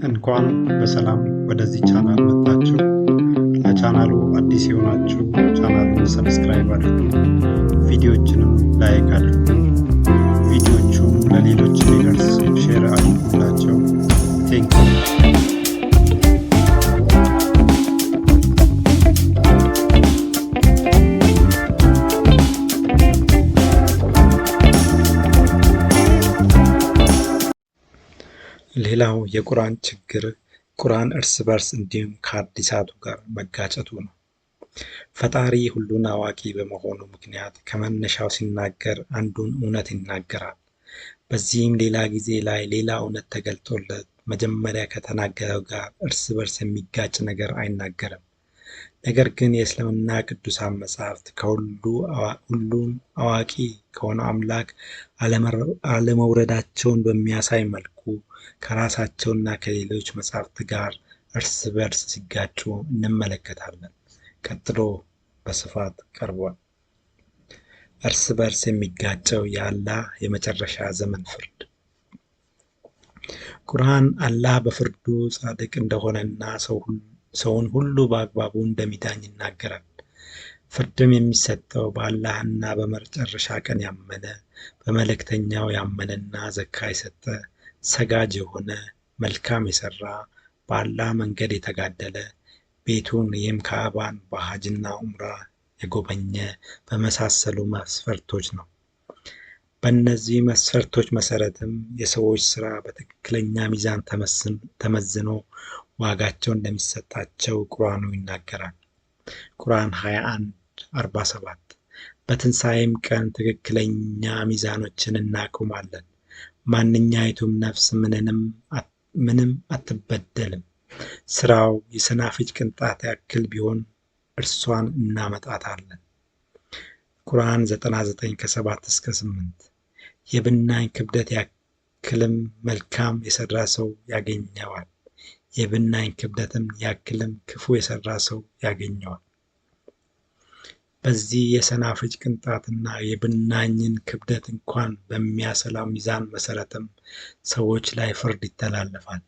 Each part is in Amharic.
እንኳን በሰላም ወደዚህ ቻናል መጣችሁ። ለቻናሉ አዲስ የሆናችሁ ቻናሉን ሰብስክራይብ አድርጉ፣ ቪዲዮዎችንም ላይክ አድርጉ። ቪዲዮቹም ለሌሎች እንዲደርስ ሼር አድርጉላቸው። ቴንኪው። ሌላው የቁርአን ችግር ቁርአን እርስ በርስ እንዲሁም ከሐዲሳቱ ጋር መጋጨቱ ነው። ፈጣሪ ሁሉን አዋቂ በመሆኑ ምክንያት ከመነሻው ሲናገር አንዱን እውነት ይናገራል። በዚህም ሌላ ጊዜ ላይ ሌላ እውነት ተገልጦለት መጀመሪያ ከተናገረው ጋር እርስ በርስ የሚጋጭ ነገር አይናገርም። ነገር ግን የእስልምና ቅዱሳን መጻሕፍት ሁሉን አዋቂ ከሆነው አምላክ አለመውረዳቸውን በሚያሳይ መልኩ ከራሳቸውና ከሌሎች መጻሕፍት ጋር እርስ በርስ ሲጋጩ እንመለከታለን። ቀጥሎ በስፋት ቀርቧል። እርስ በርስ የሚጋጨው የአላህ የመጨረሻ ዘመን ፍርድ። ቁርአን አላህ በፍርዱ ጻድቅ እንደሆነና ሰውን ሁሉ በአግባቡ እንደሚዳኝ ይናገራል። ፍርድም የሚሰጠው በአላህና በመጨረሻ ቀን ያመነ፣ በመልእክተኛው ያመነና ዘካ የሰጠ፣ ሰጋጅ የሆነ፣ መልካም የሰራ፣ በአላህ መንገድ የተጋደለ፣ ቤቱን ይህም ካዕባን በሐጅና ዑምራ የጎበኘ በመሳሰሉ መስፈርቶች ነው። በእነዚህ መስፈርቶች መሰረትም የሰዎች ስራ በትክክለኛ ሚዛን ተመዝኖ ዋጋቸው እንደሚሰጣቸው ቁርአኑ ይናገራል። ቁርአን 21:47 በትንሣኤም ቀን ትክክለኛ ሚዛኖችን እናቆማለን፣ ማንኛይቱም ነፍስ ምንም አትበደልም፣ ስራው የሰናፍጭ ቅንጣት ያክል ቢሆን እርሷን እናመጣታለን። ቁርአን 99:7-8 የብናኝ ክብደት ያክልም መልካም የሰራ ሰው ያገኘዋል፣ የብናኝ ክብደትም ያክልም ክፉ የሰራ ሰው ያገኘዋል። በዚህ የሰናፍጭ ቅንጣትና የብናኝን ክብደት እንኳን በሚያሰላው ሚዛን መሰረትም ሰዎች ላይ ፍርድ ይተላለፋል።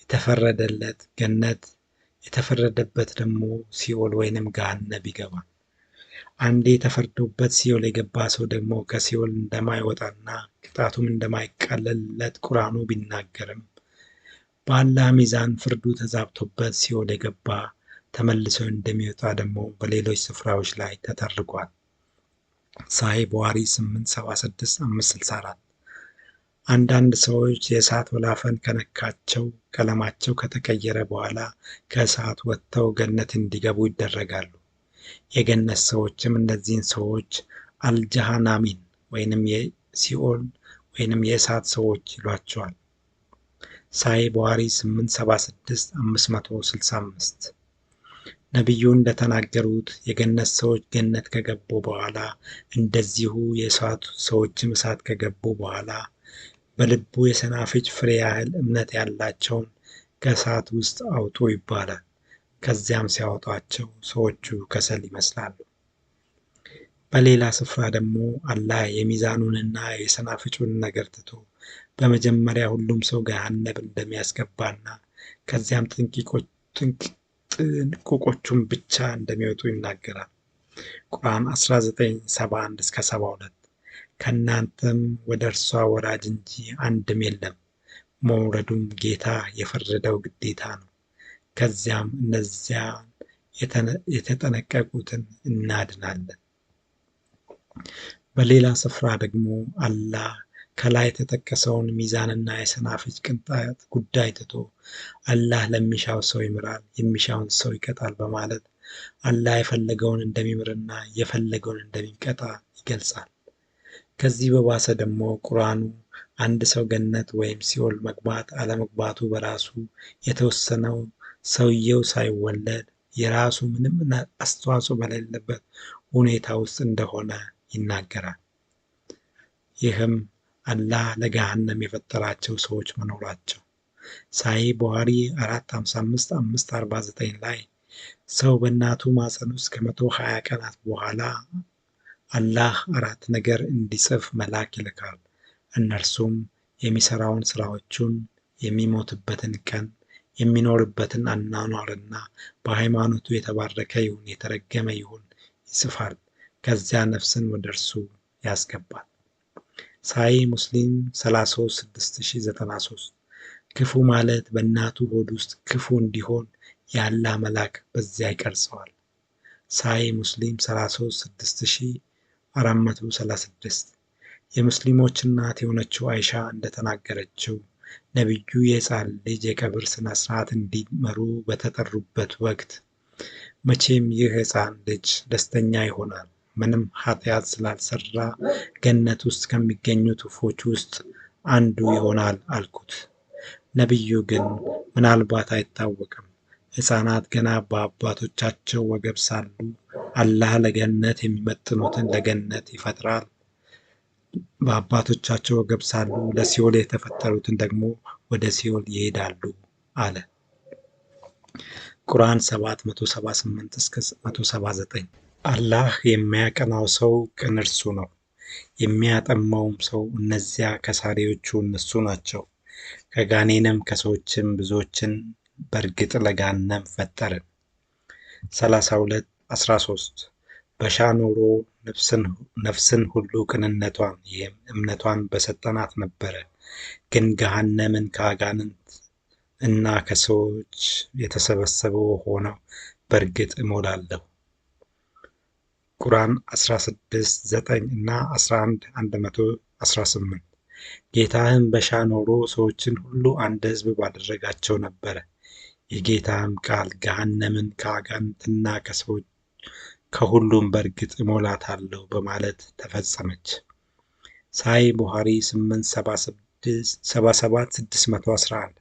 የተፈረደለት ገነት፣ የተፈረደበት ደግሞ ሲኦል ወይንም ገሃነም ይገባል። አንዴ ተፈርዶበት ሲኦል የገባ ሰው ደግሞ ከሲኦል እንደማይወጣና ቅጣቱም እንደማይቃለልለት ቁርአኑ ቢናገርም በአላህ ሚዛን ፍርዱ ተዛብቶበት ሲኦል የገባ ተመልሶ እንደሚወጣ ደግሞ በሌሎች ስፍራዎች ላይ ተተርጓል። ሳሂህ ቡኻሪ 876-564 አንዳንድ ሰዎች የእሳት ወላፈን ከነካቸው ቀለማቸው ከተቀየረ በኋላ ከእሳት ወጥተው ገነት እንዲገቡ ይደረጋሉ። የገነት ሰዎችም እነዚህን ሰዎች አልጀሃናሚን ወይንም የሲኦል ወይንም የእሳት ሰዎች ይሏቸዋል። ሳሂህ ቡኻሪ 876-565 ነቢዩ እንደተናገሩት የገነት ሰዎች ገነት ከገቡ በኋላ እንደዚሁ የእሳት ሰዎችም እሳት ከገቡ በኋላ በልቡ የሰናፍጭ ፍሬ ያህል እምነት ያላቸውን ከእሳት ውስጥ አውጡ ይባላል። ከዚያም ሲያወጧቸው ሰዎቹ ከሰል ይመስላሉ። በሌላ ስፍራ ደግሞ አላህ የሚዛኑንና የሰናፍጩን ነገር ትቶ በመጀመሪያ ሁሉም ሰው ገሃነም እንደሚያስገባና ከዚያም ጥንቁቆቹን ብቻ እንደሚወጡ ይናገራል። ቁርአን 19:71-72 ከእናንተም ወደ እርሷ ወራጅ እንጂ አንድም የለም፣ መውረዱም ጌታ የፈረደው ግዴታ ነው። ከዚያም እነዚያን የተጠነቀቁትን እናድናለን። በሌላ ስፍራ ደግሞ አላህ ከላይ የተጠቀሰውን ሚዛንና የሰናፍጭ ቅንጣት ጉዳይ ትቶ አላህ ለሚሻው ሰው ይምራል፣ የሚሻውን ሰው ይቀጣል በማለት አላህ የፈለገውን እንደሚምርና የፈለገውን እንደሚቀጣ ይገልጻል። ከዚህ በባሰ ደግሞ ቁርአኑ አንድ ሰው ገነት ወይም ሲኦል መግባት አለመግባቱ በራሱ የተወሰነው ሰውየው ሳይወለድ የራሱ ምንም አስተዋጽኦ በሌለበት ሁኔታ ውስጥ እንደሆነ ይናገራል። ይህም አላህ ለገሃነም የፈጠራቸው ሰዎች መኖራቸው። ሳሂህ ቡኻሪ 455-549 ላይ ሰው በእናቱ ማፀን ውስጥ ከ120 ቀናት በኋላ አላህ 4 ነገር እንዲጽፍ መልአክ ይልካል። እነርሱም የሚሰራውን ስራዎቹን፣ የሚሞትበትን ቀን፣ የሚኖርበትን አኗኗርና በሃይማኖቱ የተባረከ ይሁን የተረገመ ይሁን ይጽፋል። ከዚያ ነፍስን ወደ እርሱ ያስገባል። ሳሂህ ሙስሊም 33093 ክፉ ማለት በእናቱ ሆድ ውስጥ ክፉ እንዲሆን የአላህ መልአክ በዚያ ይቀርጸዋል። ሳሂህ ሙስሊም 36436 የሙስሊሞች እናት የሆነችው አይሻ እንደተናገረችው ነቢዩ የሕፃን ልጅ የቀብር ሥነ ሥርዓት እንዲመሩ በተጠሩበት ወቅት መቼም ይህ ሕፃን ልጅ ደስተኛ ይሆናል፣ ምንም ኃጢአት ስላልሰራ ገነት ውስጥ ከሚገኙት ወፎች ውስጥ አንዱ ይሆናል አልኩት። ነቢዩ ግን ምናልባት አይታወቅም፣ ሕፃናት ገና በአባቶቻቸው ወገብ ሳሉ አላህ ለገነት የሚመጥኑትን ለገነት ይፈጥራል፣ በአባቶቻቸው ወገብ ሳሉ ለሲኦል የተፈጠሩትን ደግሞ ወደ ሲኦል ይሄዳሉ አለ። ቁርአን 778-179 አላህ የሚያቀናው ሰው ቅን እርሱ ነው፣ የሚያጠማውም ሰው እነዚያ ከሳሪዎቹ እነሱ ናቸው። ከጋኔንም ከሰዎችም ብዙዎችን በእርግጥ ለገሃነም ፈጠርን። 32-13 በሻ ኖሮ ነፍስን ሁሉ ቅንነቷን ይህም እምነቷን በሰጠናት ነበረ፣ ግን ገሃነምን ከአጋንንት እና ከሰዎች የተሰበሰበው ሆነው በእርግጥ እሞላለሁ። ቁርአን 16:9 እና 11:118 ጌታህም በሻ ኖሮ ሰዎችን ሁሉ አንድ ሕዝብ ባደረጋቸው ነበረ። የጌታህም ቃል ገሃነምን ከአጋንንትና ከሰዎች ከሁሉም በእርግጥ እሞላታለሁ በማለት ተፈጸመች። ሳሂህ ቡኻሪ 877-611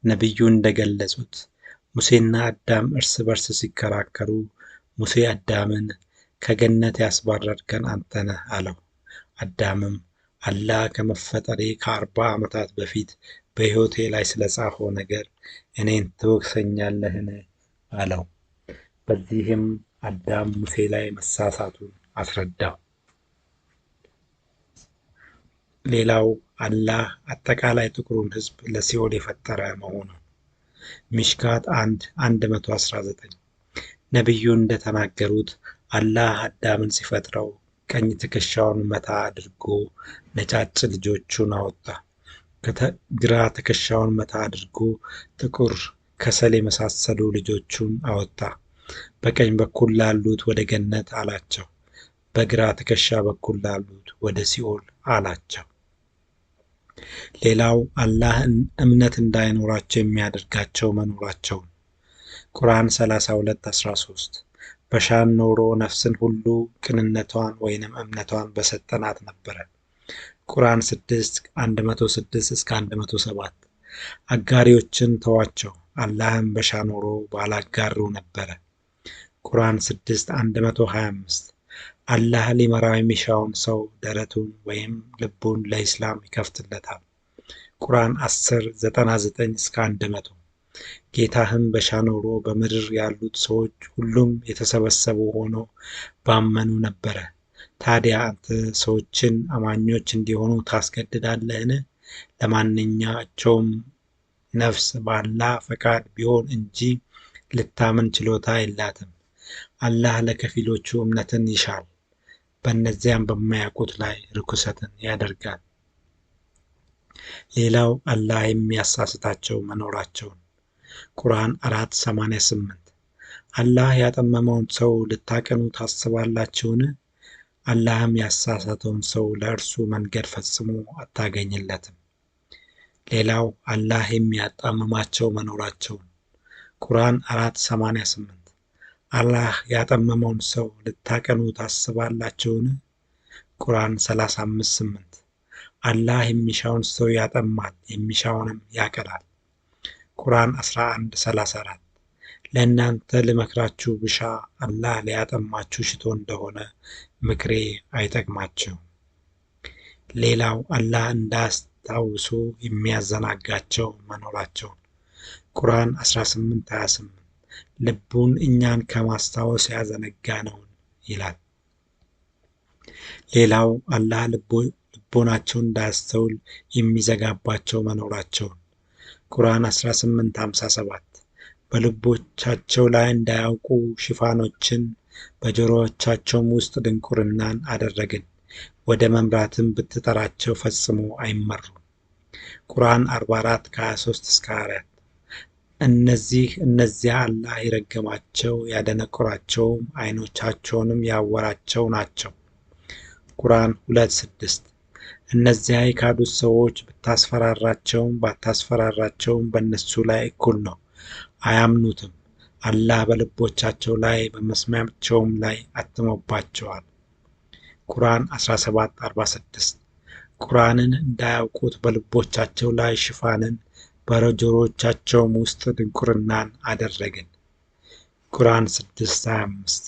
ነቢዩ እንደገለጹት ሙሴና አዳም እርስ በርስ ሲከራከሩ ሙሴ አዳምን ከገነት ያስባረርከን አንተ ነህ አለው። አዳምም አላህ ከመፈጠሬ ከ40 ዓመታት በፊት በሕይወቴ ላይ ስለጻፈው ነገር እኔን ትወቅሰኛለህን አለው። በዚህም አዳም ሙሴ ላይ መሳሳቱን አስረዳው። ሌላው አላህ አጠቃላይ ጥቁሩን ሕዝብ ለሲኦል የፈጠረ መሆኑን ሚሽካት 1:119 ነቢዩ እንደተናገሩት አላህ አዳምን ሲፈጥረው ቀኝ ትከሻውን መታ አድርጎ ነጫጭ ልጆቹን አወጣ። ግራ ትከሻውን መታ አድርጎ ጥቁር ከሰል የመሳሰሉ ልጆቹን አወጣ። በቀኝ በኩል ላሉት ወደ ገነት አላቸው፣ በግራ ትከሻ በኩል ላሉት ወደ ሲኦል አላቸው። ሌላው አላህ እምነት እንዳይኖራቸው የሚያደርጋቸው መኖራቸውን ቁርአን 32:13 በሻን ኖሮ ነፍስን ሁሉ ቅንነቷን ወይንም እምነቷን በሰጠናት ነበረ። ቁርአን 6:106-107 አጋሪዎችን ተዋቸው፣ አላህም በሻ ኖሮ ባላጋሩ ነበረ። ቁርአን 6:125 አላህ ሊመራው የሚሻውን ሰው ደረቱን ወይም ልቡን ለኢስላም ይከፍትለታል። ቁርአን 10:99-100 ጌታህም በሻ ኖሮ በምድር ያሉት ሰዎች ሁሉም የተሰበሰቡ ሆነው ባመኑ ነበረ። ታዲያ አንተ ሰዎችን አማኞች እንዲሆኑ ታስገድዳለህን? ለማንኛቸውም ነፍስ በአላህ ፈቃድ ቢሆን እንጂ ልታምን ችሎታ የላትም። አላህ ለከፊሎቹ እምነትን ይሻል፣ በእነዚያም በማያውቁት ላይ ርኩሰትን ያደርጋል። ሌላው አላህ የሚያሳስታቸው መኖራቸውን ቁርአን 4:88 አላህ ያጠመመውን ሰው ልታቀኑ ታስባላችሁን? አላህም ያሳሳተውን ሰው ለእርሱ መንገድ ፈጽሞ አታገኝለትም። ሌላው አላህ የሚያጣምማቸው መኖራቸውን ቁርአን 4:88 አላህ ያጠመመውን ሰው ልታቀኑ ታስባላችሁን? ቁርአን 35:8 አላህ የሚሻውን ሰው ያጠማል፣ የሚሻውንም ያቀናል። ቁርአን 11:34 ለእናንተ ልመክራችሁ ብሻ አላህ ሊያጠማችሁ ሽቶ እንደሆነ ምክሬ አይጠቅማችሁም። ሌላው አላህ እንዳያስታውሱ የሚያዘናጋቸው መኖራቸውን ቁርአን 18:28 ልቡን እኛን ከማስታወስ ያዘነጋ ነውን ይላል። ሌላው አላህ ልቦናቸውን እንዳያስተውል የሚዘጋባቸው መኖራቸውን ቁርአን 18:57 በልቦቻቸው ላይ እንዳያውቁ ሽፋኖችን በጆሮዎቻቸውም ውስጥ ድንቁርናን አደረግን፣ ወደ መምራትም ብትጠራቸው ፈጽሞ አይመሩም። ቁርአን 44:23-24 እነዚያ አላህ የረገማቸው ያደነቆራቸውም ዓይኖቻቸውንም ያወራቸው ናቸው። ቁርአን 2:6 እነዚያ የካዱት ሰዎች ብታስፈራራቸውም ባታስፈራራቸውም በእነሱ ላይ እኩል ነው፣ አያምኑትም። አላህ በልቦቻቸው ላይ በመስሚያቸውም ላይ አትሞባቸዋል። ቁርአን 17:46 ቁርአንን እንዳያውቁት በልቦቻቸው ላይ ሽፋንን በጆሮዎቻቸውም ውስጥ ድንቁርናን አደረግን። ቁርአን 6:25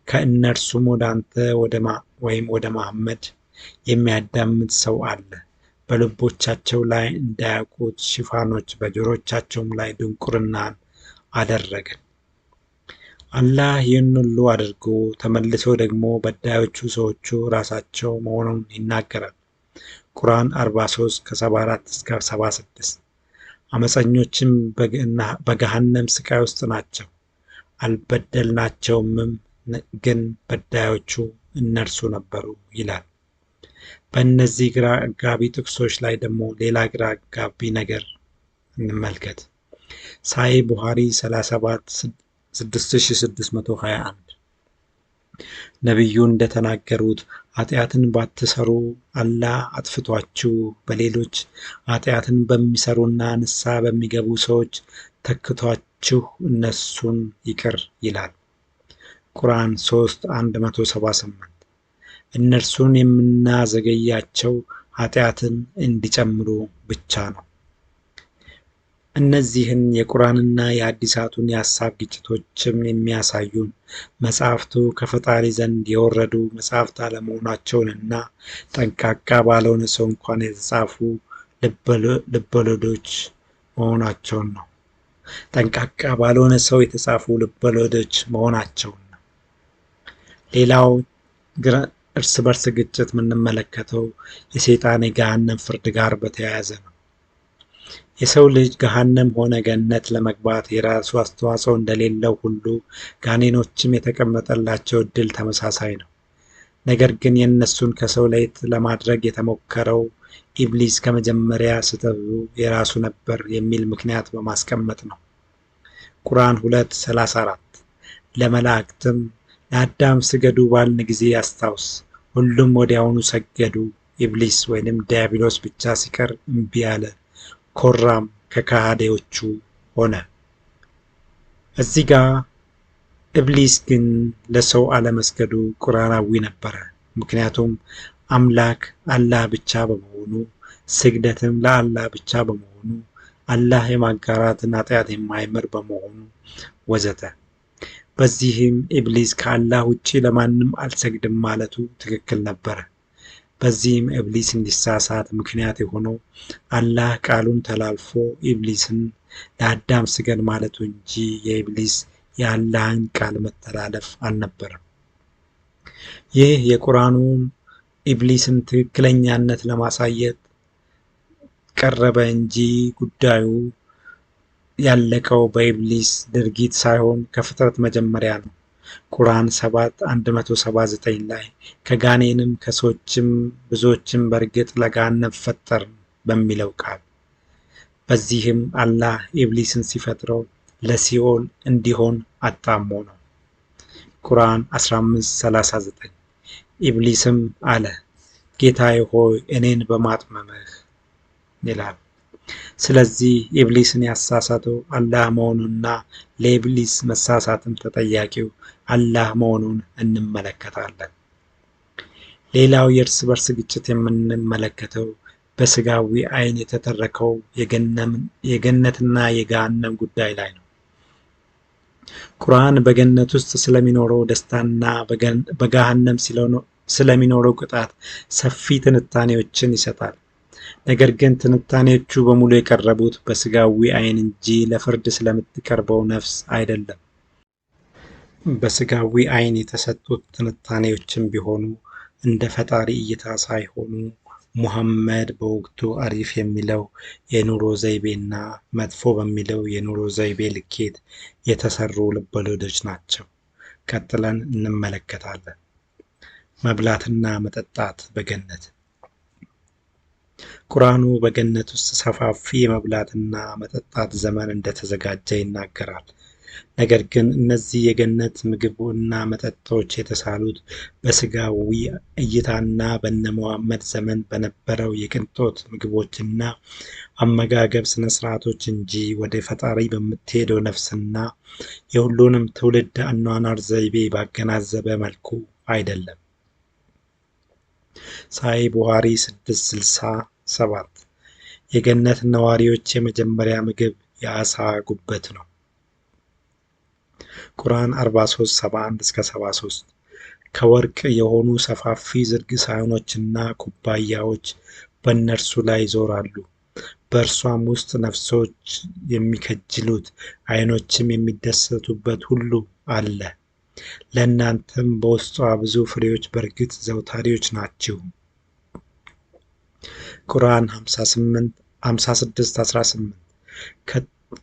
ከእነርሱም ወደ አንተ ወይም ወደ መሐመድ የሚያዳምጥ ሰው አለ፣ በልቦቻቸው ላይ እንዳያውቁት ሽፋኖች በጆሮዎቻቸውም ላይ ድንቁርናን አደረግን። አላህ ይህን ሁሉ አድርጎ ተመልሶ ደግሞ በዳዮቹ ሰዎቹ ራሳቸው መሆኑን ይናገራል። ቁርአን 43:74-76 አመፀኞችም በገሃነም ስቃይ ውስጥ ናቸው፣ አልበደልናቸውምም፣ ግን በዳዮቹ እነርሱ ነበሩ ይላል። በእነዚህ ግራ አጋቢ ጥቅሶች ላይ ደግሞ ሌላ ግራ አጋቢ ነገር እንመልከት። ሳሂህ ቡኻሪ 37:6621 ነቢዩ እንደተናገሩት ኃጢአትን ባትሰሩ አላህ አጥፍቷችሁ በሌሎች ኃጢአትን በሚሰሩና ንስሐ በሚገቡ ሰዎች ተክቷችሁ እነሱን ይቅር ይላል። ቁርአን 3:178 እነርሱን የምናዘገያቸው ኃጢአትን እንዲጨምሩ ብቻ ነው። እነዚህን የቁርአንና የሐዲሳቱን የሐሳብ ግጭቶችም የሚያሳዩን መጻሕፍቱ ከፈጣሪ ዘንድ የወረዱ መጻሕፍት አለመሆናቸውንና ጠንቃቃ ባልሆነ ሰው እንኳን የተጻፉ ልቦለዶች መሆናቸውን ነው። ጠንቃቃ ባልሆነ ሰው የተጻፉ ልቦለዶች መሆናቸውን ነው። ሌላው እርስ በርስ ግጭት የምንመለከተው የሰይጣን የገሃነም ፍርድ ጋር በተያያዘ ነው። የሰው ልጅ ገሃነም ሆነ ገነት ለመግባት የራሱ አስተዋጽኦ እንደሌለው ሁሉ ጋኔኖችም የተቀመጠላቸው እድል ተመሳሳይ ነው። ነገር ግን የእነሱን ከሰው ለየት ለማድረግ የተሞከረው ኢብሊስ ከመጀመሪያ ስህተቱ የራሱ ነበር የሚል ምክንያት በማስቀመጥ ነው። ቁርአን 2:34 ለመላእክትም ለአዳም ስገዱ ባልን ጊዜ አስታውስ፣ ሁሉም ወዲያውኑ ሰገዱ፣ ኢብሊስ ወይንም ዲያብሎስ ብቻ ሲቀር እምቢ አለ፣ ኮራም፣ ከከሃዲዎቹ ሆነ። እዚህ ጋር ኢብሊስ ግን ለሰው አለመስገዱ ቁርአናዊ ነበረ። ምክንያቱም አምላክ አላህ ብቻ በመሆኑ፣ ስግደትም ለአላህ ብቻ በመሆኑ፣ አላህ የማጋራትን ኃጢአት የማይምር በመሆኑ ወዘተ። በዚህም ኢብሊስ ከአላህ ውጪ ለማንም አልሰግድም ማለቱ ትክክል ነበረ። በዚህም ኢብሊስ እንዲሳሳት ምክንያት የሆነው አላህ ቃሉን ተላልፎ ኢብሊስን ለአዳም ስገድ ማለቱ እንጂ የኢብሊስ የአላህን ቃል መተላለፍ አልነበረም። ይህ የቁርአኑን ኢብሊስን ትክክለኛነት ለማሳየት ቀረበ እንጂ ጉዳዩ ያለቀው በኢብሊስ ድርጊት ሳይሆን ከፍጥረት መጀመሪያ ነው። ቁርአን 7:179 ላይ ከጋኔንም ከሰዎችም ብዙዎችን በእርግጥ ለገሃነም ፈጠርን በሚለው ቃል፣ በዚህም አላህ ኢብሊስን ሲፈጥረው ለሲኦል እንዲሆን አጣሞ ነው። ቁርአን 15:39 ኢብሊስም አለ ጌታዬ ሆይ እኔን በማጥመምህ ይላል። ስለዚህ ኢብሊስን ያሳሳተው አላህ መሆኑንና ለኢብሊስ መሳሳትም ተጠያቂው አላህ መሆኑን እንመለከታለን። ሌላው የእርስ በርስ ግጭት የምንመለከተው በስጋዊ አይን የተተረከው የገነትና የገሃነም ጉዳይ ላይ ነው። ቁርአን በገነት ውስጥ ስለሚኖረው ደስታና በገሃነም ስለሚኖረው ቅጣት ሰፊ ትንታኔዎችን ይሰጣል። ነገር ግን ትንታኔዎቹ በሙሉ የቀረቡት በስጋዊ አይን እንጂ ለፍርድ ስለምትቀርበው ነፍስ አይደለም። በስጋዊ አይን የተሰጡት ትንታኔዎችም ቢሆኑ እንደ ፈጣሪ እይታ ሳይሆኑ ሙሐመድ በወቅቱ አሪፍ የሚለው የኑሮ ዘይቤና መጥፎ በሚለው የኑሮ ዘይቤ ልኬት የተሰሩ ልቦለዶች ናቸው። ቀጥለን እንመለከታለን። መብላትና መጠጣት በገነት። ቁርአኑ በገነት ውስጥ ሰፋፊ የመብላትና መጠጣት ዘመን እንደተዘጋጀ ይናገራል። ነገር ግን እነዚህ የገነት ምግብና መጠጦች የተሳሉት በስጋዊ እይታና በነ ሙሐመድ ዘመን በነበረው የቅንጦት ምግቦችና አመጋገብ ስነ ስርዓቶች እንጂ ወደ ፈጣሪ በምትሄደው ነፍስና የሁሉንም ትውልድ አኗኗር ዘይቤ ባገናዘበ መልኩ አይደለም። ሳሂህ ቡኻሪ 667 የገነት ነዋሪዎች የመጀመሪያ ምግብ የአሳ ጉበት ነው። ቁርአን 43:71-73 ከወርቅ የሆኑ ሰፋፊ ዝርግ ሳህኖችና ኩባያዎች በእነርሱ ላይ ይዞራሉ፣ በእርሷም ውስጥ ነፍሶች የሚከጅሉት ዓይኖችም የሚደሰቱበት ሁሉ አለ። ለእናንተም በውስጧ ብዙ ፍሬዎች በእርግጥ ዘውታሪዎች ናችሁ። ቁርአን 56:18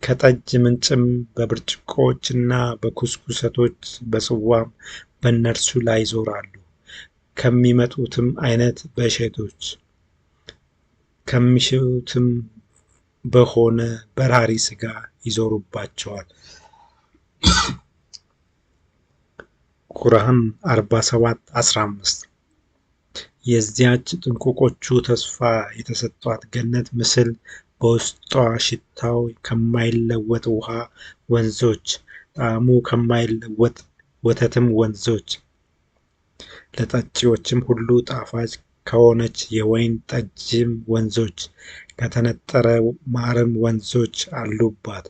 ከጠጅ ምንጭም በብርጭቆዎችና በኩስኩሰቶች በጽዋም በእነርሱ ላይ ይዞራሉ፣ ከሚመጡትም አይነት በእሸቶች ከሚሽቱትም በሆነ በራሪ ስጋ ይዞሩባቸዋል። ቁርአን 47:15 የዚያች ጥንቁቆቹ ተስፋ የተሰጧት ገነት ምስል በውስጧ ሽታው ከማይለወጥ ውሃ ወንዞች፣ ጣዕሙ ከማይለወጥ ወተትም ወንዞች፣ ለጠጪዎችም ሁሉ ጣፋጭ ከሆነች የወይን ጠጅም ወንዞች፣ ከተነጠረ ማርም ወንዞች አሉባት።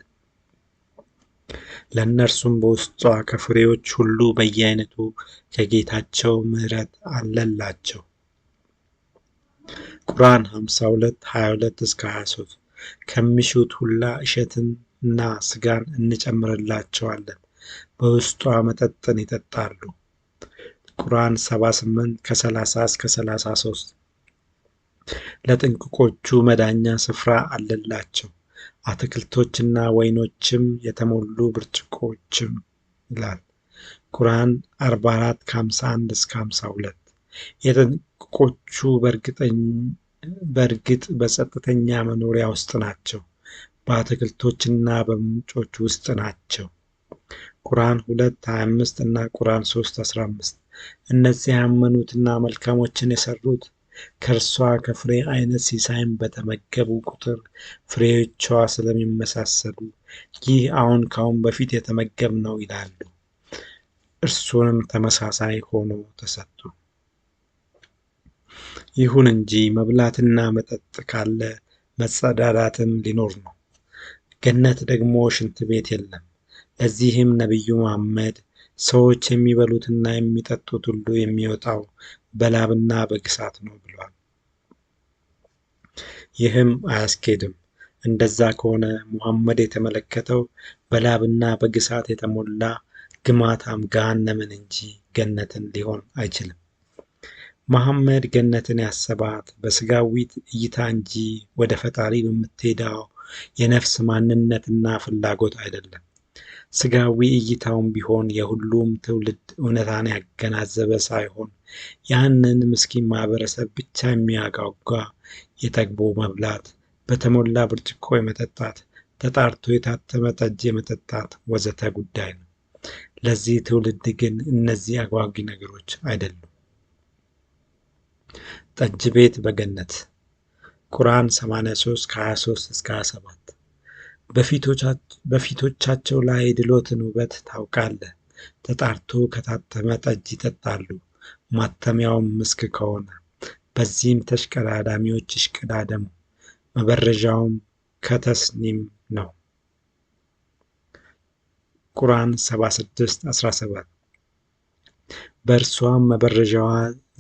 ለእነርሱም በውስጧ ከፍሬዎች ሁሉ በየአይነቱ ከጌታቸው ምሕረት አለላቸው። ቁርአን 52:22-23 ከሚሹት ሁላ እሸትንና ስጋን እንጨምርላቸዋለን፣ በውስጧ መጠጥን ይጠጣሉ። ቁርአን 78:30-33 ለጥንቁቆቹ መዳኛ ስፍራ አለላቸው፣ አትክልቶችና ወይኖችም የተሞሉ ብርጭቆችም ይላል። ቁርአን 44:51-52 የጥንቁቆቹ በእርግጥ በጸጥተኛ መኖሪያ ውስጥ ናቸው፣ በአትክልቶችና በምንጮች ውስጥ ናቸው። ቁርአን 2:25 እና ቁርአን 3:15 እነዚህ ያመኑትና መልካሞችን የሰሩት ከእርሷ ከፍሬ አይነት ሲሳይን በተመገቡ ቁጥር ፍሬዎቿ ስለሚመሳሰሉ ይህ አሁን ከአሁን በፊት የተመገብነው ይላሉ፣ እርሱንም ተመሳሳይ ሆኖ ተሰጡ። ይሁን እንጂ መብላትና መጠጥ ካለ መጸዳዳትም ሊኖር ነው። ገነት ደግሞ ሽንት ቤት የለም። ለዚህም ነቢዩ መሐመድ ሰዎች የሚበሉትና የሚጠጡት ሁሉ የሚወጣው በላብና በግሳት ነው ብለዋል። ይህም አያስኬድም። እንደዛ ከሆነ ሙሐመድ የተመለከተው በላብና በግሳት የተሞላ ግማታም ገሃነምን እንጂ ገነትን ሊሆን አይችልም። መሐመድ ገነትን ያሰባት በስጋዊት እይታ እንጂ ወደ ፈጣሪ በምትሄደው የነፍስ ማንነትና ፍላጎት አይደለም። ስጋዊ እይታውም ቢሆን የሁሉም ትውልድ እውነታን ያገናዘበ ሳይሆን ያንን ምስኪን ማህበረሰብ ብቻ የሚያጓጓ የጠግቦ መብላት፣ በተሞላ ብርጭቆ የመጠጣት፣ ተጣርቶ የታተመ ጠጅ የመጠጣት ወዘተ ጉዳይ ነው። ለዚህ ትውልድ ግን እነዚህ አጓጊ ነገሮች አይደሉም። ጠጅ ቤት በገነት ቁርአን 83:23-27 በፊቶቻቸው ላይ ድሎትን ውበት ታውቃለህ። ተጣርቶ ከታተመ ጠጅ ይጠጣሉ፣ ማተሚያውም ምስክ ከሆነ። በዚህም ተሽቀዳዳሚዎች ይሽቀዳደሙ፣ መበረዣውም ከተስኒም ነው። ቁርአን 76:17 በእርሷም መበረዣዋ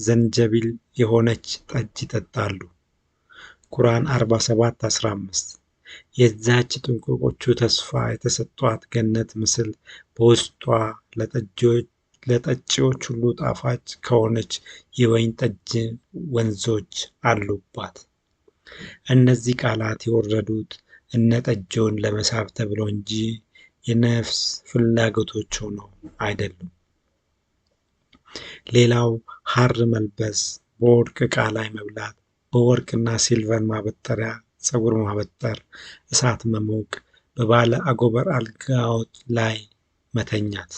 ዘንጀቢል የሆነች ጠጅ ይጠጣሉ። ቁርአን 47:15 የዛች ጥንቁቆቹ ተስፋ የተሰጧት ገነት ምስል በውስጧ ለጠጪዎች ሁሉ ጣፋጭ ከሆነች የወይን ጠጅ ወንዞች አሉባት። እነዚህ ቃላት የወረዱት እነ ጠጅዎን ለመሳብ ተብሎ እንጂ የነፍስ ፍላጎቶች ሆነው አይደሉም። ሌላው ሐር መልበስ፣ በወርቅ ዕቃ ላይ መብላት፣ በወርቅና ሲልቨር ማበጠሪያ ፀጉር ማበጠር፣ እሳት መሞቅ፣ በባለ አጎበር አልጋዎች ላይ መተኛት።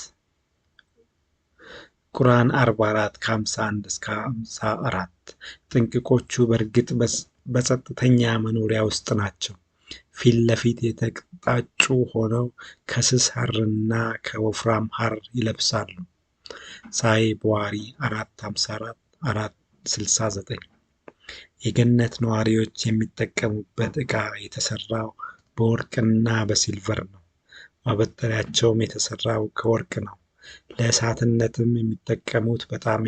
ቁርአን 44 ከ51 እስከ 54 ጥንቅቆቹ በእርግጥ በጸጥተኛ መኖሪያ ውስጥ ናቸው። ፊት ለፊት የተቅጣጩ ሆነው ከስስ ሐርና ከወፍራም ሐር ይለብሳሉ። ሳይ ቡኻሪ 454 469 የገነት ነዋሪዎች የሚጠቀሙበት ዕቃ የተሰራው በወርቅና በሲልቨር ነው። ማበጠሪያቸውም የተሰራው ከወርቅ ነው። ለእሳትነትም የሚጠቀሙት በጣም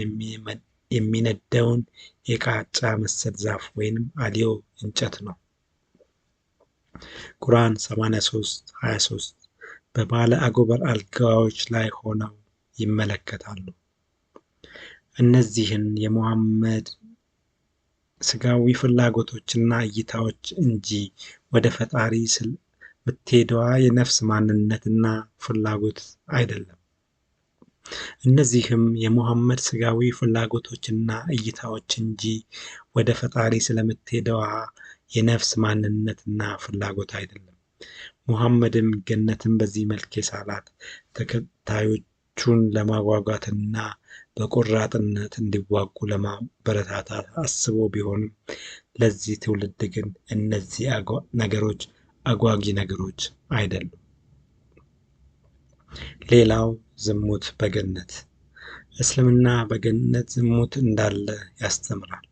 የሚነደውን የቃጫ መሰል ዛፍ ወይንም አሊዮ እንጨት ነው። ቁርአን 83 23 በባለ አጎበር አልጋዎች ላይ ሆነው ይመለከታሉ። እነዚህን የሙሐመድ ስጋዊ ፍላጎቶችና እይታዎች እንጂ ወደ ፈጣሪ ስለምትሄደዋ የነፍስ ማንነትና ፍላጎት አይደለም። እነዚህም የሙሐመድ ስጋዊ ፍላጎቶችና እይታዎች እንጂ ወደ ፈጣሪ ስለምትሄደዋ የነፍስ ማንነትና ፍላጎት አይደለም። ሙሐመድም ገነትን በዚህ መልክ የሳላት ተከታዮቹን ለማጓጓትና በቆራጥነት እንዲዋጉ ለማበረታታት አስቦ ቢሆንም ለዚህ ትውልድ ግን እነዚህ ነገሮች አጓጊ ነገሮች አይደሉም። ሌላው ዝሙት በገነት እስልምና በገነት ዝሙት እንዳለ ያስተምራል።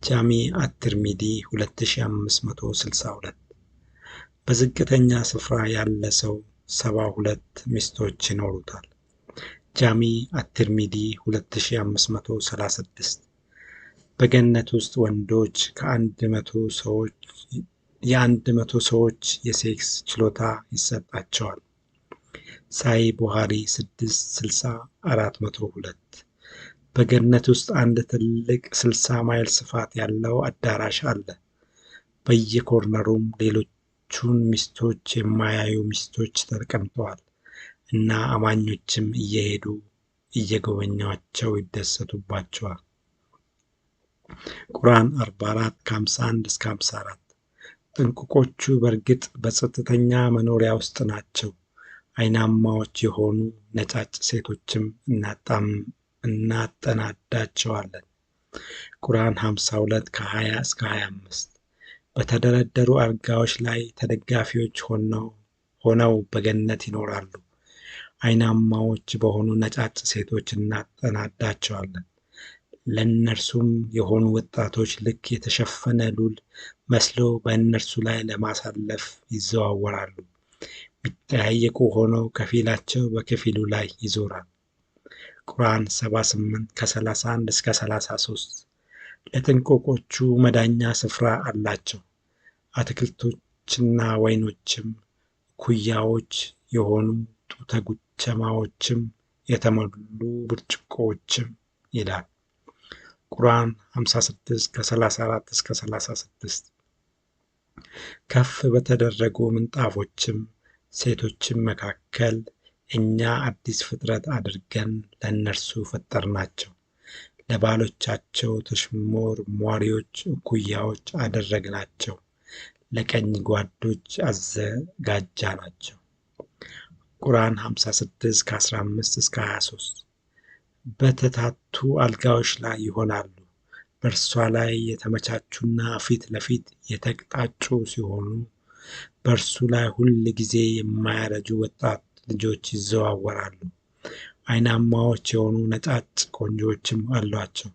ጃሚ አትርሚዲ 2562 በዝቅተኛ ስፍራ ያለ ሰው 72 ሚስቶች ይኖሩታል። ጃሚ አትርሚዲ 2536 በገነት ውስጥ ወንዶች የ100 ሰዎች የሴክስ ችሎታ ይሰጣቸዋል። ሳይ ቡኻሪ 66402 በገነት ውስጥ አንድ ትልቅ 60 ማይል ስፋት ያለው አዳራሽ አለ። በየኮርነሩም ሌሎቹን ሚስቶች የማያዩ ሚስቶች ተቀምጠዋል እና አማኞችም እየሄዱ እየጎበኟቸው ይደሰቱባቸዋል። ቁርአን 44 ከ51 እስከ 54 ጥንቁቆቹ በእርግጥ በጸጥተኛ መኖሪያ ውስጥ ናቸው። አይናማዎች የሆኑ ነጫጭ ሴቶችም እናጠናዳቸዋለን። ቁርአን 52 ከ20 እስከ 25 በተደረደሩ አልጋዎች ላይ ተደጋፊዎች ሆነው በገነት ይኖራሉ። አይናማዎች በሆኑ ነጫጭ ሴቶች እናጠናዳቸዋለን። ለእነርሱም የሆኑ ወጣቶች ልክ የተሸፈነ ሉል መስለው በእነርሱ ላይ ለማሳለፍ ይዘዋወራሉ። የሚጠያየቁ ሆነው ከፊላቸው በከፊሉ ላይ ይዞራል። ቁርአን 78 ከ31 እስከ 33 ለጥንቁቆቹ መዳኛ ስፍራ አላቸው። አትክልቶችና ወይኖችም ኩያዎች የሆኑ ጡተ ጉቸማዎችም የተሞሉ ብርጭቆዎችም ይላል። ቁርአን 56 ከ34 እስከ 36 ከፍ በተደረጉ ምንጣፎችም ሴቶችም መካከል እኛ አዲስ ፍጥረት አድርገን ለእነርሱ ፈጠርናቸው። ለባሎቻቸው ተሽሞርሟሪዎች እኩያዎች አደረግናቸው። ለቀኝ ጓዶች አዘጋጃናቸው። ቁርአን 56 ከ15 እስከ 23 በተታቱ አልጋዎች ላይ ይሆናሉ። በእርሷ ላይ የተመቻቹና ፊት ለፊት የተቅጣጩ ሲሆኑ በእርሱ ላይ ሁል ጊዜ የማያረጁ ወጣት ልጆች ይዘዋወራሉ። አይናማዎች የሆኑ ነጫጭ ቆንጆችም አሏቸው፣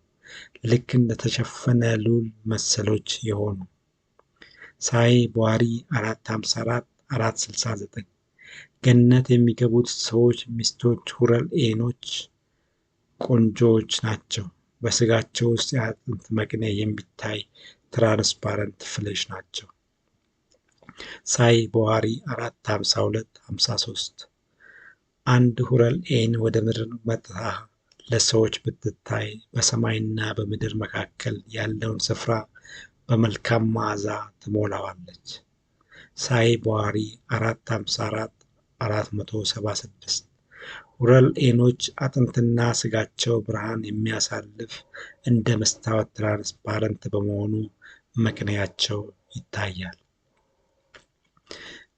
ልክ እንደተሸፈነ ሉል መሰሎች የሆኑ። ሳይ ቡኻሪ 454 469 ገነት የሚገቡት ሰዎች ሚስቶች ሁረል ዔኖች ቆንጆዎች ናቸው። በስጋቸው ውስጥ የአጥንት መቅኔ የሚታይ ትራንስፓረንት ፍሌሽ ናቸው። ሳይ ቡኻሪ 452 53 አንድ ሁረል ዔን ወደ ምድር መጥታ ለሰዎች ብትታይ በሰማይና በምድር መካከል ያለውን ስፍራ በመልካም መዓዛ ትሞላዋለች። ሳይ ቡኻሪ 454 476 ሁረል ዔኖች አጥንትና ሥጋቸው ብርሃን የሚያሳልፍ እንደ መስታወት ትራንስፓረንት በመሆኑ መቅኔያቸው ይታያል።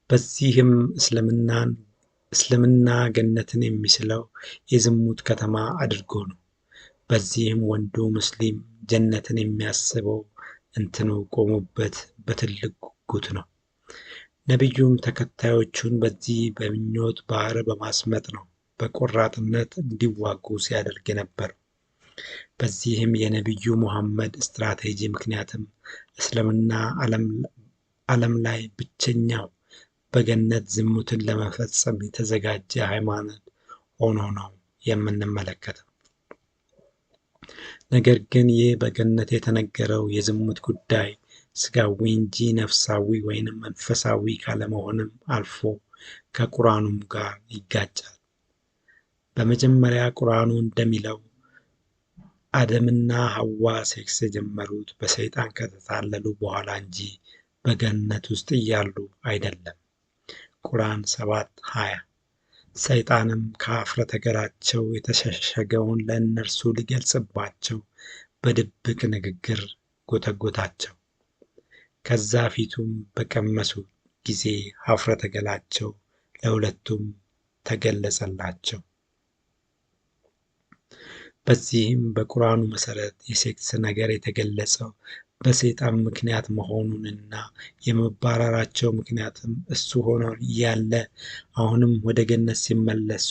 በዚህም እስልምና ገነትን የሚስለው የዝሙት ከተማ አድርጎ ነው። በዚህም ወንዱ ሙስሊም ጀነትን የሚያስበው እንትኑ ቆሞበት በትልቅ ጉጉት ነው። ነቢዩም ተከታዮቹን በዚህ በምኞት ባህር በማስመጥ ነው በቆራጥነት እንዲዋጉ ሲያደርግ የነበረው። በዚህም የነቢዩ ሙሐመድ ስትራቴጂ ምክንያትም እስልምና ዓለም ላይ ብቸኛው በገነት ዝሙትን ለመፈጸም የተዘጋጀ ሃይማኖት ሆኖ ነው የምንመለከተው። ነገር ግን ይህ በገነት የተነገረው የዝሙት ጉዳይ ሥጋዊ እንጂ ነፍሳዊ ወይንም መንፈሳዊ ካለመሆንም አልፎ ከቁርአኑም ጋር ይጋጫል። በመጀመሪያ ቁርአኑ እንደሚለው አደምና ሐዋ ሴክስ የጀመሩት በሰይጣን ከተታለሉ በኋላ እንጂ በገነት ውስጥ እያሉ አይደለም። ቁርአን 7:20 ሰይጣንም ከኀፍረተ ገላቸው የተሸሸገውን ለእነርሱ ሊገልጽባቸው በድብቅ ንግግር ጎተጎታቸው። ከዛ ፊቱም በቀመሱ ጊዜ ኀፍረተ ገላቸው ለሁለቱም ተገለጸላቸው። በዚህም በቁርአኑ መሠረት የሴክስ ነገር የተገለጸው በሰይጣን ምክንያት መሆኑንና የመባረራቸው ምክንያትም እሱ ሆኖ እያለ አሁንም ወደ ገነት ሲመለሱ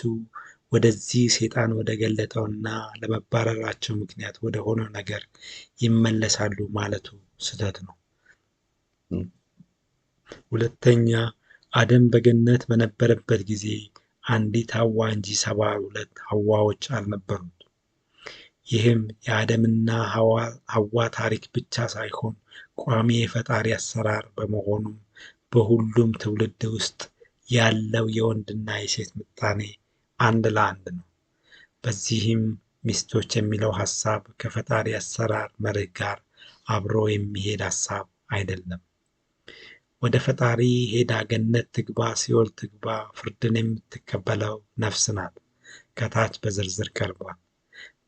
ወደዚህ ሰይጣን ወደ ገለጠውና ለመባረራቸው ምክንያት ወደ ሆነው ነገር ይመለሳሉ ማለቱ ስህተት ነው። ሁለተኛ አደም በገነት በነበረበት ጊዜ አንዲት ሐዋ እንጂ 72 ሐዋዎች አልነበሩም። ይህም የአደምና ሐዋ ታሪክ ብቻ ሳይሆን ቋሚ የፈጣሪ አሰራር በመሆኑም በሁሉም ትውልድ ውስጥ ያለው የወንድና የሴት ምጣኔ አንድ ለአንድ ነው። በዚህም ሚስቶች የሚለው ሐሳብ ከፈጣሪ አሰራር መርህ ጋር አብሮ የሚሄድ ሐሳብ አይደለም። ወደ ፈጣሪ ሄዳ ገነት ትግባ ሲኦል ትግባ ፍርድን የምትቀበለው ነፍስ ናት። ከታች በዝርዝር ቀርቧል።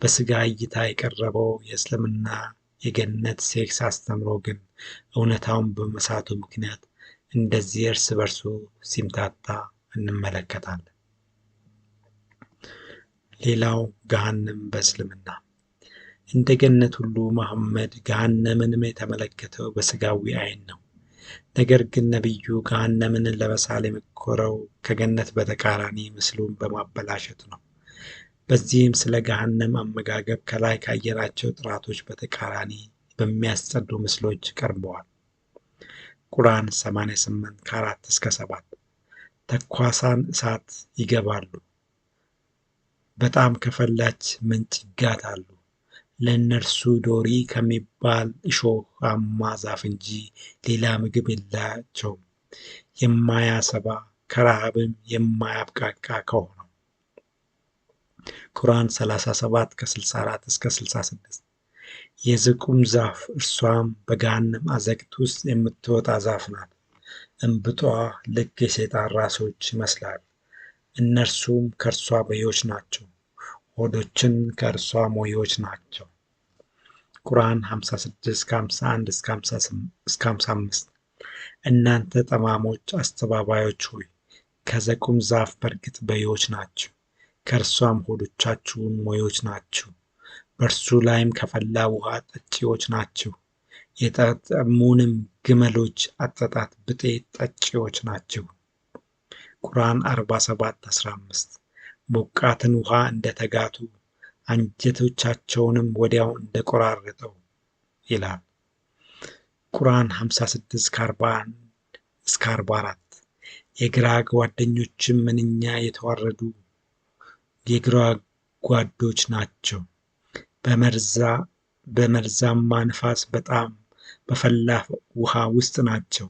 በሥጋ እይታ የቀረበው የእስልምና የገነት ሴክስ አስተምሮ ግን እውነታውን በመሳቱ ምክንያት እንደዚህ እርስ በርሱ ሲምታታ እንመለከታለን። ሌላው ገሃነም በእስልምና እንደ ገነት ሁሉ መሐመድ ገሃነምንም የተመለከተው በሥጋዊ ዓይን ነው። ነገር ግን ነቢዩ ገሃነምን ለመሳል የሞከረው ከገነት በተቃራኒ ምስሉን በማበላሸት ነው። በዚህም ስለ ገሃነም አመጋገብ ከላይ ካየናቸው ጥራቶች በተቃራኒ በሚያስጸዱ ምስሎች ቀርበዋል። ቁርአን 88 4-7 ተኳሳን እሳት ይገባሉ፣ በጣም ከፈላች ምንጭ ይጋታሉ። ለእነርሱ ዶሪ ከሚባል እሾሃማ ዛፍ እንጂ ሌላ ምግብ የላቸውም፣ የማያሰባ ከረሃብም የማያብቃቃ ከሆነው። ቁርአን 37 64-66 የዝቁም ዛፍ እርሷም በገሃነም አዘቅት ውስጥ የምትወጣ ዛፍ ናት። እንብጧ ልክ የሰይጣን ራሶች ይመስላል። እነርሱም ከእርሷ በዮች ናቸው፣ ሆዶችን ከእርሷ ሞዮች ናቸው። ቁርአን 56 51-55 እናንተ ጠማሞች አስተባባዮች ሆይ ከዘቁም ዛፍ በእርግጥ በዮች ናችሁ፣ ከእርሷም ሆዶቻችሁን ሞዮች ናችሁ፣ በእርሱ ላይም ከፈላ ውሃ ጠጪዎች ናችሁ፣ የተጠሙንም ግመሎች አጠጣት ብጤ ጠጪዎች ናችሁ። ቁርአን 47-15 ሞቃትን ውሃ እንደተጋቱ አንጀቶቻቸውንም ወዲያው እንደቆራረጠው ይላል። ቁርአን 56-41-44 የግራ ጓደኞችም ምንኛ የተዋረዱ የግራ ጓዶች ናቸው፣ በመርዛማ ንፋስ በጣም በፈላ ውሃ ውስጥ ናቸው፣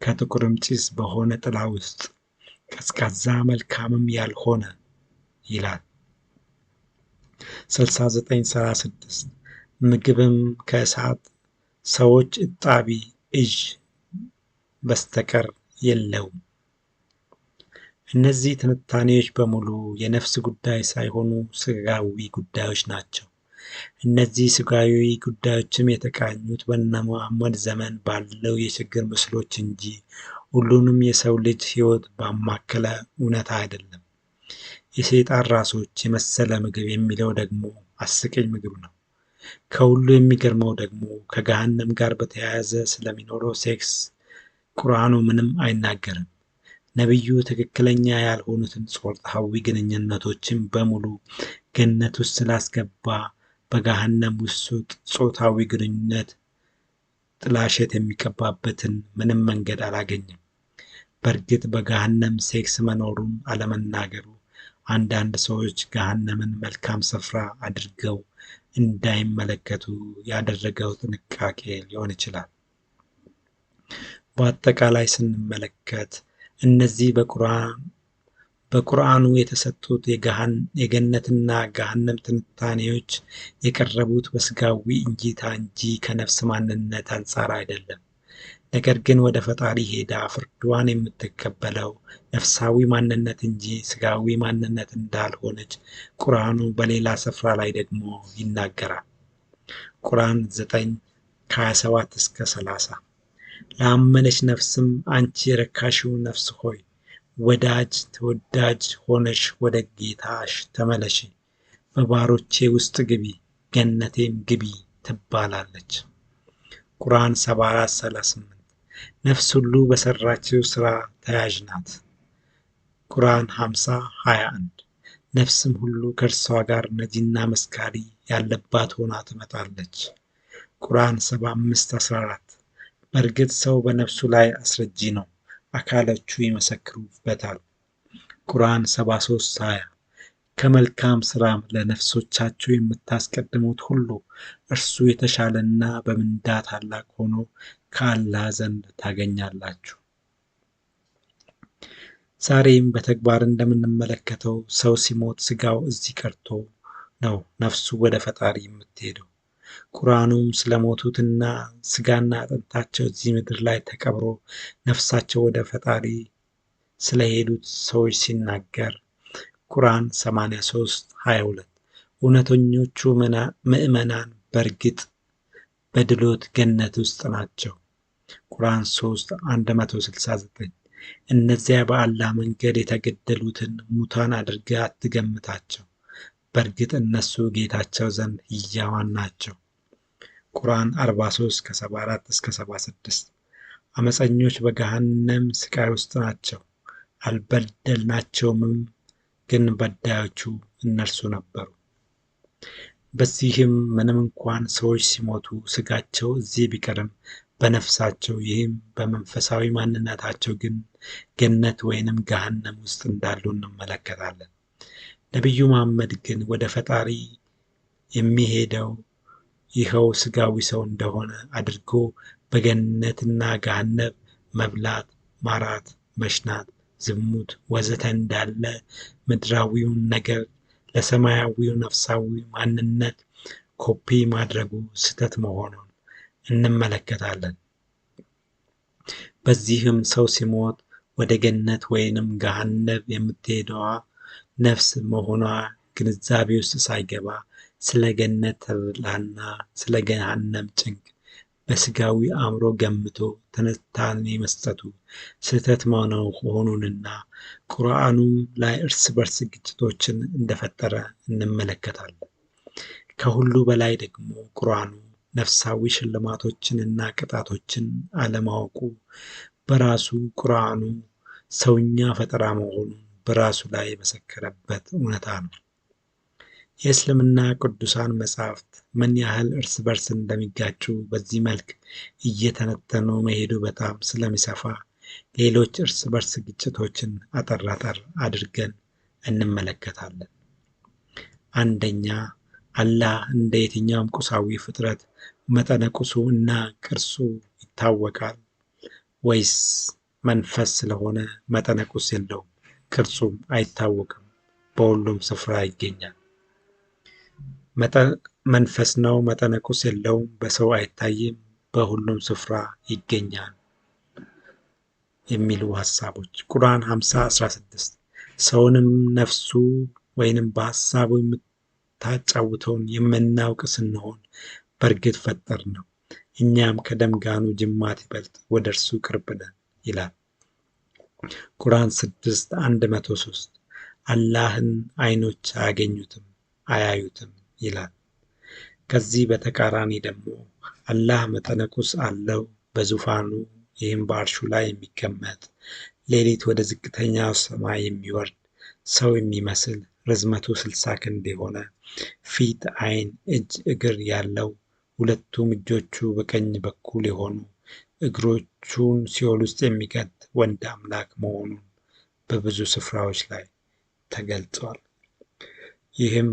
ከጥቁርም ጭስ በሆነ ጥላ ውስጥ ቀዝቃዛ መልካምም ያልሆነ ይላል። 6936 ምግብም ከእሳት ሰዎች እጣቢ እጅ በስተቀር የለውም። እነዚህ ትንታኔዎች በሙሉ የነፍስ ጉዳይ ሳይሆኑ ሥጋዊ ጉዳዮች ናቸው። እነዚህ ሥጋዊ ጉዳዮችም የተቃኙት በነ ሙሐመድ ዘመን ባለው የችግር ምስሎች እንጂ ሁሉንም የሰው ልጅ ሕይወት ባማከለ እውነታ አይደለም። የሰይጣን ራሶች የመሰለ ምግብ የሚለው ደግሞ አስቂኝ ምግብ ነው። ከሁሉ የሚገርመው ደግሞ ከገሃነም ጋር በተያያዘ ስለሚኖረው ሴክስ ቁርአኑ ምንም አይናገርም። ነቢዩ ትክክለኛ ያልሆኑትን ጾታዊ ግንኙነቶችን በሙሉ ገነት ውስጥ ስላስገባ በገሃነም ውስጥ ጾታዊ ግንኙነት ጥላሸት የሚቀባበትን ምንም መንገድ አላገኘም። በእርግጥ በገሃነም ሴክስ መኖሩን አለመናገሩ አንዳንድ ሰዎች ገሃነምን መልካም ስፍራ አድርገው እንዳይመለከቱ ያደረገው ጥንቃቄ ሊሆን ይችላል። በአጠቃላይ ስንመለከት እነዚህ በቁርአኑ የተሰጡት የገነትና ገሃነም ትንታኔዎች የቀረቡት በሥጋዊ እይታ እንጂ ከነፍስ ማንነት አንጻር አይደለም። ነገር ግን ወደ ፈጣሪ ሄዳ ፍርዷን የምትቀበለው ነፍሳዊ ማንነት እንጂ ሥጋዊ ማንነት እንዳልሆነች ቁርአኑ በሌላ ስፍራ ላይ ደግሞ ይናገራል። ቁርአን 9:27 እስከ 30 ላመነች ነፍስም አንቺ የረካሽው ነፍስ ሆይ ወዳጅ ተወዳጅ ሆነሽ ወደ ጌታሽ ተመለሺ፣ በባሮቼ ውስጥ ግቢ፣ ገነቴም ግቢ ትባላለች። ቁርአን 74:38 ነፍስ ሁሉ በሰራችው ሥራ ተያዥ ናት። ቁርአን 50:21 ነፍስም ሁሉ ከእርሷ ጋር ነጂና መስካሪ ያለባት ሆና ትመጣለች። ቁርአን 75:14 በእርግጥ ሰው በነፍሱ ላይ አስረጂ ነው፣ አካሎቹ ይመሰክሩበታል። ቁርአን 73:20 ከመልካም ሥራም ለነፍሶቻችሁ የምታስቀድሙት ሁሉ እርሱ የተሻለና በምንዳ ታላቅ ሆኖ ከአላህ ዘንድ ታገኛላችሁ። ዛሬም በተግባር እንደምንመለከተው ሰው ሲሞት ሥጋው እዚህ ቀርቶ ነው ነፍሱ ወደ ፈጣሪ የምትሄደው። ቁርአኑም ስለሞቱትና ሥጋና አጥንታቸው እዚህ ምድር ላይ ተቀብሮ ነፍሳቸው ወደ ፈጣሪ ስለሄዱት ሰዎች ሲናገር ቁርአን 83:22 እውነተኞቹ ምዕመናን በእርግጥ በድሎት ገነት ውስጥ ናቸው። ቁርአን 3:169 እነዚያ በአላህ መንገድ የተገደሉትን ሙታን አድርገህ አትገምታቸው፣ በእርግጥ እነሱ ጌታቸው ዘንድ ሕያዋን ናቸው። ቁርአን 43:74 እስከ 76 አመፀኞች በገሃነም ስቃይ ውስጥ ናቸው፣ አልበደልናቸውምም፣ ግን በዳዮቹ እነርሱ ነበሩ። በዚህም ምንም እንኳን ሰዎች ሲሞቱ ሥጋቸው እዚህ ቢቀርም በነፍሳቸው ይህም በመንፈሳዊ ማንነታቸው ግን ገነት ወይንም ገሃነም ውስጥ እንዳሉ እንመለከታለን። ነቢዩ መሐመድ ግን ወደ ፈጣሪ የሚሄደው ይኸው ሥጋዊ ሰው እንደሆነ አድርጎ በገነትና ገሃነም መብላት፣ ማራት፣ መሽናት፣ ዝሙት ወዘተ እንዳለ ምድራዊውን ነገር ለሰማያዊው ነፍሳዊ ማንነት ኮፒ ማድረጉ ስህተት መሆኑን እንመለከታለን። በዚህም ሰው ሲሞት ወደ ገነት ወይንም ገሃነም የምትሄደዋ ነፍስ መሆኗ ግንዛቤ ውስጥ ሳይገባ ስለ ገነት ተድላና ስለ ገሃነም ጭንቅ በሥጋዊ አእምሮ ገምቶ ትንታኔ መስጠቱ ስህተት መሆኑንና ቁርአኑም ላይ እርስ በርስ ግጭቶችን እንደፈጠረ እንመለከታለን። ከሁሉ በላይ ደግሞ ቁርአኑ ነፍሳዊ ሽልማቶችንና ቅጣቶችን አለማወቁ በራሱ ቁርአኑ ሰውኛ ፈጠራ መሆኑን በራሱ ላይ የመሰከረበት እውነታ ነው። የእስልምና ቅዱሳን መጻሕፍት ምን ያህል እርስ በርስ እንደሚጋጩ በዚህ መልክ እየተነተኑ መሄዱ በጣም ስለሚሰፋ ሌሎች እርስ በርስ ግጭቶችን አጠር አድርገን እንመለከታለን። አንደኛ፣ አላህ እንደ የትኛውም ቁሳዊ ፍጥረት መጠነ ቁሱ እና ቅርጹ ይታወቃል ወይስ መንፈስ ስለሆነ መጠነ ቁስ የለውም፣ ቅርጹም አይታወቅም? በሁሉም ስፍራ ይገኛል። መንፈስ ነው፣ መጠነ ቁስ የለውም፣ በሰው አይታይም፣ በሁሉም ስፍራ ይገኛል የሚሉ ሀሳቦች። ቁርአን 50:16 ሰውንም ነፍሱ ወይንም በሀሳቡ የምታጫውተውን የምናውቅ ስንሆን በእርግጥ ፈጠር ነው፣ እኛም ከደምጋኑ ጅማት ይበልጥ ወደ እርሱ ቅርብ ነን ይላል። ቁርአን 6:103 አላህን አይኖች አያገኙትም አያዩትም ይላል። ከዚህ በተቃራኒ ደግሞ አላህ መጠነ ቁስ አለው በዙፋኑ፣ ይህም በአርሹ ላይ የሚቀመጥ ሌሊት ወደ ዝቅተኛው ሰማይ የሚወርድ ሰው የሚመስል ርዝመቱ 60 ክንድ የሆነ ፊት፣ ዓይን፣ እጅ፣ እግር ያለው ሁለቱም እጆቹ በቀኝ በኩል የሆኑ እግሮቹን ሲኦል ውስጥ የሚከት ወንድ አምላክ መሆኑን በብዙ ስፍራዎች ላይ ተገልጿል። ይህም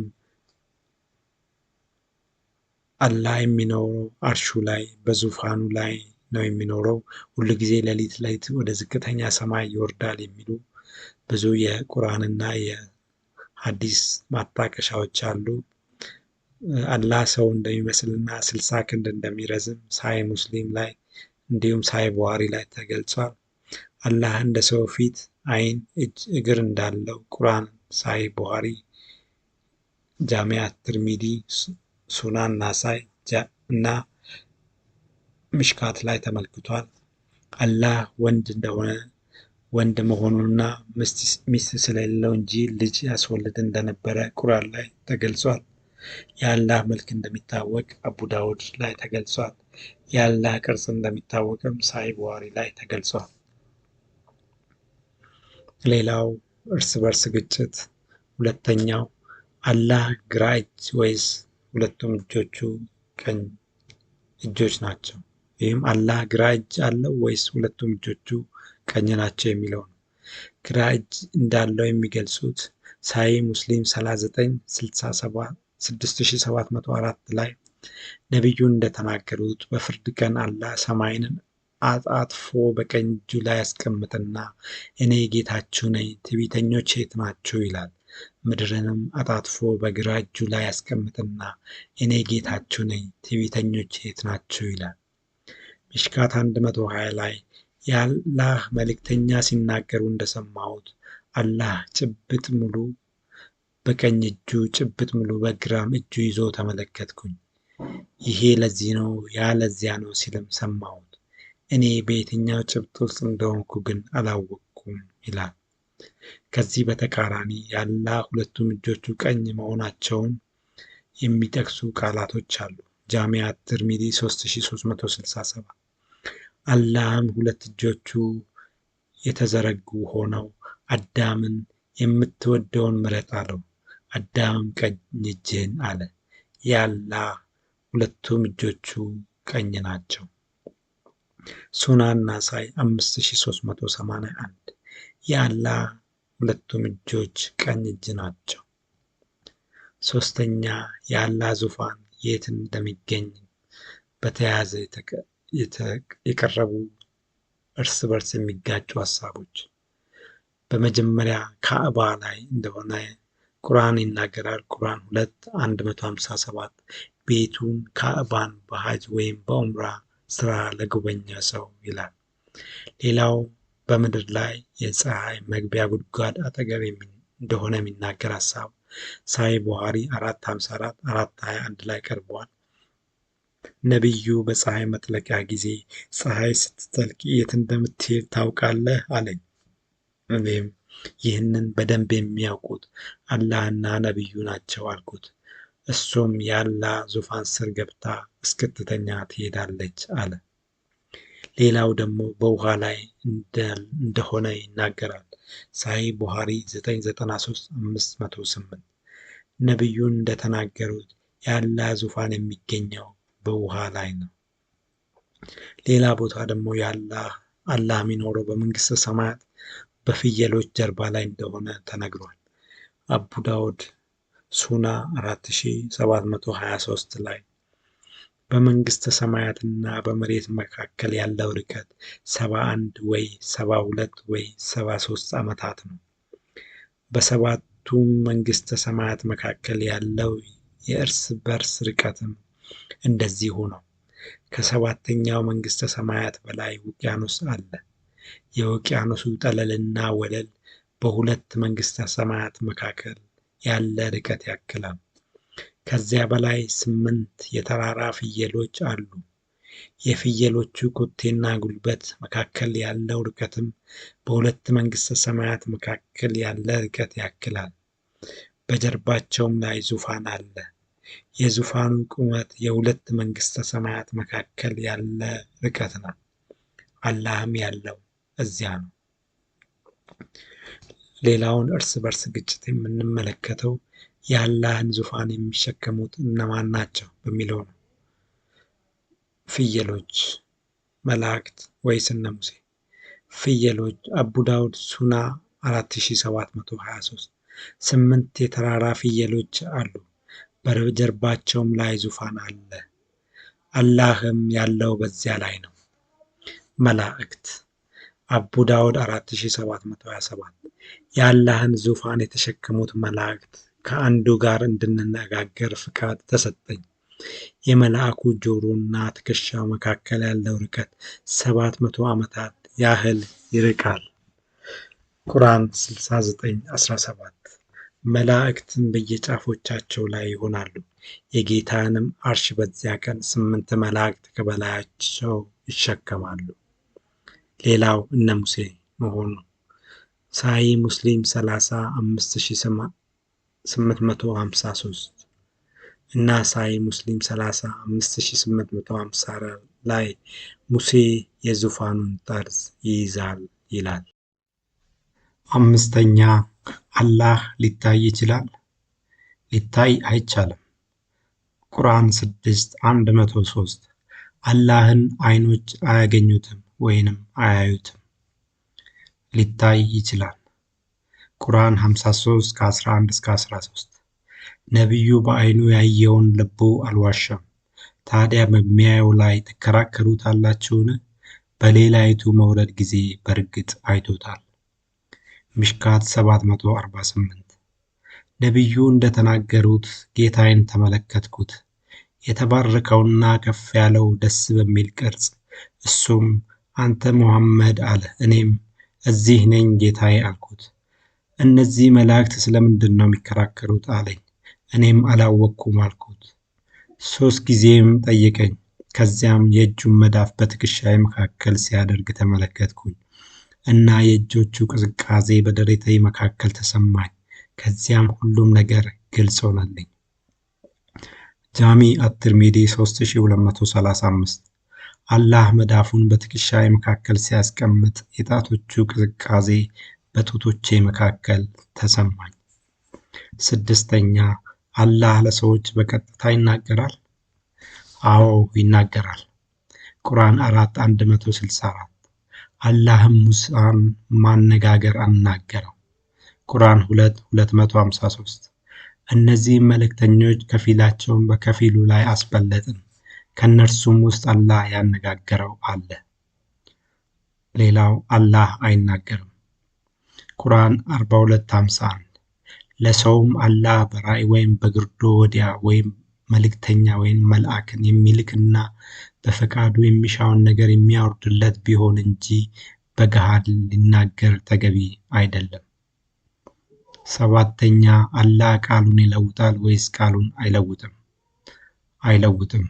አላህ የሚኖረው አርሹ ላይ በዙፋኑ ላይ ነው የሚኖረው። ሁሉ ጊዜ ሌሊት ወደ ዝቅተኛ ሰማይ ይወርዳል የሚሉ ብዙ የቁርአንና የሐዲስ ማጣቀሻዎች አሉ። አላህ ሰው እንደሚመስልና 60 ክንድ እንደሚረዝም ሳይ ሙስሊም ላይ እንዲሁም ሳይ ቡኻሪ ላይ ተገልጿል። አላህ እንደ ሰው ፊት፣ ዓይን፣ እጅ፣ እግር እንዳለው ቁርአን፣ ሳይ ቡኻሪ፣ ጃሚዓ ትርሚዚ፣ ሱናን ናሳኢ እና ምሽካት ላይ ተመልክቷል። አላህ ወንድ መሆኑንና ሚስት ስለሌለው እንጂ ልጅ ያስወልድ እንደነበረ ቁርአን ላይ ተገልጿል። የአላህ መልክ እንደሚታወቅ አቡ ዳውድ ላይ ተገልጿል። የአላህ ቅርጽ እንደሚታወቅም ሳይ ቡኻሪ ላይ ተገልጿል። ሌላው እርስ በርስ ግጭት ሁለተኛው አላህ ግራ እጅ ወይስ ሁለቱም እጆቹ ቀኝ እጆች ናቸው? ይህም አላህ ግራ እጅ አለው ወይስ ሁለቱም እጆቹ ቀኝ ናቸው የሚለው ነው። ግራ እጅ እንዳለው የሚገልጹት ሳይ ሙስሊም 396704 ላይ ነቢዩ እንደተናገሩት በፍርድ ቀን አላህ ሰማይን አጣጥፎ በቀኝ እጁ ላይ ያስቀምጥና እኔ ጌታችሁ ነኝ፣ ትዕቢተኞች የት ናችሁ ይላል። ምድርንም አጣጥፎ በግራ እጁ ላይ ያስቀምጥና እኔ ጌታችሁ ነኝ፣ ትዕቢተኞች የት ናችሁ ይላል። ሚሽካት 120 ላይ የአላህ መልእክተኛ ሲናገሩ እንደሰማሁት አላህ ጭብጥ ሙሉ በቀኝ እጁ ጭብጥ ሙሉ በግራም እጁ ይዞ ተመለከትኩኝ። ይሄ ለዚህ ነው ያ ለዚያ ነው ሲልም ሰማሁት። እኔ በየትኛው ጭብጥ ውስጥ እንደሆንኩ ግን አላወቅኩም ይላል። ከዚህ በተቃራኒ የአላህ ሁለቱም እጆቹ ቀኝ መሆናቸውን የሚጠቅሱ ቃላቶች አሉ። ጃሚዓ ትርሚዚ 3367 አላህም ሁለት እጆቹ የተዘረጉ ሆነው አዳምን የምትወደውን ምረጥ አለው። አዳምም ቀኝ እጅህን አለ። የአላህ ሁለቱም እጆቹ ቀኝ ናቸው። ሱናን ናሳኢ 5381 የአላህ ሁለቱም እጆች ቀኝ እጅ ናቸው። ሶስተኛ የአላህ ዙፋን የት እንደሚገኝ በተያያዘ የቀረቡ እርስ በርስ የሚጋጩ ሀሳቦች። በመጀመሪያ ካዕባ ላይ እንደሆነ ቁርአን ይናገራል። ቁርአን 2:157 ቤቱን ካዕባን በሐጅ ወይም በዑምራ ስራ ለጎበኘ ሰው ይላል። ሌላው በምድር ላይ የፀሐይ መግቢያ ጉድጓድ አጠገብ እንደሆነ የሚናገር ሀሳብ ሳይ ቡኻሪ 4:54 4:21 ላይ ቀርቧል። ነቢዩ በፀሐይ መጥለቂያ ጊዜ ፀሐይ ስትጠልቅ የት እንደምትሄድ ታውቃለህ አለኝ። እኔም ይህንን በደንብ የሚያውቁት አላህና ነቢዩ ናቸው አልኩት። እሱም የአላህ ዙፋን ስር ገብታ እስክትተኛ ትሄዳለች አለ። ሌላው ደግሞ በውሃ ላይ እንደሆነ ይናገራል። ሳሂህ ቡኻሪ 993-508 ነቢዩን እንደተናገሩት የአላህ ዙፋን የሚገኘው በውሃ ላይ ነው። ሌላ ቦታ ደግሞ አላህ የሚኖረው በመንግስተ ሰማያት በፍየሎች ጀርባ ላይ እንደሆነ ተነግሯል። አቡ ዳውድ ሱና 4723 ላይ በመንግስተ ሰማያትና በመሬት መካከል ያለው ርቀት 71 ወይ 72 ወይ 73 ዓመታት ነው። በሁለቱም መንግሥተ ሰማያት መካከል ያለው የእርስ በርስ ርቀትም እንደዚሁ ነው። ከሰባተኛው መንግሥተ ሰማያት በላይ ውቅያኖስ አለ። የውቅያኖሱ ጠለልና ወለል በሁለት መንግሥተ ሰማያት መካከል ያለ ርቀት ያክላል። ከዚያ በላይ 8 የተራራ ፍየሎች አሉ። የፍየሎቹ ኮቴና ጉልበት መካከል ያለው ርቀትም በሁለት መንግሥተ ሰማያት መካከል ያለ ርቀት ያክላል። በጀርባቸውም ላይ ዙፋን አለ። የዙፋኑ ቁመት የሁለት መንግሥተ ሰማያት መካከል ያለ ርቀት ነው። አላህም ያለው እዚያ ነው። ሌላውን እርስ በርስ ግጭት የምንመለከተው የአላህን ዙፋን የሚሸከሙት እነማን ናቸው በሚለው ነው። ፍየሎች፣ መላእክት ወይስ እነ ሙሴ? ፍየሎች አቡ ዳውድ ሱና 4723 8 የተራራ ፍየሎች አሉ፣ በጀርባቸውም ላይ ዙፋን አለ፣ አላህም ያለው በዚያ ላይ ነው። መላእክት አቡ ዳውድ 4727 የአላህን ዙፋን የተሸከሙት መላእክት ከአንዱ ጋር እንድንነጋገር ፍቃድ ተሰጠኝ። የመልአኩ ጆሮና ትከሻው መካከል ያለው ርቀት 700 ዓመታት ያህል ይርቃል። ቁርአን 69:17 መላእክትም በየጫፎቻቸው ላይ ይሆናሉ፣ የጌታንም አርሽ በዚያ ቀን 8 መላእክት ከበላያቸው ይሸከማሉ። ሌላው እነ ሙሴ መሆኑ ሳሂህ ሙስሊም 35853 እና ሳሂህ ሙስሊም 35850 ላይ ሙሴ የዙፋኑን ጠርዝ ይይዛል ይላል። አምስተኛ አላህ ሊታይ ይችላል? ሊታይ አይቻልም። ቁርአን 6:103 አላህን አይኖች አያገኙትም ወይንም አያዩትም። ሊታይ ይችላል። ቁርአን 53:11-13 ነቢዩ በአይኑ ያየውን ልቡ አልዋሸም። ታዲያ በሚያየው ላይ ትከራከሩታላችሁን? በሌላይቱ መውረድ ጊዜ በእርግጥ አይቶታል። ሚሽካት 748 ነቢዩ እንደተናገሩት ጌታዬን ተመለከትኩት፣ የተባረከውና ከፍ ያለው ደስ በሚል ቅርጽ። እሱም አንተ ሙሐመድ አለ። እኔም እዚህ ነኝ ጌታዬ አልኩት። እነዚህ መላእክት ስለምንድን ነው የሚከራከሩት አለኝ። እኔም አላወቅኩም አልኩት። 3 ጊዜም ጠየቀኝ። ከዚያም የእጁን መዳፍ በትከሻዬ መካከል ሲያደርግ ተመለከትኩኝ እና የእጆቹ ቅዝቃዜ በደረቴ መካከል ተሰማኝ። ከዚያም ሁሉም ነገር ግልጽ ሆነልኝ። ጃሚ አት-ትርሚዚ 3235 አላህ መዳፉን በትከሻዬ መካከል ሲያስቀምጥ የጣቶቹ ቅዝቃዜ በጡቶቼ መካከል ተሰማኝ። ስድስተኛ አላህ ለሰዎች በቀጥታ ይናገራል? አዎ ይናገራል። ቁርአን 4:164 አላህም ሙሳን ማነጋገር አናገረው። ቁርአን 2:253 እነዚህም መልእክተኞች ከፊላቸውን በከፊሉ ላይ አስበለጥን፣ ከእነርሱም ውስጥ አላህ ያነጋገረው አለ። ሌላው አላህ አይናገርም። ቁርአን 42:51 ለሰውም አላህ በራእይ ወይም በግርዶ ወዲያ ወይም መልእክተኛ ወይም መልአክን የሚልክና በፈቃዱ የሚሻውን ነገር የሚያወርድለት ቢሆን እንጂ በገሃድ ሊናገር ተገቢ አይደለም። ሰባተኛ አላህ ቃሉን ይለውጣል ወይስ ቃሉን አይለውጥም? አይለውጥም።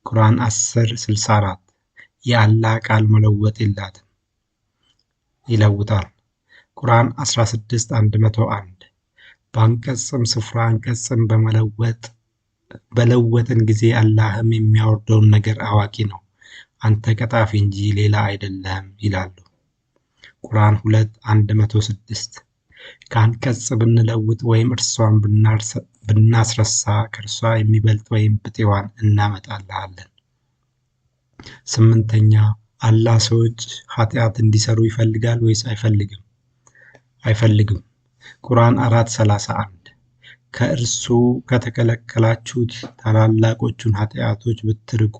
ቁርአን 10:64 የአላህ ቃል መለወጥ የላትም፣ ይለውጣል። ቁርአን 16:101 በአንቀጽም ስፍራ አንቀጽን በለወጥን ጊዜ አላህም የሚያወርደውን ነገር አዋቂ ነው፣ አንተ ቀጣፊ እንጂ ሌላ አይደለህም ይላሉ። ቁርአን 2:106 ከአንቀጽ ብንለውጥ ወይም እርሷን ብናስረሳ ከእርሷ የሚበልጥ ወይም ብጤዋን እናመጣልሃለን። ስምንተኛ አላህ ሰዎች ኃጢአት እንዲሰሩ ይፈልጋል ወይስ አይፈልግም? አይፈልግም። ቁርአን 4:31 ከእርሱ ከተከለከላችሁት ታላላቆቹን ኃጢአቶች ብትርቁ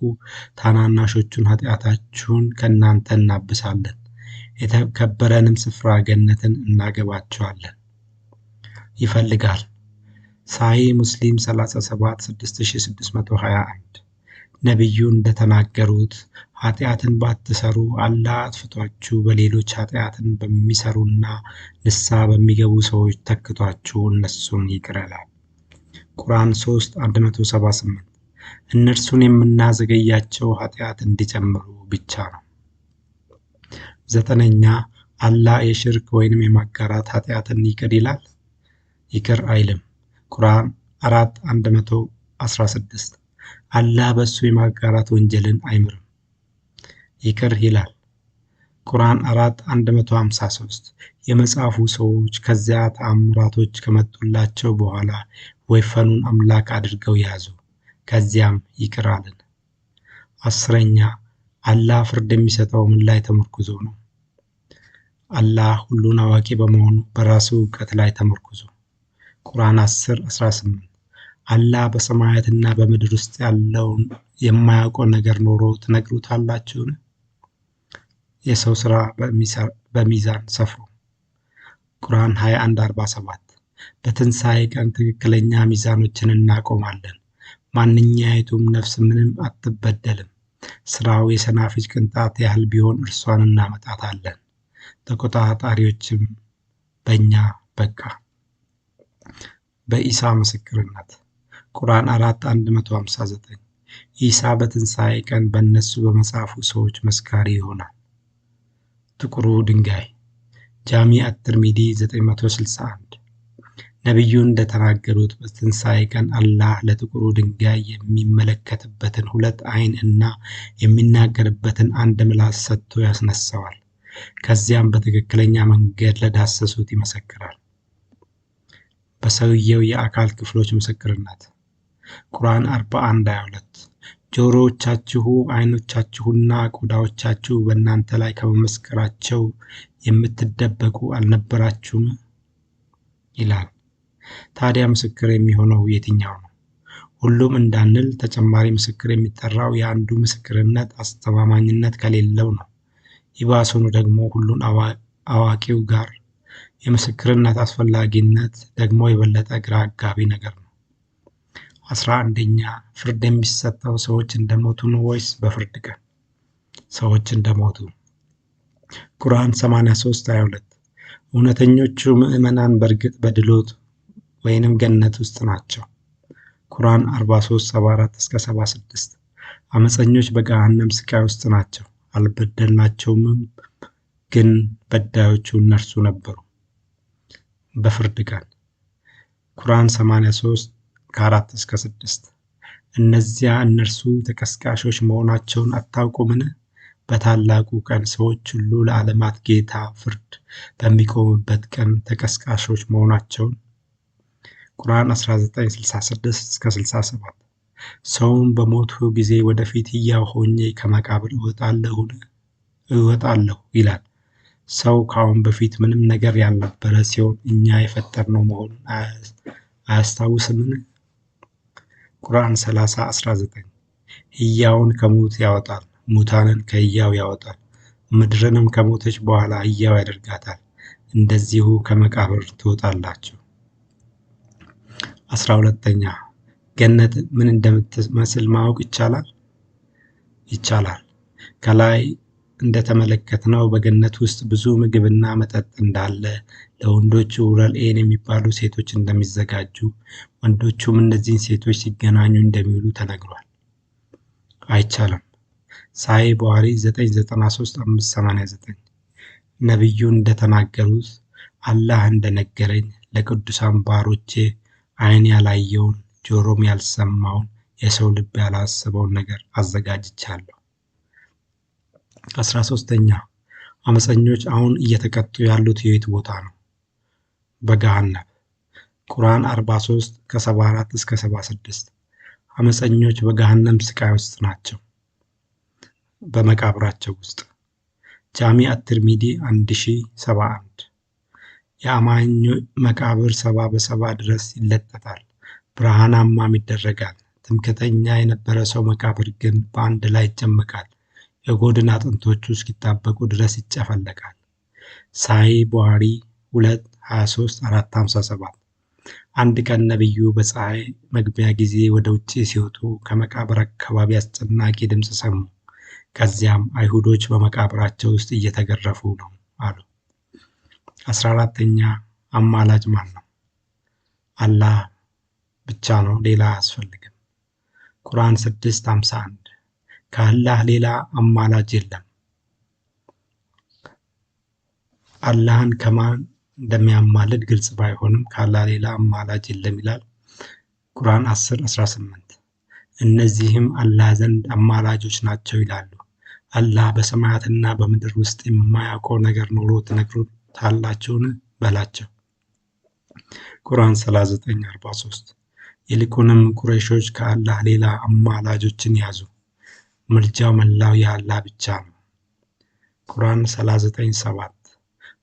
ታናናሾቹን ኃጢአታችሁን ከእናንተ እናብሳለን፣ የተከበረንም ስፍራ ገነትን እናገባቸዋለን። ይፈልጋል። ሳሂህ ሙስሊም 37 6621 ነቢዩ እንደተናገሩት ኃጢአትን ባትሰሩ አላህ አጥፍቷችሁ በሌሎች ኃጢአትን በሚሰሩና ንስሐ በሚገቡ ሰዎች ተክቷችሁ እነሱን ይቅር ይላል። ቁርአን 3:178 እነርሱን የምናዘገያቸው ኃጢአት እንዲጨምሩ ብቻ ነው። 9ኛ አላህ የሽርክ ወይንም የማጋራት ኃጢአትን ይቅር ይላል? ይቅር አይልም። ቁርአን 4:116 አላህ በሱ የማጋራት ወንጀልን አይምርም፣ ይቅር ይላል። ቁርአን 4:153 የመጽሐፉ ሰዎች ከዚያ ተአምራቶች ከመጡላቸው በኋላ ወይፈኑን አምላክ አድርገው ያዙ፣ ከዚያም ይቅር አለን። 10ኛ አላህ ፍርድ የሚሰጠው ምን ላይ ተመርኩዞ ነው? አላህ ሁሉን አዋቂ በመሆኑ በራሱ እውቀት ላይ ተመርኩዞ። ቁርአን 10:18 አላህ በሰማያትና በምድር ውስጥ ያለውን የማያውቀው ነገር ኖሮ ትነግሩታላችሁን? የሰው ሥራ በሚዛን ሰፍሮ። ቁርአን 21:47 በትንሣኤ ቀን ትክክለኛ ሚዛኖችን እናቆማለን፣ ማንኛይቱም ነፍስ ምንም አትበደልም። ሥራው የሰናፍጭ ቅንጣት ያህል ቢሆን እርሷን እናመጣታለን፣ ተቆጣጣሪዎችም በእኛ በቃ። በኢሳ ምስክርነት ቁርአን 4:159 ኢሳ በትንሣኤ ቀን በእነሱ በመጽሐፉ ሰዎች መስካሪ ይሆናል። ጥቁሩ ድንጋይ ጃሚ አትርሚዲ 961 ነቢዩ እንደተናገሩት በትንሣኤ ቀን አላህ ለጥቁሩ ድንጋይ የሚመለከትበትን 2 ዓይን እና የሚናገርበትን 1 ምላስ ሰጥቶ ያስነሳዋል። ከዚያም በትክክለኛ መንገድ ለዳሰሱት ይመሰክራል። በሰውየው የአካል ክፍሎች ምስክርነት ቁርአን 41:22 ጆሮዎቻችሁ፣ ዓይኖቻችሁና ቆዳዎቻችሁ በእናንተ ላይ ከመመስከራቸው የምትደበቁ አልነበራችሁም? ይላል። ታዲያ ምስክር የሚሆነው የትኛው ነው? ሁሉም እንዳንል ተጨማሪ ምስክር የሚጠራው የአንዱ ምስክርነት አስተማማኝነት ከሌለው ነው። ይባሱኑ ደግሞ ሁሉን አዋቂው ጋር የምስክርነት አስፈላጊነት ደግሞ የበለጠ ግራ አጋቢ ነገር ነው። 11ኛ ፍርድ የሚሰጠው ሰዎች እንደሞቱ ነው ወይስ በፍርድ ቀን? ሰዎች እንደሞቱ። ቁርአን 83:22 እውነተኞቹ ምዕመናን በእርግጥ በድሎት ወይንም ገነት ውስጥ ናቸው። ቁርአን 43:74-76 አመፀኞች በገሃነም ስቃይ ውስጥ ናቸው፣ አልበደልናቸውም፣ ግን በዳዮቹ እነርሱ ነበሩ። በፍርድ ቀን ቁርአን 83:4-6 እነዚያ እነርሱ ተቀስቃሾች መሆናቸውን አታውቁምን? በታላቁ ቀን ሰዎች ሁሉ ለዓለማት ጌታ ፍርድ በሚቆምበት ቀን ተቀስቃሾች መሆናቸውን። ቁርአን 19:66-67 ሰውን በሞትሁ ጊዜ ወደፊት ሕያው ሆኜ ከመቃብር እወጣለሁ ይላል። ሰው ከአሁን በፊት ምንም ነገር ያልነበረ ሲሆን እኛ የፈጠርነው መሆኑን አያስታውስምን? ቁርአን 30:19 ሕያውን ከሙት ያወጣል፣ ሙታንን ከሕያው ያወጣል፣ ምድርንም ከሞተች በኋላ ሕያው ያደርጋታል፣ እንደዚሁ ከመቃብር ትወጣላችሁ። 12ኛ ገነት ምን እንደምትመስል ማወቅ ይቻላል? ይቻላል። ከላይ እንደተመለከትነው በገነት ውስጥ ብዙ ምግብና መጠጥ እንዳለ፣ ለወንዶቹ ሁረል ዒን የሚባሉ ሴቶች እንደሚዘጋጁ፣ ወንዶቹም እነዚህን ሴቶች ሲገናኙ እንደሚውሉ ተነግሯል። አይቻልም። ሳሂህ ቡኻሪ 993-589 ነቢዩ እንደተናገሩት አላህ እንደነገረኝ ለቅዱሳን ባሮቼ ዓይን ያላየውን ጆሮም ያልሰማውን የሰው ልብ ያላሰበውን ነገር አዘጋጅቻለሁ። 13ኛ አመፀኞች አሁን እየተቀጡ ያሉት የት ቦታ ነው? በገሃነም። ቁርአን 43:74-76 አመፀኞች በገሃነም ስቃይ ውስጥ ናቸው፣ በመቃብራቸው ውስጥ። ጃሚ አትርሚዲ 1071 የአማኝ መቃብር 70 በ70 ድረስ ይለጠጣል፣ ብርሃናማም ይደረጋል። ትምክህተኛ የነበረ ሰው መቃብር ግን በአንድ ላይ ይጨመቃል፣ የጎድን አጥንቶቹ እስኪጣበቁ ድረስ ይጨፈለቃል። ሳሂህ ቡኻሪ 2:23-457 አንድ ቀን ነቢዩ በፀሐይ መግቢያ ጊዜ ወደ ውጭ ሲወጡ ከመቃብር አካባቢ አስጨናቂ ድምፅ ሰሙ። ከዚያም አይሁዶች በመቃብራቸው ውስጥ እየተገረፉ ነው አሉ። 14ኛ አማላጅ ማን ነው? አላህ ብቻ ነው፣ ሌላ አያስፈልግም። ቁርአን 6:51 ከአላህ ሌላ አማላጅ የለም። አላህን ከማን እንደሚያማልድ ግልጽ ባይሆንም ከአላህ ሌላ አማላጅ የለም ይላል ቁርአን 10:18 እነዚህም አላህ ዘንድ አማላጆች ናቸው ይላሉ። አላህ በሰማያትና በምድር ውስጥ የማያውቀው ነገር ኖሮ ትነግሩታላችሁን በላቸው። ቁርአን 39:43 ይልቁንም ቁረይሾች ከአላህ ሌላ አማላጆችን ያዙ፣ ምልጃው መላው የአላህ ብቻ ነው። ቁርአን 39:7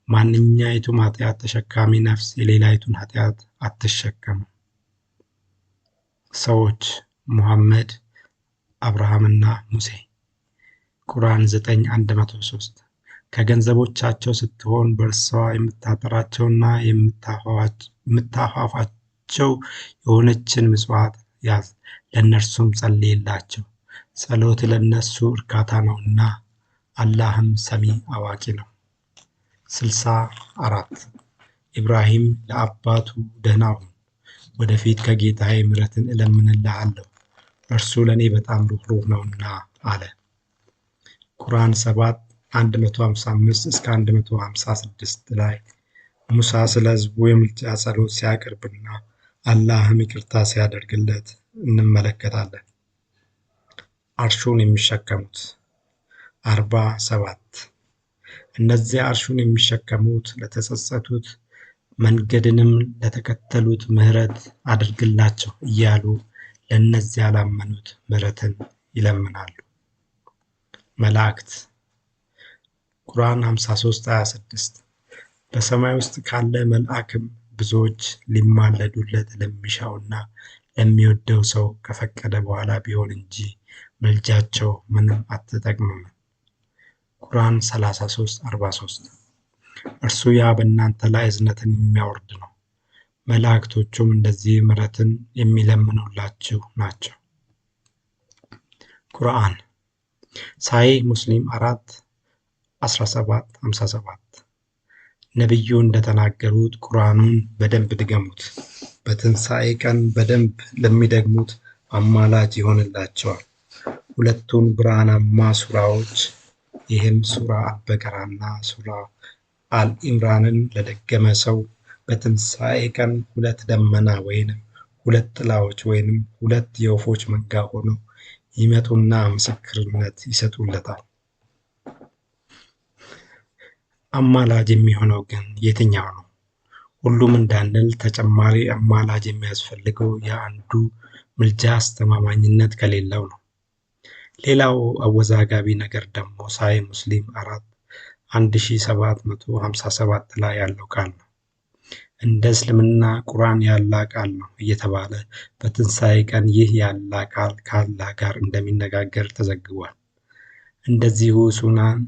ማንኛይቱም ኃጢአት ተሸካሚ ነፍስ የሌላይቱን ኃጢአት አትሸከምም። ሰዎች ሙሐመድ፣ አብርሃምና ሙሴ። ቁርአን 9:103 ከገንዘቦቻቸው ስትሆን በእርሷ የምታጠራቸውና የምታፋፋቸው የሆነችን ምጽዋት ያዝ፣ ለእነርሱም ጸልይላቸው፣ ጸሎት ለእነሱ እርካታ ነውና አላህም ሰሚ አዋቂ ነው። 64 ኢብራሂም ለአባቱ ደህና ሁን፣ ወደፊት ከጌታዬ ምሕረትን እለምንልሃለሁ፣ እርሱ ለእኔ በጣም ሩህሩህ ነውና አለ። ቁርአን 7:155-156 ላይ ሙሳ ስለ ሕዝቡ የምልጃ ጸሎት ሲያቀርብና አላህም ይቅርታ ሲያደርግለት እንመለከታለን። አርሹን የሚሸከሙት 47 እነዚያ አርሹን የሚሸከሙት ለተጸጸቱት መንገድንም ለተከተሉት ምሕረት አድርግላቸው እያሉ ለእነዚያ ላመኑት ምሕረትን ይለምናሉ። መላእክት ቁርአን 53:26 በሰማይ ውስጥ ካለ መልአክም ብዙዎች ሊማለዱለት ለሚሻውና ለሚወደው ሰው ከፈቀደ በኋላ ቢሆን እንጂ ምልጃቸው ምንም አትጠቅምም። ቁርአን 33:43 እርሱ ያ በእናንተ ላይ እዝነትን የሚያወርድ ነው፣ መላእክቶቹም እንደዚህ ምሕረትን የሚለምኑላችሁ ናቸው። ቁርአን ሳሂህ ሙስሊም 4:17-57 ነቢዩ እንደተናገሩት ቁርአኑን በደንብ ድገሙት፣ በትንሣኤ ቀን በደንብ ለሚደግሙት አማላጅ ይሆንላቸዋል። ሁለቱን ብርሃናማ ሱራዎች ይህም ሱራ አልበቀራና ሱራ አልኢምራንን ለደገመ ሰው በትንሣኤ ቀን 2 ደመና ወይንም 2 ጥላዎች ወይንም 2 የወፎች መንጋ ሆነው ይመጡና ምስክርነት ይሰጡለታል። አማላጅ የሚሆነው ግን የትኛው ነው? ሁሉም እንዳንል ተጨማሪ አማላጅ የሚያስፈልገው የአንዱ ምልጃ አስተማማኝነት ከሌለው ነው። ሌላው አወዛጋቢ ነገር ደግሞ ሳሂህ ሙስሊም 4:1757 ላይ ያለው ቃል ነው። እንደ እስልምና ቁርአን የአላህ ቃል ነው እየተባለ በትንሣኤ ቀን ይህ የአላህ ቃል ከአላህ ጋር እንደሚነጋገር ተዘግቧል። እንደዚሁ ሱናን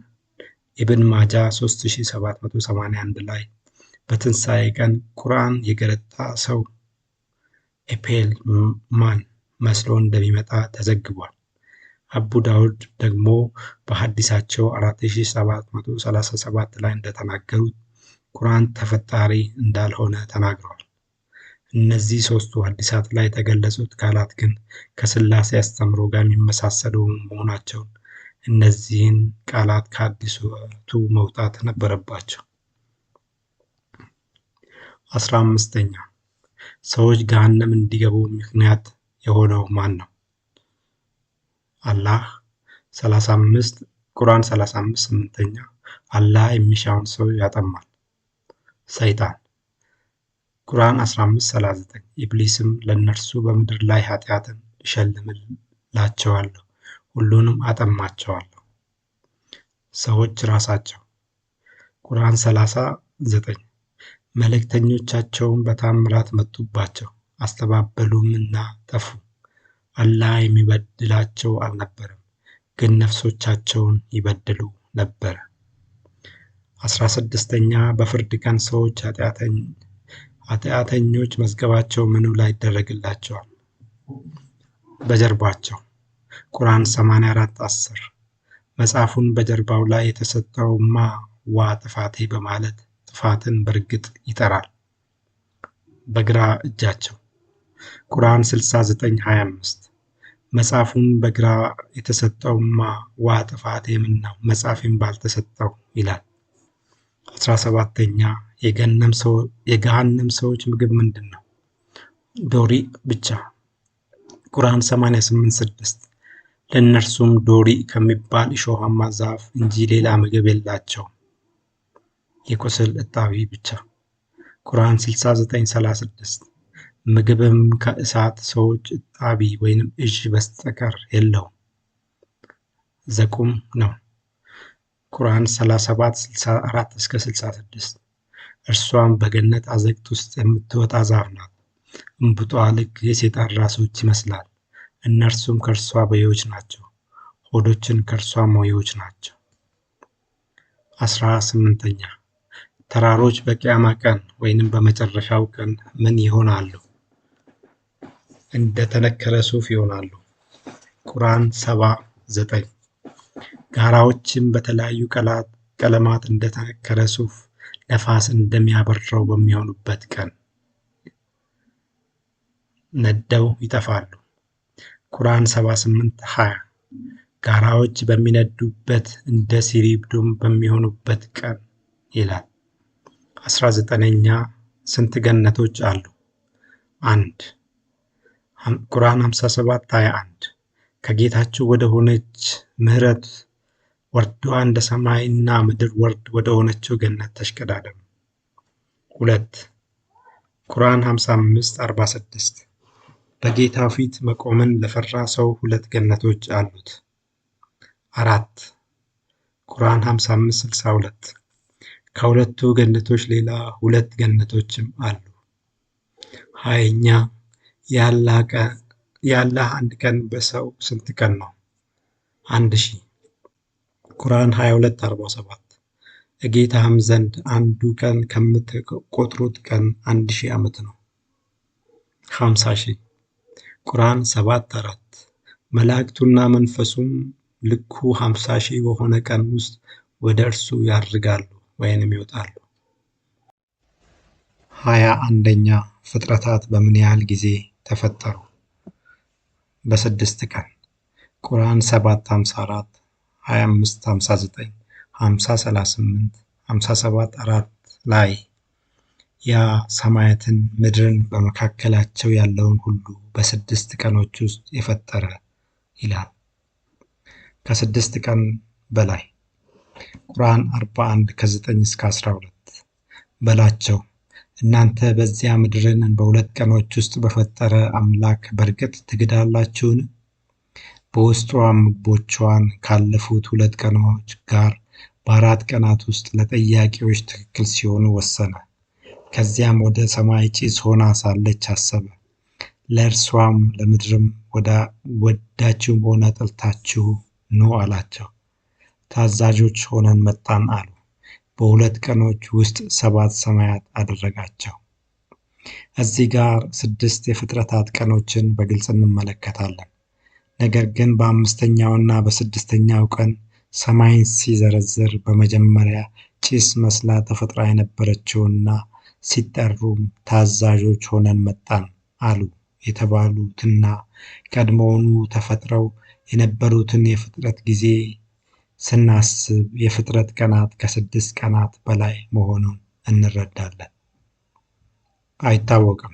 ኢብን ማጃ 3781 ላይ በትንሣኤ ቀን ቁርአን የገረጣ ሰው ኤፔል ማን መስሎ እንደሚመጣ ተዘግቧል። አቡ ዳውድ ደግሞ በሐዲሳቸው 4737 ላይ እንደተናገሩት ቁርአን ተፈጣሪ እንዳልሆነ ተናግረዋል። እነዚህ ሦስቱ ሐዲሳት ላይ የተገለጹት ቃላት ግን ከሥላሴ አስተምህሮ ጋር የሚመሳሰሉ መሆናቸውን እነዚህን ቃላት ከሐዲሳቱ መውጣት ነበረባቸው። 15ኛ ሰዎች ገሃነም እንዲገቡ ምክንያት የሆነው ማን ነው? አላህ። ቁርአን 35:8 አላህ የሚሻውን ሰው ያጠማል። ሰይጣን። ቁርአን 15:39 ኢብሊስም ለእነርሱ በምድር ላይ ኃጢአትን እሸልምላቸዋለሁ፣ ሁሉንም አጠማቸዋለሁ። ሰዎች ራሳቸው። ቁርአን 30:9 መልእክተኞቻቸውን በታምራት መጡባቸው፣ አስተባበሉምና ጠፉ። አላህ የሚበድላቸው አልነበረም፣ ግን ነፍሶቻቸውን ይበድሉ ነበረ። 16ኛ በፍርድ ቀን ሰዎች ኃጢአተኞች መዝገባቸው ምኑ ላይ ይደረግላቸዋል? በጀርባቸው። ቁርአን 84:10 መጽሐፉን በጀርባው ላይ የተሰጠውማ ዋ ጥፋቴ በማለት ጥፋትን በእርግጥ ይጠራል። በግራ እጃቸው። ቁርአን 69:25 መጽሐፉን በግራ የተሰጠውማ ዋ ጥፋቴ ምነው መጽሐፌን ባልተሰጠው ይላል። 17ኛ የገሃነም ሰዎች ምግብ ምንድን ነው? ዶሪ ብቻ። ቁርአን 88:6 ለእነርሱም ዶሪ ከሚባል እሾሃማ ዛፍ እንጂ ሌላ ምግብ የላቸውም፣ የቁስል እጣቢ ብቻ። ቁርአን 69:36 ምግብም ከእሳት ሰዎች እጣቢ ወይንም እዥ በስተቀር የለውም፣ ዘቁም ነው። ቁርአን 37:64-66 እርሷም በገነት አዘቅት ውስጥ የምትወጣ ዛፍ ናት። እምቡጧ ልክ የሰይጣን ራሶች ይመስላል። እነርሱም ከእርሷ በሬዎች ናቸው፣ ሆዶችን ከእርሷ ሞዮች ናቸው። 18ኛ ተራሮች በቂያማ ቀን ወይንም በመጨረሻው ቀን ምን ይሆናሉ? እንደተነከረ ሱፍ ይሆናሉ። ቁርአን 70:9 ጋራዎችም በተለያዩ ቀለማት እንደተነከረ ሱፍ ነፋስ እንደሚያበራው በሚሆኑበት ቀን ነደው ይጠፋሉ። ቁርአን 78:20 ጋራዎች በሚነዱበት እንደ ሲሪብዶም በሚሆኑበት ቀን ይላል። 19ኛ ስንት ገነቶች አሉ? 1 ቁርአን 57:21 ከጌታችሁ ወደ ሆነች ምህረት ወርዷ እንደ ሰማይና ምድር ወርድ ወደ ሆነችው ገነት ተሽቀዳደሙ። 2 ቁርአን 55:46 በጌታው ፊት መቆምን ለፈራ ሰው 2 ገነቶች አሉት። 4 ቁርአን 55:62 ከሁለቱ ገነቶች ሌላ 2 ገነቶችም አሉ። 20ኛ የአላህ አንድ ቀን በሰው ስንት ቀን ነው? 1000 ቁርአን 22:47 እጌታህም ዘንድ አንዱ ቀን ከምትቆጥሩት ቀን 1000 ዓመት ነው። 50,000 ቁርአን 7:4 መላእክቱና መንፈሱም ልኩ 50,000 በሆነ ቀን ውስጥ ወደ እርሱ ያርጋሉ ወይንም ይወጣሉ። 21ኛ ፍጥረታት በምን ያህል ጊዜ ተፈጠሩ? በ6 ቀን። ቁርአን 7:54 25:59 50:38 57:4 ላይ ያ ሰማያትን ምድርን በመካከላቸው ያለውን ሁሉ በ6 ቀኖች ውስጥ የፈጠረ ይላል። ከ6 ቀን በላይ። ቁርአን 41:9-12 በላቸው እናንተ በዚያ ምድርን በ2 ቀኖች ውስጥ በፈጠረ አምላክ በእርግጥ ትክዳላችሁን? በውስጧ ምግቦቿን ካለፉት 2 ቀኖች ጋር በ4 ቀናት ውስጥ ለጠያቂዎች ትክክል ሲሆኑ ወሰነ። ከዚያም ወደ ሰማይ ጭስ ሆና ሳለች አሰበ። ለእርሷም ለምድርም ወዳችሁም ሆነ ጠልታችሁ ኑ አላቸው። ታዛዦች ሆነን መጣን አሉ። በ2 ቀኖች ውስጥ 7 ሰማያት አደረጋቸው። እዚህ ጋር 6 የፍጥረታት ቀኖችን በግልጽ እንመለከታለን። ነገር ግን በ5ኛውና በ6ኛው ቀን ሰማይን ሲዘረዝር በመጀመሪያ ጭስ መስላ ተፈጥራ የነበረችውና ሲጠሩም ታዛዦች ሆነን መጣን አሉ የተባሉትና ቀድሞውኑ ተፈጥረው የነበሩትን የፍጥረት ጊዜ ስናስብ የፍጥረት ቀናት ከ6 ቀናት በላይ መሆኑን እንረዳለን። አይታወቅም።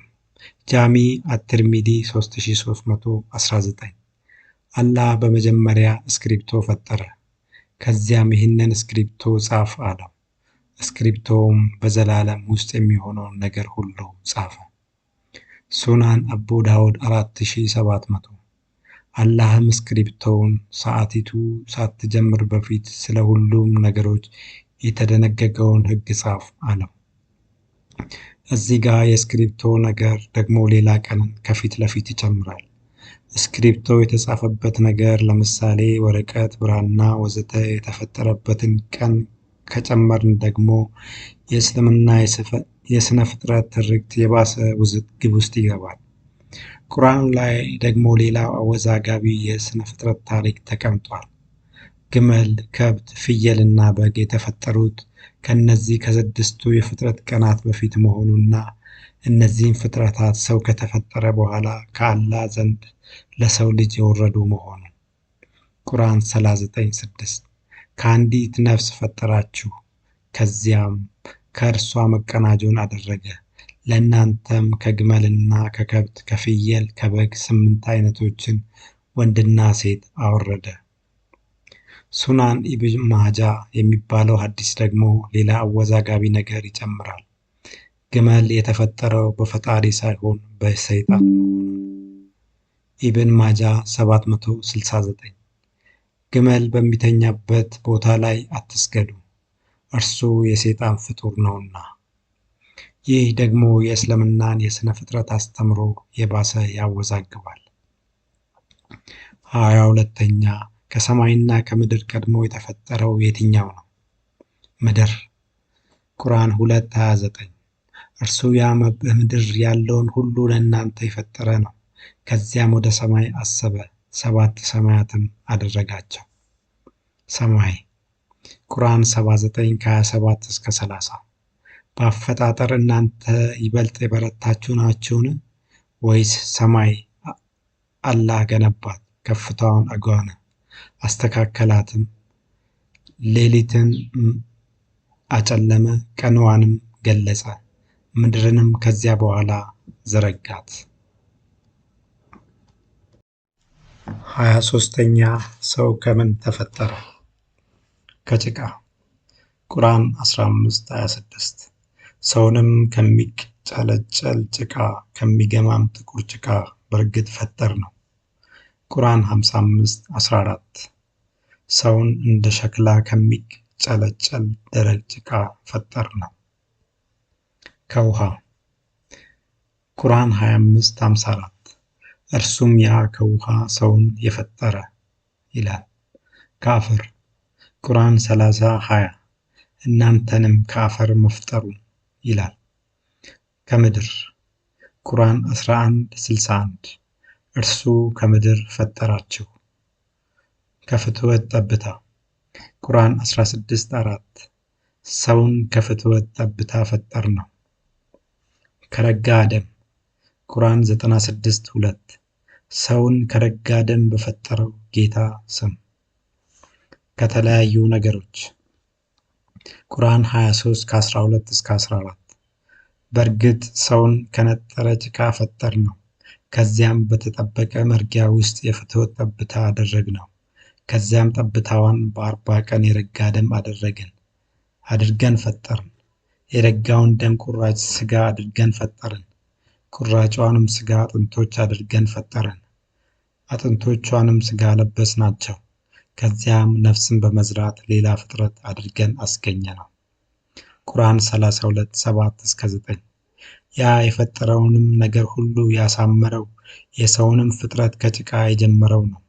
ጃሚ አትርሚዲ 3319 አላህ በመጀመሪያ እስክሪብቶ ፈጠረ። ከዚያም ይህንን እስክሪብቶ ጻፍ አለው። እስክሪብቶውም በዘላለም ውስጥ የሚሆነውን ነገር ሁሉ ጻፈ። ሱናን አቡ ዳውድ 4700 አላህም እስክሪብቶውን ሰዓቲቱ ሳትጀምር በፊት ስለ ሁሉም ነገሮች የተደነገገውን ሕግ ጻፍ አለው። እዚህ ጋር የእስክሪብቶ ነገር ደግሞ ሌላ ቀንን ከፊት ለፊት ይጨምራል። እስክሪብቶ የተጻፈበት ነገር ለምሳሌ ወረቀት፣ ብራና ወዘተ የተፈጠረበትን ቀን ከጨመርን ደግሞ የእስልምና የሥነ ፍጥረት ትርክት የባሰ ውዝግብ ውስጥ ይገባል። ቁርአን ላይ ደግሞ ሌላ አወዛጋቢ የሥነ ፍጥረት ታሪክ ተቀምጧል። ግመል፣ ከብት፣ ፍየልና በግ የተፈጠሩት ከእነዚህ ከስድስቱ የፍጥረት ቀናት በፊት መሆኑና እነዚህም ፍጥረታት ሰው ከተፈጠረ በኋላ ከአላህ ዘንድ ለሰው ልጅ የወረዱ መሆኑ። ቁርአን 39:6 ከአንዲት ነፍስ ፈጠራችሁ፣ ከዚያም ከእርሷ መቀናጆን አደረገ፣ ለእናንተም ከግመልና ከከብት ከፍየል ከበግ 8 አይነቶችን ወንድና ሴት አወረደ። ሱናን ኢብን ማጃ የሚባለው ሐዲስ ደግሞ ሌላ አወዛጋቢ ነገር ይጨምራል። ግመል የተፈጠረው በፈጣሪ ሳይሆን በሰይጣን መሆኑን። ኢብን ማጃ 769 ግመል በሚተኛበት ቦታ ላይ አትስገዱ፣ እርሱ የሰይጣን ፍጡር ነውና። ይህ ደግሞ የእስልምናን የሥነ ፍጥረት አስተምሮ የባሰ ያወዛግባል። 22ኛ ከሰማይና ከምድር ቀድሞ የተፈጠረው የትኛው ነው? ምድር። ቁርአን 2:29 እርሱ ያ በምድር ያለውን ሁሉ ለእናንተ የፈጠረ ነው። ከዚያም ወደ ሰማይ አሰበ፣ 7 ሰማያትም አደረጋቸው። ሰማይ። ቁርአን 79:27-30 በአፈጣጠር እናንተ ይበልጥ የበረታችሁ ናችሁን? ወይስ ሰማይ አላህ ገነባት፣ ከፍታዋን አጓነ፣ አስተካከላትም፣ ሌሊትን አጨለመ፣ ቀንዋንም ገለጸ፣ ምድርንም ከዚያ በኋላ ዘረጋት። 23ኛ ሰው ከምን ተፈጠረ? ከጭቃ። ቁርአን 15:26 ሰውንም ከሚጨለጨል ጭቃ ከሚገማም ጥቁር ጭቃ በእርግጥ ፈጠር ነው። ቁርአን 55:14 ሰውን እንደ ሸክላ ከሚጨለጨል ደረቅ ጭቃ ፈጠር ነው። ከውሃ። ቁርአን 25:54 እርሱም ያ ከውሃ ሰውን የፈጠረ ይላል። ከአፈር። ቁርአን 30:20 እናንተንም ከአፈር መፍጠሩ ይላል። ከምድር። ቁርአን 11:61 እርሱ ከምድር ፈጠራችሁ። ከፍትወት ጠብታ። ቁርአን 16:4 ሰውን ከፍትወት ጠብታ ፈጠር ነው። ከረጋ ደም። ቁርአን 96:2 ሰውን ከረጋ ደም በፈጠረው ጌታ ስም። ከተለያዩ ነገሮች። ቁርአን 23:12-14 በእርግጥ ሰውን ከነጠረ ጭቃ ፈጠር ነው። ከዚያም በተጠበቀ መርጊያ ውስጥ የፍትወት ጠብታ አደረግነው። ከዚያም ጠብታዋን በ40 ቀን የረጋ ደም አድርገን ፈጠርን። የረጋውን ደም ቁራጭ ሥጋ አድርገን ፈጠርን። ቁራጯንም ሥጋ አጥንቶች አድርገን ፈጠርን። አጥንቶቿንም ሥጋ ለበስናቸው። ከዚያም ነፍስን በመዝራት ሌላ ፍጥረት አድርገን አስገኘነው። ቁርአን 32:7-9 ያ የፈጠረውንም ነገር ሁሉ ያሳመረው የሰውንም ፍጥረት ከጭቃ የጀመረው ነው።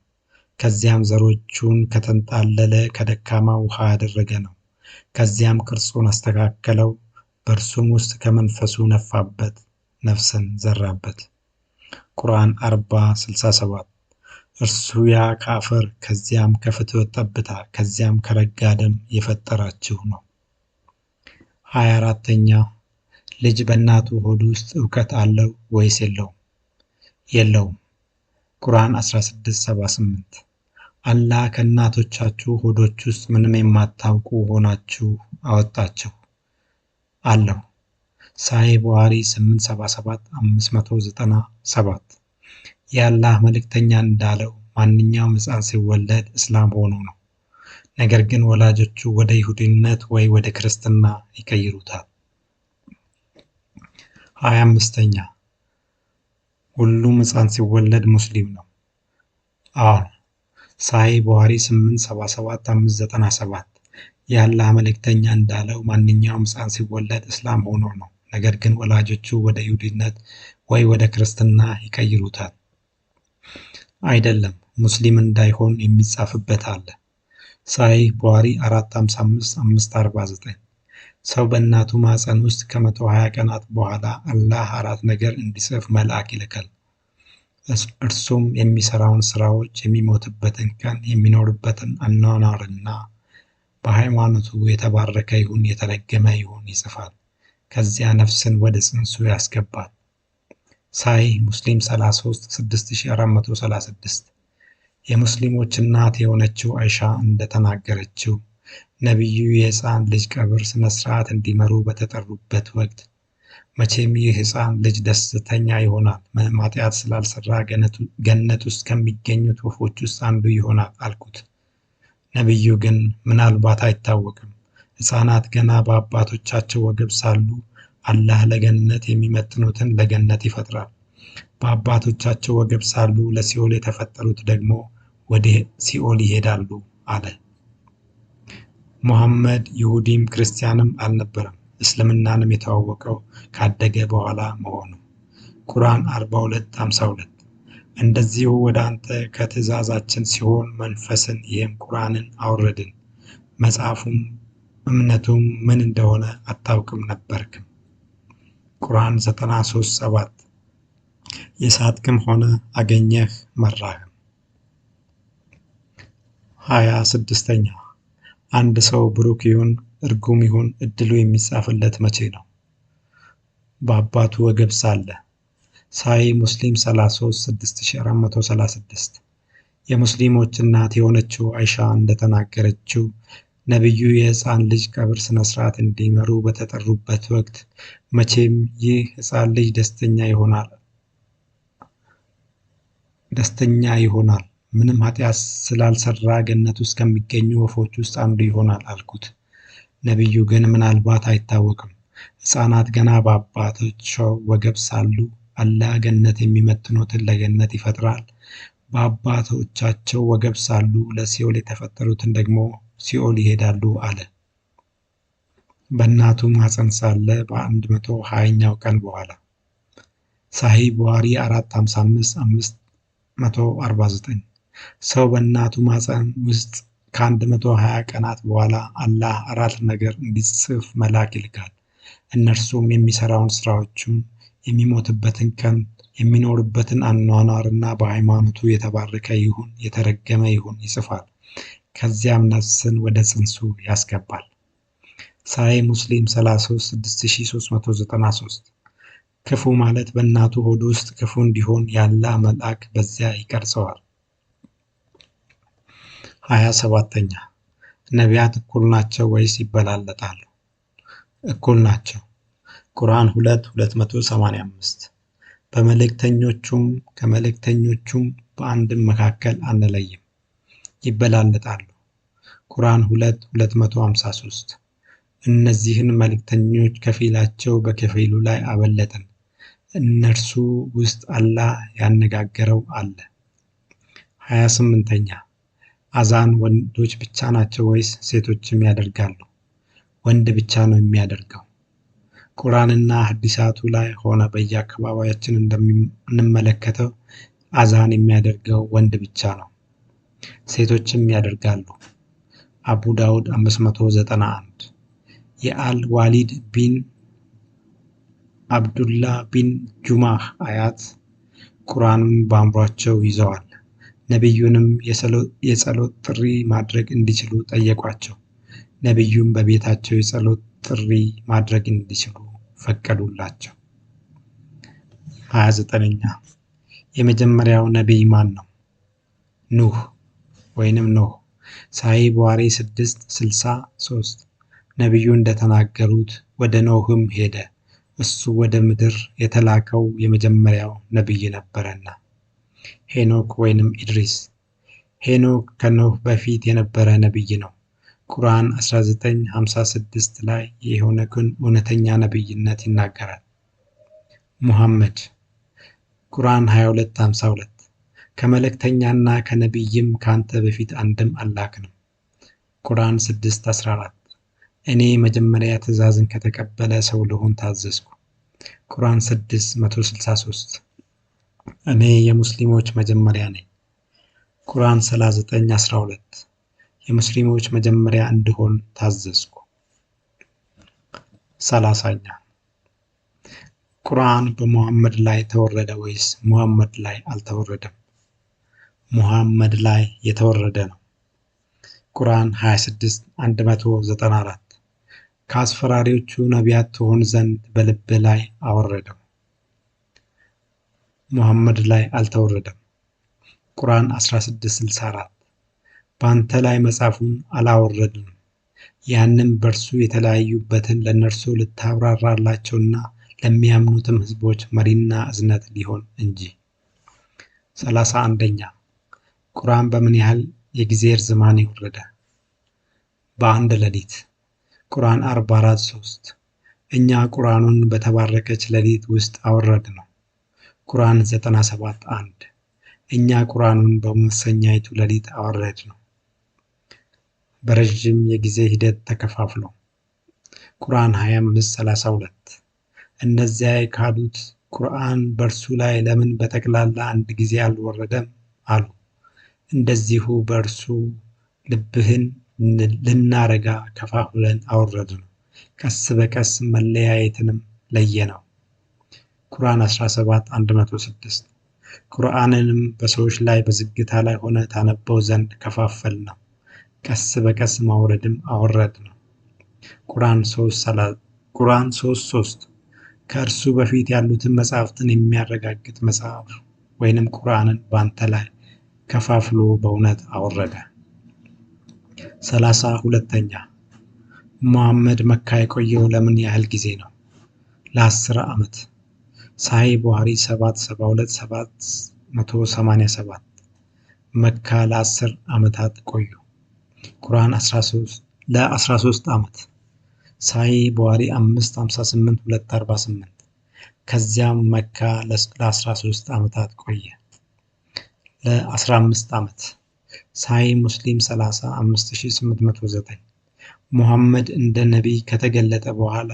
ከዚያም ዘሮቹን ከተንጣለለ ከደካማ ውሃ ያደረገ ነው። ከዚያም ቅርጹን አስተካከለው፣ በእርሱም ውስጥ ከመንፈሱ ነፋበት፣ ነፍስን ዘራበት። ቁርአን 40:67 እርሱ ያ ከአፈር ከዚያም ከፍትወት ጠብታ ከዚያም ከረጋ ደም የፈጠራችሁ ነው። 24ኛ ልጅ በእናቱ ሆድ ውስጥ እውቀት አለው ወይስ የለውም? የለውም። ቁርአን 16:78 አላህ ከእናቶቻችሁ ሆዶች ውስጥ ምንም የማታውቁ ሆናችሁ አወጣችሁ። አለው። ሳሂህ ቡኻሪ 877-597 የአላህ መልእክተኛ እንዳለው ማንኛውም ሕፃን ሲወለድ እስላም ሆኖ ነው። ነገር ግን ወላጆቹ ወደ ይሁዲነት ወይ ወደ ክርስትና ይቀይሩታል። 25ኛ ሁሉም ሕፃን ሲወለድ ሙስሊም ነው? አዎን። ሳሂህ ቡኻሪ 877-597 የአላህ መልእክተኛ እንዳለው ማንኛውም ሕፃን ሲወለድ እስላም ሆኖ ነው። ነገር ግን ወላጆቹ ወደ ይሁዲነት ወይ ወደ ክርስትና ይቀይሩታል። አይደለም፣ ሙስሊም እንዳይሆን የሚጻፍበት አለ። ሳሂህ ቡኻሪ 455 549 ሰው በእናቱ ማህፀን ውስጥ ከ120 ቀናት በኋላ አላህ 4 ነገር እንዲጽፍ መልአክ ይልካል። እርሱም የሚሰራውን ስራዎች፣ የሚሞትበትን ቀን፣ የሚኖርበትን አኗኗርና በሃይማኖቱ የተባረከ ይሁን የተረገመ ይሁን ይጽፋል። ከዚያ ነፍስን ወደ ጽንሱ ያስገባል። ሳሂህ ሙስሊም 33 6436 የሙስሊሞች እናት የሆነችው አይሻ እንደተናገረችው ነቢዩ የሕፃን ልጅ ቀብር ስነ ስርዓት እንዲመሩ በተጠሩበት ወቅት መቼም ይህ ሕፃን ልጅ ደስተኛ ይሆናል፣ ምንም ኃጢአት ስላልሰራ ገነት ውስጥ ከሚገኙት ወፎች ውስጥ አንዱ ይሆናል አልኩት። ነቢዩ ግን ምናልባት አይታወቅም፣ ሕፃናት ገና በአባቶቻቸው ወገብ ሳሉ አላህ ለገነት የሚመጥኑትን ለገነት ይፈጥራል። በአባቶቻቸው ወገብ ሳሉ ለሲኦል የተፈጠሩት ደግሞ ወደ ሲኦል ይሄዳሉ አለ። ሙሐመድ ይሁዲም ክርስቲያንም አልነበረም። እስልምናንም የተዋወቀው ካደገ በኋላ መሆኑ። ቁርአን 42:52 እንደዚሁ ወደ አንተ ከትእዛዛችን ሲሆን መንፈስን ይህም ቁርአንን አወረድን፣ መጽሐፉም እምነቱም ምን እንደሆነ አታውቅም ነበርክም። ቁርአን 93:7 የሳትክም ሆነ አገኘህ መራህም። 26ኛ አንድ ሰው ብሩክ ይሁን እርጉም ይሁን እድሉ የሚጻፍለት መቼ ነው? በአባቱ ወገብ ሳለ። ሳሂህ ሙስሊም 33 6436 የሙስሊሞች እናት የሆነችው አይሻ እንደተናገረችው ነቢዩ የሕፃን ልጅ ቀብር ስነ ስርዓት እንዲመሩ በተጠሩበት ወቅት መቼም ይህ ሕፃን ልጅ ደስተኛ ይሆናል፣ ምንም ኃጢአት ስላልሰራ ገነት ውስጥ ከሚገኙ ወፎች ውስጥ አንዱ ይሆናል አልኩት። ነቢዩ ግን ምናልባት አይታወቅም፣ ሕፃናት ገና በአባቶቻቸው ወገብ ሳሉ አላህ ገነት የሚመጥኑትን ለገነት ይፈጥራል። በአባቶቻቸው ወገብ ሳሉ ለሲኦል የተፈጠሩትን ደግሞ ሲኦል ይሄዳሉ አለ። በእናቱ ማህፀን ሳለ በ120ኛው ቀን በኋላ። ሳሂህ ቡኻሪ 455 549 ሰው በእናቱ ማህፀን ውስጥ ከ120 ቀናት በኋላ አላህ 4 ነገር እንዲጽፍ መልአክ ይልካል። እነርሱም የሚሰራውን ስራዎቹን፣ የሚሞትበትን ቀን፣ የሚኖርበትን አኗኗር እና በሃይማኖቱ የተባረከ ይሁን የተረገመ ይሁን ይጽፋል። ከዚያም ነፍስን ወደ ጽንሱ ያስገባል። ሳሂህ ሙስሊም 33393 ክፉ ማለት በእናቱ ሆድ ውስጥ ክፉ እንዲሆን የአላህ መልአክ በዚያ ይቀርጸዋል። 27ኛ ነቢያት እኩል ናቸው ወይስ ይበላለጣሉ? እኩል ናቸው። ቁርአን 2:285 በመልእክተኞቹም ከመልእክተኞቹም በአንድም መካከል አንለይም፣ ይበላለጣሉ። ቁርአን 2:253 እነዚህን መልእክተኞች ከፊላቸው በከፊሉ ላይ አበለጥን፣ እነርሱ ውስጥ አላህ ያነጋገረው አለ። 28ኛ አዛን ወንዶች ብቻ ናቸው ወይስ ሴቶችም ያደርጋሉ? ወንድ ብቻ ነው የሚያደርገው። ቁርአንና ሐዲሳቱ ላይ ሆነ በየአካባቢያችን እንደምንመለከተው አዛን የሚያደርገው ወንድ ብቻ ነው፣ ሴቶችም ያደርጋሉ። አቡ ዳውድ 591 የአል ዋሊድ ቢን አብዱላህ ቢን ጁማህ አያት ቁርአኑን በአእምሯቸው ይዘዋል። ነቢዩንም የጸሎት ጥሪ ማድረግ እንዲችሉ ጠየቋቸው። ነቢዩም በቤታቸው የጸሎት ጥሪ ማድረግ እንዲችሉ ፈቀዱላቸው። 29ኛ የመጀመሪያው ነቢይ ማን ነው? ኑህ ወይንም ኖህ። ሳሂህ ቡኻሪ 6:63 ነቢዩ እንደተናገሩት ወደ ኖህም ሄደ፣ እሱ ወደ ምድር የተላከው የመጀመሪያው ነቢይ ነበረና። ሄኖክ ወይንም ኢድሪስ። ሄኖክ ከኖህ በፊት የነበረ ነቢይ ነው። ቁርአን 19:56 ላይ የሄኖክን እውነተኛ ነቢይነት ይናገራል። ሙሐመድ። ቁርአን 22:52 ከመልእክተኛና ከነቢይም ካንተ በፊት አንድም አልላክንም። ቁርአን 6:14 እኔ መጀመሪያ ትእዛዝን ከተቀበለ ሰው ልሆን ታዘዝኩ። ቁርአን 6:163 እኔ የሙስሊሞች መጀመሪያ ነኝ። ቁርአን 39:12 የሙስሊሞች መጀመሪያ እንድሆን ታዘዝኩ። 30ኛ ቁርአን በሙሐመድ ላይ ተወረደ ወይስ ሙሐመድ ላይ አልተወረደም? ሙሐመድ ላይ የተወረደ ነው። ቁርአን 26:194 ከአስፈራሪዎቹ ነቢያት ትሆን ዘንድ በልብህ ላይ አወረደው። ሙሐመድ ላይ አልተወረደም። ቁርአን 16:64 በአንተ ላይ መጽሐፉን አላወረድንም፣ ያንም በእርሱ የተለያዩበትን ለእነርሱ ልታብራራላቸውና ለሚያምኑትም ሕዝቦች መሪና እዝነት ሊሆን እንጂ። 31ኛ ቁርአን በምን ያህል የጊዜ ርዝማኔ ወረደ? በአንድ ሌሊት። ቁርአን 44:3 እኛ ቁርአኑን በተባረከች ሌሊት ውስጥ አወረድነው። ቁርአን 97:1 እኛ ቁርአኑን በመወሰኛይቱ ሌሊት አወረድነው። በረዥም የጊዜ ሂደት ተከፋፍሎ። ቁርአን 25:32 እነዚያ የካዱት ቁርአን በእርሱ ላይ ለምን በጠቅላላ አንድ ጊዜ አልወረደም አሉ። እንደዚሁ በእርሱ ልብህን ልናረጋ ከፋፍለን አወረድነው፣ ቀስ በቀስ መለያየትንም ለየነው። ቁርአን 17:106 ቁርአንንም በሰዎች ላይ በዝግታ ላይ ሆነ ታነበው ዘንድ ከፋፈልነው፣ ቀስ በቀስ ማውረድም አወረድነው። ቁርአን 3:3 ከእርሱ በፊት ያሉትን መጻሕፍትን የሚያረጋግጥ መጽሐፍ ወይንም ቁርአንን በአንተ ላይ ከፋፍሎ በእውነት አወረደ። 32ኛ ሙሐመድ መካ የቆየው ለምን ያህል ጊዜ ነው? ለ10 ዓመት። ሳሂህ ቡኻሪ 772-787 መካ ለ10 ዓመታት ቆዩ። ቁርአን ለ13 ዓመት። ሳሂህ ቡኻሪ 558-248 ከዚያም መካ ለ13 ዓመታት ቆየ። ለ15 ዓመት። ሳሂህ ሙስሊም 35809 ሙሐመድ እንደ ነቢይ ከተገለጠ በኋላ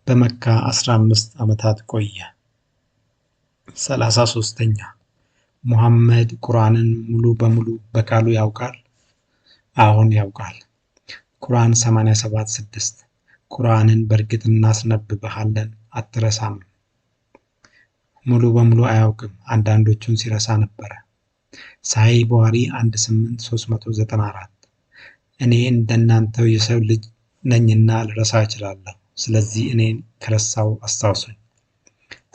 በመካ 15 ዓመታት ቆየ። 33ኛ ሙሐመድ ቁርአንን ሙሉ በሙሉ በቃሉ ያውቃል? አዎን ያውቃል። ቁርአን 87:6 ቁርአንን በእርግጥ እናስነብብሃለን አትረሳም። ሙሉ በሙሉ አያውቅም፣ አንዳንዶቹን ሲረሳ ነበረ። ሳሂህ ቡኻሪ 18394 እኔ እንደናንተው የሰው ልጅ ነኝና ልረሳ እችላለሁ፣ ስለዚህ እኔን ከረሳው አስታውሱኝ።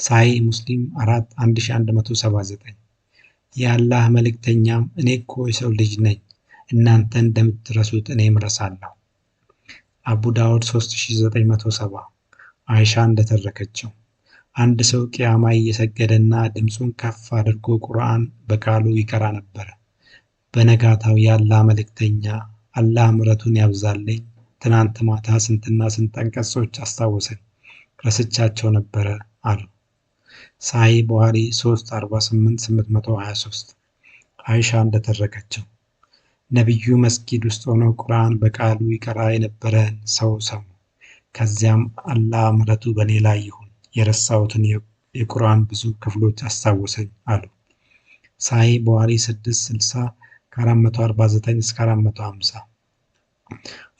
ሳሂህ ሙስሊም 4179 የአላህ መልእክተኛም እኔ እኮ የሰው ልጅ ነኝ፣ እናንተ እንደምትረሱት እኔም እረሳለሁ። አቡ ዳውድ 3970 አይሻ እንደተረከችው አንድ ሰው ቂያማ እየሰገደና ድምፁን ከፍ አድርጎ ቁርአን በቃሉ ይቀራ ነበረ። በነጋታው የአላህ መልእክተኛ አላህ ምሕረቱን ያብዛልኝ፣ ትናንት ማታ ስንትና ስንት አንቀጾች አስታወሰኝ፣ ረስቻቸው ነበረ አሉ። ሳሂህ ቡኻሪ 348823 አይሻ እንደተረከችው ነቢዩ መስጊድ ውስጥ ሆነው ቁርአን በቃሉ ይቀራ የነበረን ሰው ሰሙ። ከዚያም አላህ ምሕረቱ በእኔ ላይ ይሁን፣ የረሳሁትን የቁርአን ብዙ ክፍሎች አስታወሰኝ አሉ። ሳሂህ ቡኻሪ 660 449-450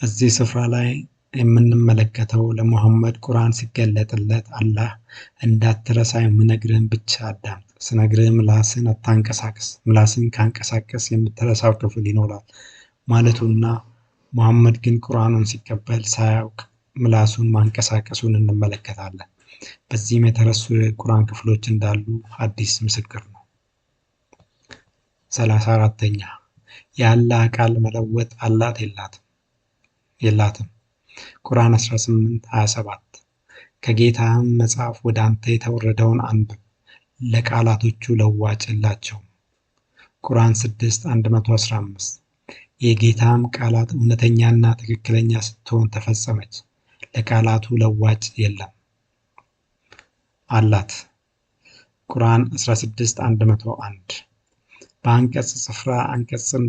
እዚህ ስፍራ ላይ የምንመለከተው ለሙሐመድ ቁርአን ሲገለጥለት አላህ እንዳትረሳ የምነግርህን ብቻ አዳምጥ፣ ስነግርህ ምላስን አታንቀሳቅስ፣ ምላስን ካንቀሳቀስ የምትረሳው ክፍል ይኖራል ማለቱና ሙሐመድ ግን ቁርአኑን ሲቀበል ሳያውቅ ምላሱን ማንቀሳቀሱን እንመለከታለን። በዚህም የተረሱ የቁርአን ክፍሎች እንዳሉ ሐዲስ ምስክር ነው። 34ኛ የአላህ ቃል መለወጥ አላት የላትም። ቁርአን 18:27 ከጌታህም መጽሐፍ ወደ አንተ የተወረደውን አንብብ፣ ለቃላቶቹ ለዋጭ የላቸውም። ቁርአን 6:115 የጌታም ቃላት እውነተኛና ትክክለኛ ስትሆን ተፈጸመች፣ ለቃላቱ ለዋጭ የለም አላት። ቁርአን 16:101 በአንቀጽ ስፍራ አንቀጽን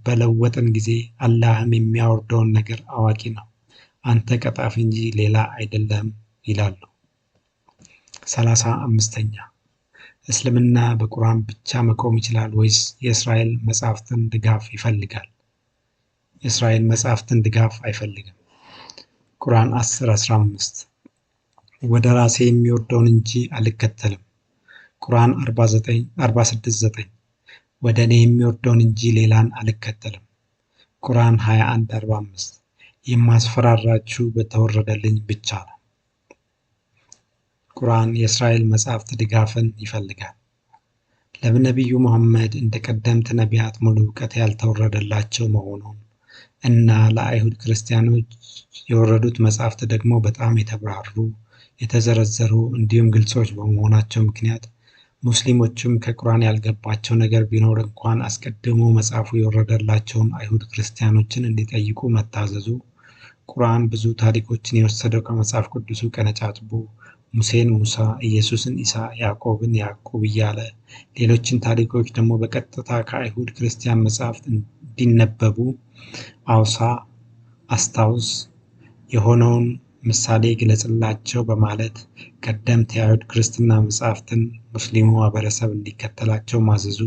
በለወጥን ጊዜ አላህም የሚያወርደውን ነገር አዋቂ ነው፣ አንተ ቀጣፊ እንጂ ሌላ አይደለም ይላሉ። 35ኛ እስልምና በቁርአን ብቻ መቆም ይችላል ወይስ የእስራኤል መጻሕፍትን ድጋፍ ይፈልጋል? የእስራኤል መጻሕፍትን ድጋፍ አይፈልግም። ቁርአን 10:15 ወደ ራሴ የሚወርደውን እንጂ አልከተልም። ቁርአን 46:9 ወደ እኔ የሚወርደውን እንጂ ሌላን አልከተልም። ቁርአን 21:45 የማስፈራራችሁ በተወረደልኝ ብቻ ነው። ቁርአን የእስራኤል መጻሕፍት ድጋፍን ይፈልጋል። ለነቢዩ መሐመድ እንደ ቀደምት ነቢያት ሙሉ እውቀት ያልተወረደላቸው መሆኑን እና ለአይሁድ ክርስቲያኖች የወረዱት መጻሕፍት ደግሞ በጣም የተብራሩ፣ የተዘረዘሩ እንዲሁም ግልጾች በመሆናቸው ምክንያት ሙስሊሞችም ከቁርአን ያልገባቸው ነገር ቢኖር እንኳን አስቀድሞ መጽሐፉ የወረደላቸውን አይሁድ ክርስቲያኖችን እንዲጠይቁ መታዘዙ፣ ቁርአን ብዙ ታሪኮችን የወሰደው ከመጽሐፍ ቅዱሱ ቀነጫጭቦ ሙሴን ሙሳ፣ ኢየሱስን ኢሳ፣ ያዕቆብን ያዕቆብ እያለ ሌሎችን ታሪኮች ደግሞ በቀጥታ ከአይሁድ ክርስቲያን መጻሕፍት እንዲነበቡ አውሳ፣ አስታውስ፣ የሆነውን ምሳሌ ግለጽላቸው በማለት ቀደምት የአይሁድ ክርስትና መጻሕፍትን ሙስሊሙ ማህበረሰብ እንዲከተላቸው ማዘዙ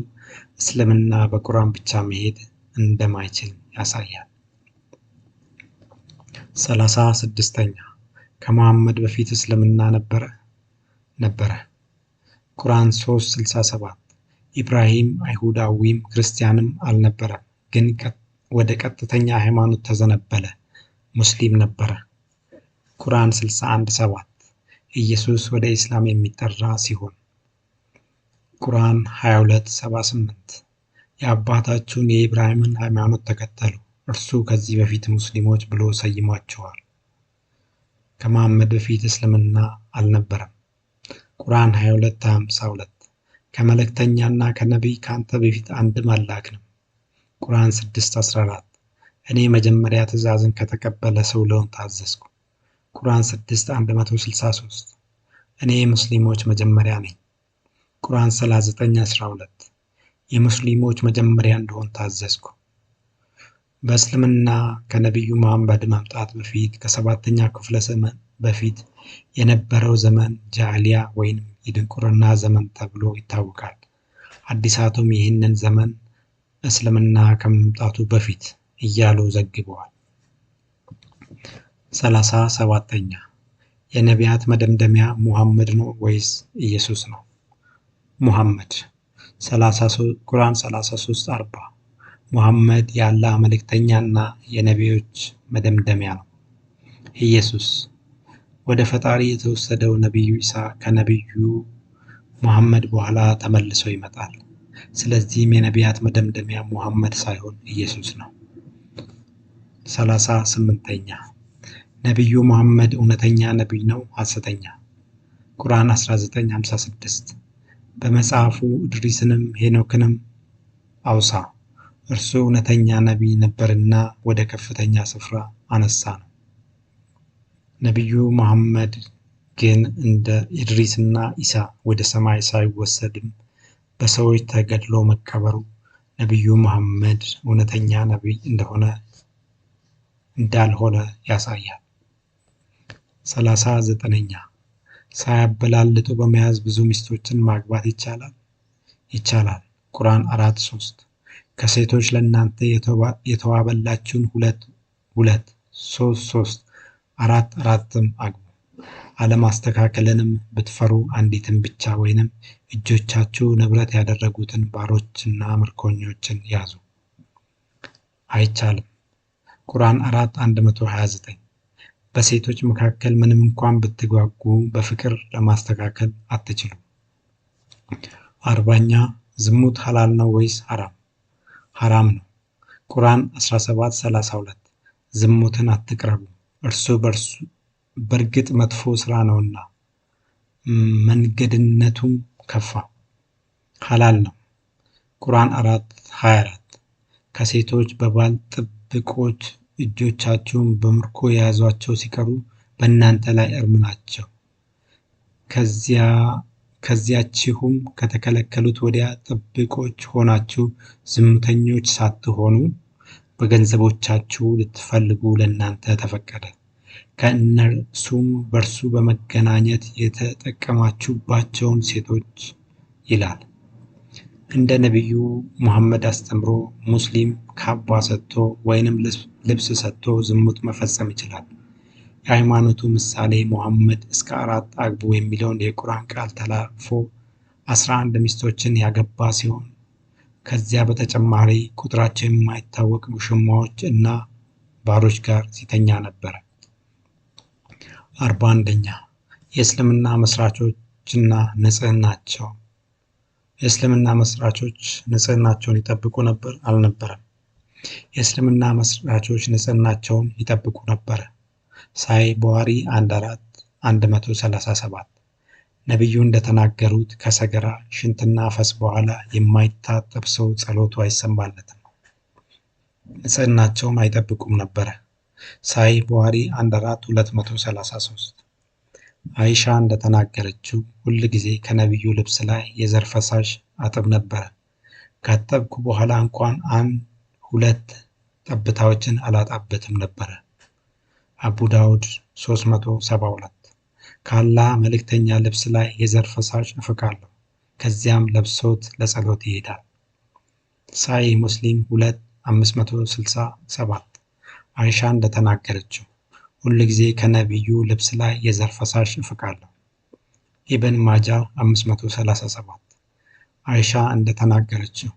እስልምና በቁርአን ብቻ መሄድ እንደማይችል ያሳያል። 36ኛ ከመሐመድ በፊት እስልምና ነበረ። ቁርአን 3:67 ኢብራሂም አይሁዳዊም ክርስቲያንም አልነበረም፣ ግን ወደ ቀጥተኛ ሃይማኖት ተዘነበለ፣ ሙስሊም ነበረ። ቁርአን 61:7 ኢየሱስ ወደ ኢስላም የሚጠራ ሲሆን። ቁርአን 22:78 የአባታችሁን የኢብራሂምን ሃይማኖት ተከተሉ፣ እርሱ ከዚህ በፊት ሙስሊሞች ብሎ ሰይሟቸዋል። ከመሐመድ በፊት እስልምና አልነበረም። ቁርአን 22:52 ከመልእክተኛና ከነቢይ ከአንተ በፊት አንድም አልላክንም። ቁርአን 6:14 እኔ መጀመሪያ ትእዛዝን ከተቀበለ ሰው ልሆን ታዘዝኩ። ቁርአን 6:163 እኔ የሙስሊሞች መጀመሪያ ነኝ። ቁርአን 39:12 የሙስሊሞች መጀመሪያ እንደሆን ታዘዝኩ። በእስልምና ከነቢዩ መሐመድ መምጣት በፊት ከ7ኛ ክፍለ ዘመን በፊት የነበረው ዘመን ጃህሊያ ወይንም የድንቁርና ዘመን ተብሎ ይታወቃል። አዲሳቱም ይህንን ዘመን እስልምና ከመምጣቱ በፊት እያሉ ዘግበዋል። 37ኛ የነቢያት መደምደሚያ ሙሐመድ ነው ወይስ ኢየሱስ ነው? ሙሐመድ ቁርአን 33:40 ሙሐመድ የአላህ መልእክተኛና የነቢዮች መደምደሚያ ነው። ኢየሱስ ወደ ፈጣሪ የተወሰደው ነቢዩ ኢሳ ከነቢዩ ሙሐመድ በኋላ ተመልሶ ይመጣል። ስለዚህም የነቢያት መደምደሚያ ሙሐመድ ሳይሆን ኢየሱስ ነው። 38ኛ ነቢዩ ሙሐመድ እውነተኛ ነቢይ ነው ሐሰተኛ? ቁርአን 19:56 በመጽሐፉ ኢድሪስንም ሄኖክንም አውሳ፣ እርሱ እውነተኛ ነቢይ ነበርና ወደ ከፍተኛ ስፍራ አነሳ ነው። ነቢዩ ሙሐመድ ግን እንደ ኢድሪስና ኢሳ ወደ ሰማይ ሳይወሰድም በሰዎች ተገድሎ መቀበሩ ነቢዩ ሙሐመድ እውነተኛ ነቢይ እንዳልሆነ ያሳያል። 39ኛ ሳያበላልጡ በመያዝ ብዙ ሚስቶችን ማግባት ይቻላል? ይቻላል። ቁርአን 4:3 ከሴቶች ለእናንተ የተዋበላችሁን 2 3 4 አግቡ፣ አለማስተካከልንም ብትፈሩ አንዲትን ብቻ ወይንም እጆቻችሁ ንብረት ያደረጉትን ባሮችና ምርኮኞችን ያዙ። አይቻልም። ቁርአን 4:129 በሴቶች መካከል ምንም እንኳን ብትጓጉ በፍቅር ለማስተካከል አትችሉም። 40ኛ ዝሙት ሐላል ነው ወይስ ሐራም? ሐራም ነው። ቁርአን 17:32 ዝሙትን አትቅረቡ፣ እርሱ በእርግጥ መጥፎ ስራ ነውና መንገድነቱም ከፋ። ሐላል ነው። ቁርአን 4:24 ከሴቶች በባል ጥብቆች እጆቻችሁን በምርኮ የያዟቸው ሲቀሩ በእናንተ ላይ እርም ናቸው። ከዚያችሁም ከተከለከሉት ወዲያ ጥብቆች ሆናችሁ ዝሙተኞች ሳትሆኑ በገንዘቦቻችሁ ልትፈልጉ ለእናንተ ተፈቀደ። ከእነርሱም በእርሱ በመገናኘት የተጠቀማችሁባቸውን ሴቶች ይላል። እንደ ነቢዩ ሙሐመድ አስተምሮ ሙስሊም ካባ ሰጥቶ ወይንም ልብስ ሰጥቶ ዝሙት መፈጸም ይችላል። የሃይማኖቱ ምሳሌ ሙሐመድ እስከ 4 አግቡ የሚለውን የቁርአን ቃል ተላልፎ 11 ሚስቶችን ያገባ ሲሆን ከዚያ በተጨማሪ ቁጥራቸው የማይታወቅ ውሽማዎች እና ባሮች ጋር ሲተኛ ነበረ። 41ኛ የእስልምና መስራቾችና ንጽህናቸው። የእስልምና መስራቾች ንጽህናቸውን ይጠብቁ ነበር? አልነበረም። የእስልምና መስራቾች ንጽህናቸውን ይጠብቁ ነበረ። ሳሂህ ቡኻሪ 14137 ነቢዩ እንደተናገሩት ከሰገራ ሽንትና ፈስ በኋላ የማይታጠብ ሰው ጸሎቱ አይሰማለትም። ንጽህናቸውን አይጠብቁም ነበረ። ሳሂህ ቡኻሪ 14233 አይሻ እንደተናገረችው ሁል ጊዜ ከነቢዩ ልብስ ላይ የዘር ፈሳሽ አጥብ ነበረ። ካጠብኩ በኋላ እንኳን 1-2 ጠብታዎችን አላጣበትም ነበረ። አቡ ዳውድ 372 ከአላህ መልእክተኛ ልብስ ላይ የዘር ፈሳሽ እፍቃለሁ፣ ከዚያም ለብሶት ለጸሎት ይሄዳል። ሳሂህ ሙስሊም 2567 አይሻ እንደተናገረችው ሁል ጊዜ ከነቢዩ ልብስ ላይ የዘር ፈሳሽ እፍቃለሁ። ኢብን ማጃ 537 አይሻ እንደተናገረችው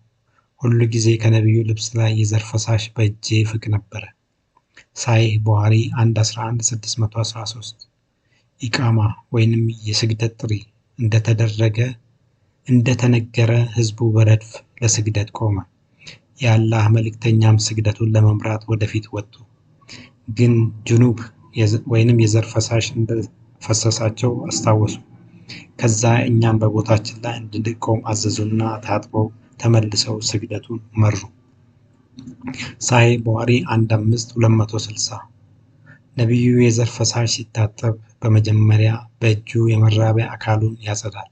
ሁል ጊዜ ከነቢዩ ልብስ ላይ የዘር ፈሳሽ በእጄ እፍቅ ነበረ። ሳሂህ ቡኻሪ 111613 ኢቃማ ወይንም የስግደት ጥሪ እንደተነገረ ህዝቡ በረድፍ ለስግደት ቆመ። የአላህ መልእክተኛም ስግደቱን ለመምራት ወደፊት ወጡ። ግን ጅኑብ ወይንም የዘር ፈሳሽ እንደፈሰሳቸው አስታወሱ። ከዛ እኛም በቦታችን ላይ እንድንቆም አዘዙና ታጥበው ተመልሰው ስግደቱን መሩ። ሳሂህ ቡኻሪ 15260 ነቢዩ የዘር ፈሳሽ ሲታጠብ በመጀመሪያ በእጁ የመራቢያ አካሉን ያጸዳል።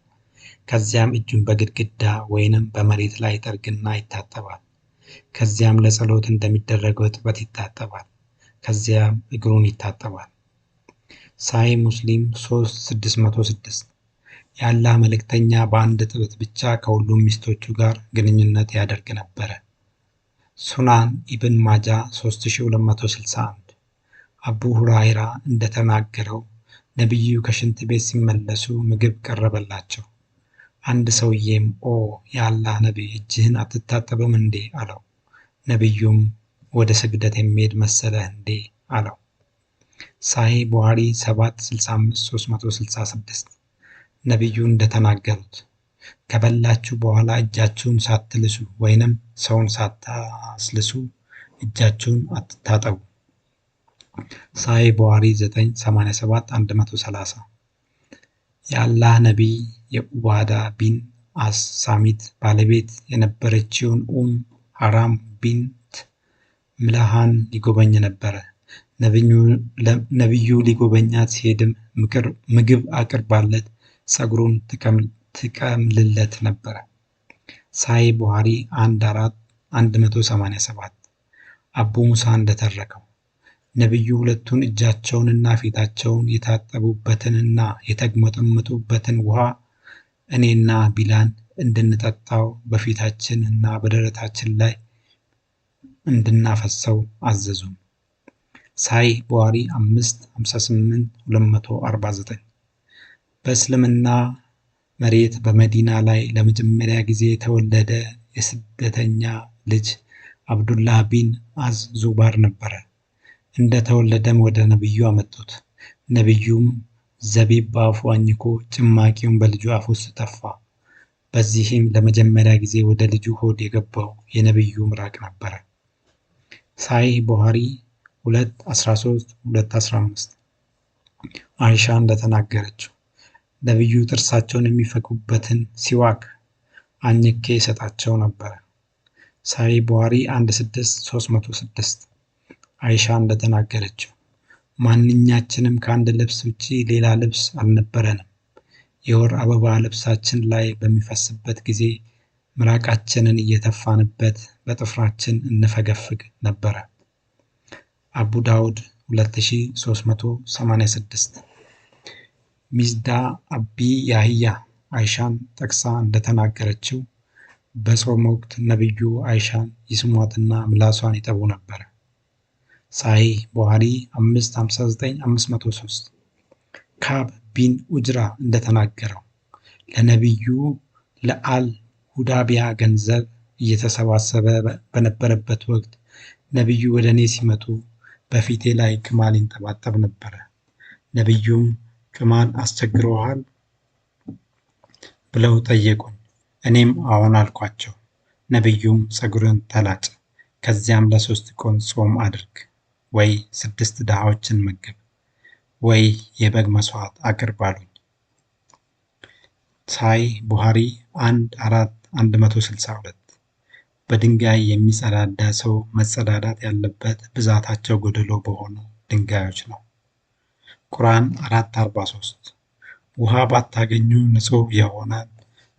ከዚያም እጁን በግድግዳ ወይንም በመሬት ላይ ይጠርግና ይታጠባል። ከዚያም ለጸሎት እንደሚደረገው እጥበት ይታጠባል። ከዚያም እግሩን ይታጠባል። ሳሂህ ሙስሊም 3606 የአላህ መልእክተኛ በአንድ እጥበት ብቻ ከሁሉም ሚስቶቹ ጋር ግንኙነት ያደርግ ነበረ። ሱናን ኢብን ማጃ 3261 አቡ ሁራይራ እንደተናገረው ነቢዩ ከሽንት ቤት ሲመለሱ ምግብ ቀረበላቸው። አንድ ሰውዬም ኦ የአላህ ነቢይ እጅህን አትታጠብም እንዴ አለው። ነቢዩም ወደ ስግደት የሚሄድ መሰለህ እንዴ አለው። ሳሂህ ቡኻሪ 765366 ነቢዩ እንደተናገሩት ከበላችሁ በኋላ እጃችሁን ሳትልሱ ወይንም ሰውን ሳታስልሱ እጃችሁን አትታጠቡ። ሳሂህ ቡኻሪ 987-130 የአላህ ነቢይ የኡባዳ ቢን አስ-ሳሚት ባለቤት የነበረችውን ሐራም ቢንት ምልሃን ሊጎበኝ ነበረ። ነቢዩ ሊጎበኛት ሲሄድም ምግብ አቅርባለት ፀጉሩን ትቀምልለት ነበረ። ሳሂህ ቡኻሪ 14187 አቡ ሙሳ እንደተረከው ነቢዩ ሁለቱን እጃቸውንና ፊታቸውን የታጠቡበትንና የተግመጠመጡበትን ውሃ እኔና ቢላል እንድንጠጣው በፊታችን እና በደረታችን ላይ እንድናፈሰው አዘዙን። ሳሂህ ቡኻሪ 558-249 በእስልምና መሬት በመዲና ላይ ለመጀመሪያ ጊዜ የተወለደ የስደተኛ ልጅ አብዱላህ ቢን አዝ-ዙባር ነበረ። እንደተወለደም ወደ ነቢዩ አመጡት። ነቢዩም ዘቢብ በአፉ አኝኮ ጭማቂውን በልጁ አፍ ውስጥ ተፋ። በዚህም ለመጀመሪያ ጊዜ ወደ ልጁ ሆድ የገባው የነቢዩ ምራቅ ነበረ። ሳሂህ ቡኻሪ 213-215 አይሻ እንደተናገረችው ነቢዩ ጥርሳቸውን የሚፈኩበትን ሲዋክ አኝኬ ይሰጣቸው ነበረ። ሳሂህ ቡኻሪ 16306 አይሻ እንደተናገረችው ማንኛችንም ከአንድ ልብስ ውጪ ሌላ ልብስ አልነበረንም። የወር አበባ ልብሳችን ላይ በሚፈስበት ጊዜ ምራቃችንን እየተፋንበት በጥፍራችን እንፈገፍግ ነበረ። አቡ ዳውድ 2386 ሚዝዳ አቢ ያህያ አይሻን ጠቅሳ እንደተናገረችው በጾም ወቅት ነቢዩ አይሻን ይስሟትና ምላሷን ይጠቡ ነበር። ሳሂህ ቡኻሪ 559-503 ካዕብ ቢን ኡጅራ እንደተናገረው ለነቢዩ ለአል ሁዳቢያ ገንዘብ እየተሰባሰበ በነበረበት ወቅት ነቢዩ ወደ እኔ ሲመጡ በፊቴ ላይ ቅማል ይንጠባጠብ ነበረ። ነቢዩም ቅማል አስቸግሮሃል ብለው ጠየቁኝ። እኔም አዎን አልኳቸው። ነቢዩም ፀጉርን ተላጭ፣ ከዚያም ለ3 ቀን ጾም አድርግ፣ ወይ 6 ድሃዎችን መግብ፣ ወይ የበግ መስዋዕት አቅርብ አሉኝ። ሳሂህ ቡኻሪ 14162 በድንጋይ የሚጸዳዳ ሰው መጸዳዳት ያለበት ብዛታቸው ጎደሎ በሆኑ ድንጋዮች ነው። ቁርአን 443 ውሃ ባታገኙ ንጹሕ የሆነ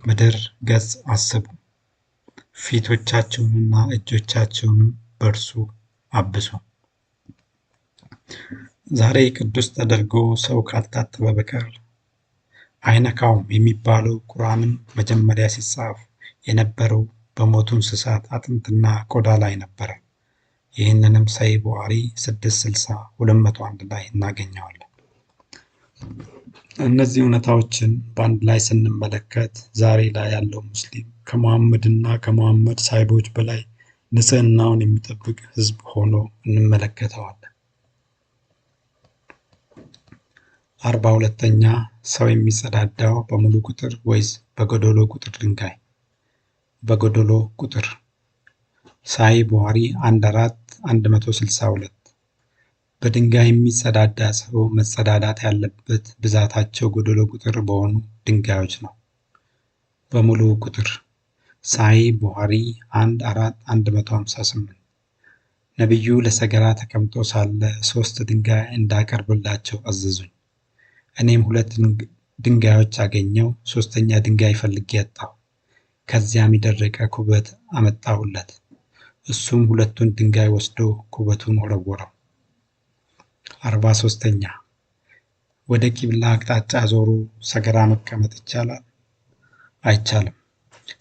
ምድር ገጽ አስቡ፣ ፊቶቻችሁንና እጆቻችሁንም በእርሱ አብሱ። ዛሬ ቅዱስ ተደርጎ ሰው ካልታጠበ በቀር አይነካውም የሚባለው ቁርአንም መጀመሪያ ሲጻፍ የነበረው በሞቱ እንስሳት አጥንትና ቆዳ ላይ ነበረ። ይህንንም ሳሂህ ቡኻሪ 660-201 ላይ እናገኘዋለን። እነዚህ እውነታዎችን በአንድ ላይ ስንመለከት ዛሬ ላይ ያለው ሙስሊም ከመሐመድና ከመሐመድ ሳሂቦች በላይ ንጽህናውን የሚጠብቅ ህዝብ ሆኖ እንመለከተዋለን። 42ኛ ሰው የሚጸዳዳው በሙሉ ቁጥር ወይስ በጎደሎ ቁጥር ድንጋይ? በጎደሎ ቁጥር። ሳሂህ ቡኻሪ 14162 በድንጋይ የሚጸዳዳ ሰው መጸዳዳት ያለበት ብዛታቸው ጎደሎ ቁጥር በሆኑ ድንጋዮች ነው። በሙሉ ቁጥር። ሳሂህ ቡኻሪ 14158 ነቢዩ ለሰገራ ተቀምጦ ሳለ 3 ድንጋይ እንዳቀርብላቸው አዘዙኝ። እኔም 2 ድንጋዮች አገኘው፣ 3ኛ ድንጋይ ፈልጌ አጣሁ። ከዚያም የደረቀ ኩበት አመጣሁለት። እሱም 2ቱን ድንጋይ ወስዶ ኩበቱን ወረወረው። 43ኛ ወደ ቂብላ አቅጣጫ ዞሮ ሰገራ መቀመጥ ይቻላል? አይቻልም።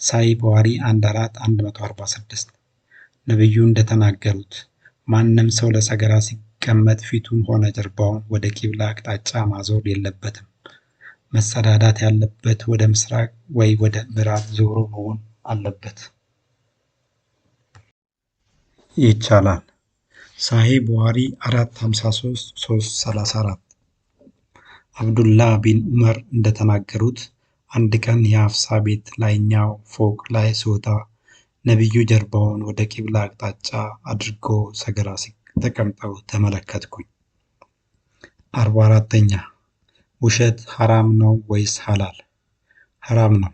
ሳሂህ ቡኻሪ 14146 ነቢዩ እንደተናገሩት ማንም ሰው ለሰገራ ሲቀመጥ ፊቱን ሆነ ጀርባውን ወደ ቂብላ አቅጣጫ ማዞር የለበትም። መጸዳዳት ያለበት ወደ ምስራቅ ወይ ወደ ምዕራብ ዞሮ መሆን አለበት። ይቻላል። ሳሂህ ቡኻሪ 453-334 አብዱላህ ቢን ዑመር እንደተናገሩት አንድ ቀን የሐፍሳ ቤት ላይኛው ፎቅ ላይ ስወጣ ነቢዩ ጀርባውን ወደ ቂብላ አቅጣጫ አድርጎ ሰገራ ተቀምጠው ተመለከትኩኝ። 44ኛ ውሸት ሐራም ነው ወይስ ሐላል? ሐራም ነው።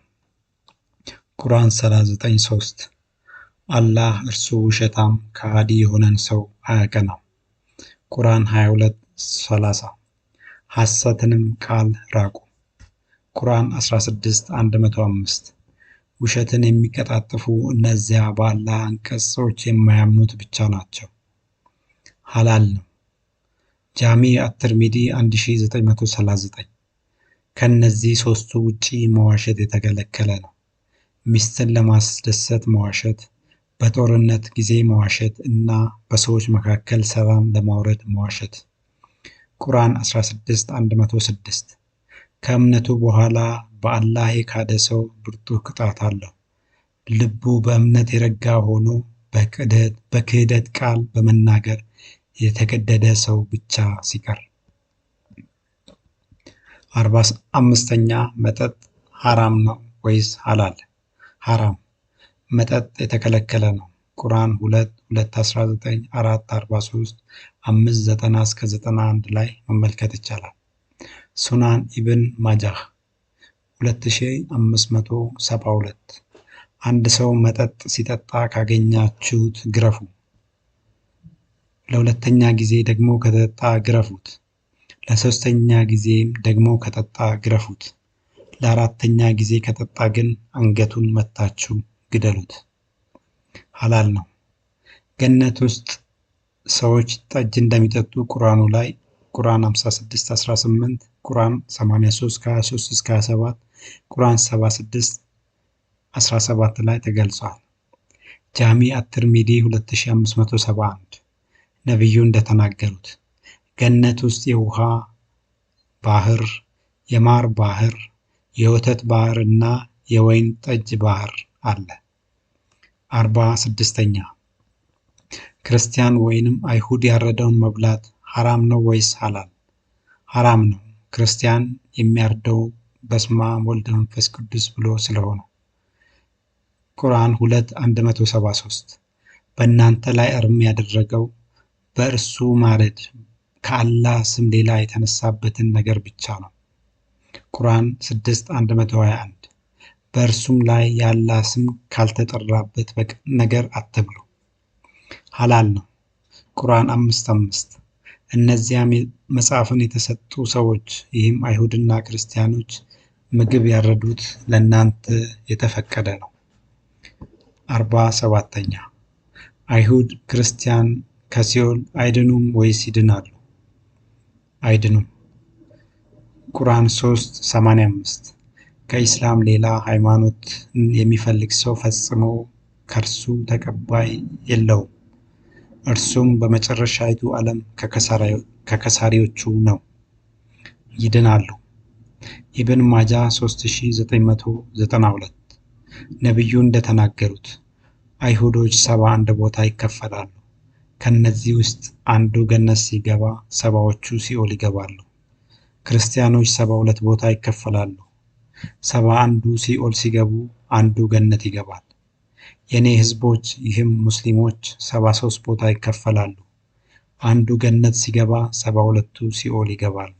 ቁርአን 39:3 አላህ እርሱ ውሸታም ከሃዲ የሆነን ሰው አያቀናም። ቁርአን 22:30 ሐሰትንም ቃል ራቁ። ቁርአን 16:105 ውሸትን የሚቀጣጥፉ እነዚያ በአላህ አንቀጾች የማያምኑት ብቻ ናቸው። ሐላል ነው። ጃሚ አትርሚዲ 1939 ከነዚህ 3ቱ ውጪ መዋሸት የተከለከለ ነው። ሚስትን ለማስደሰት መዋሸት፣ በጦርነት ጊዜ መዋሸት እና በሰዎች መካከል ሰላም ለማውረድ መዋሸት። ቁርአን 16:106 ከእምነቱ በኋላ በአላህ የካደ ሰው ብርቱ ቅጣት አለው። ልቡ በእምነት የረጋ ሆኖ በክህደት ቃል በመናገር የተገደደ ሰው ብቻ ሲቀር። 45ኛ መጠጥ ሐራም ነው ወይስ ሐላል? ሐራም። መጠጥ የተከለከለ ነው። ቁርአን 2:219 4:43 5:90-91 ላይ መመልከት ይቻላል። ሱናን ኢብን ማጃህ 2572 አንድ ሰው መጠጥ ሲጠጣ ካገኛችሁት ግረፉ፣ ለሁለተኛ ጊዜ ደግሞ ከጠጣ ግረፉት፣ ለሶስተኛ ጊዜም ደግሞ ከጠጣ ግረፉት፣ ለአራተኛ ጊዜ ከጠጣ ግን አንገቱን መታችሁ ግደሉት። ሐላል ነው። ገነት ውስጥ ሰዎች ጠጅ እንደሚጠጡ ቁርአኑ ላይ ቁርአን 56:18 ቁርአን 83:23-27 ቁርአን 76 17 ላይ ተገልጿል። ጃሚ አትርሚዲ 2571 ነቢዩ እንደተናገሩት ገነት ውስጥ የውሃ ባህር፣ የማር ባህር፣ የወተት ባህር እና የወይን ጠጅ ባህር አለ። 46ኛ ክርስቲያን ወይንም አይሁድ ያረደውን መብላት ሐራም ነው ወይስ ሐላል? ሐራም ነው። ክርስቲያን የሚያርደው በስመ አብ ወልድ መንፈስ ቅዱስ ብሎ ስለሆነ። ቁርአን 2:173 በእናንተ ላይ እርም ያደረገው በእርሱ ማረድ ከአላህ ስም ሌላ የተነሳበትን ነገር ብቻ ነው። ቁርአን 6:121 በእርሱም ላይ የአላህ ስም ካልተጠራበት ነገር አትብሉ። ሐላል ነው። ቁርአን 5:5 እነዚያም መጽሐፍን የተሰጡ ሰዎች ይህም አይሁድና ክርስቲያኖች ምግብ ያረዱት ለእናንተ የተፈቀደ ነው። 47ኛ አይሁድ ክርስቲያን ከሲኦል አይድኑም ወይስ ይድናሉ? አይድኑም። ቁርአን 3:85 ከኢስላም ሌላ ሃይማኖትን የሚፈልግ ሰው ፈጽሞ ከእርሱ ተቀባይ የለውም፣ እርሱም በመጨረሻይቱ ዓለም ከከሳሪዎቹ ነው። ይድናሉ። ኢብን ማጃ 3992 ነቢዩ እንደተናገሩት አይሁዶች 71 ቦታ ይከፈላሉ። ከነዚህ ውስጥ አንዱ ገነት ሲገባ 70ዎቹ ሲኦል ይገባሉ። ክርስቲያኖች 72 ቦታ ይከፈላሉ። 71ዱ ሲኦል ሲገቡ አንዱ ገነት ይገባል። የኔ ህዝቦች ይህም ሙስሊሞች 73 ቦታ ይከፈላሉ። አንዱ ገነት ሲገባ 72ቱ ሲኦል ይገባሉ።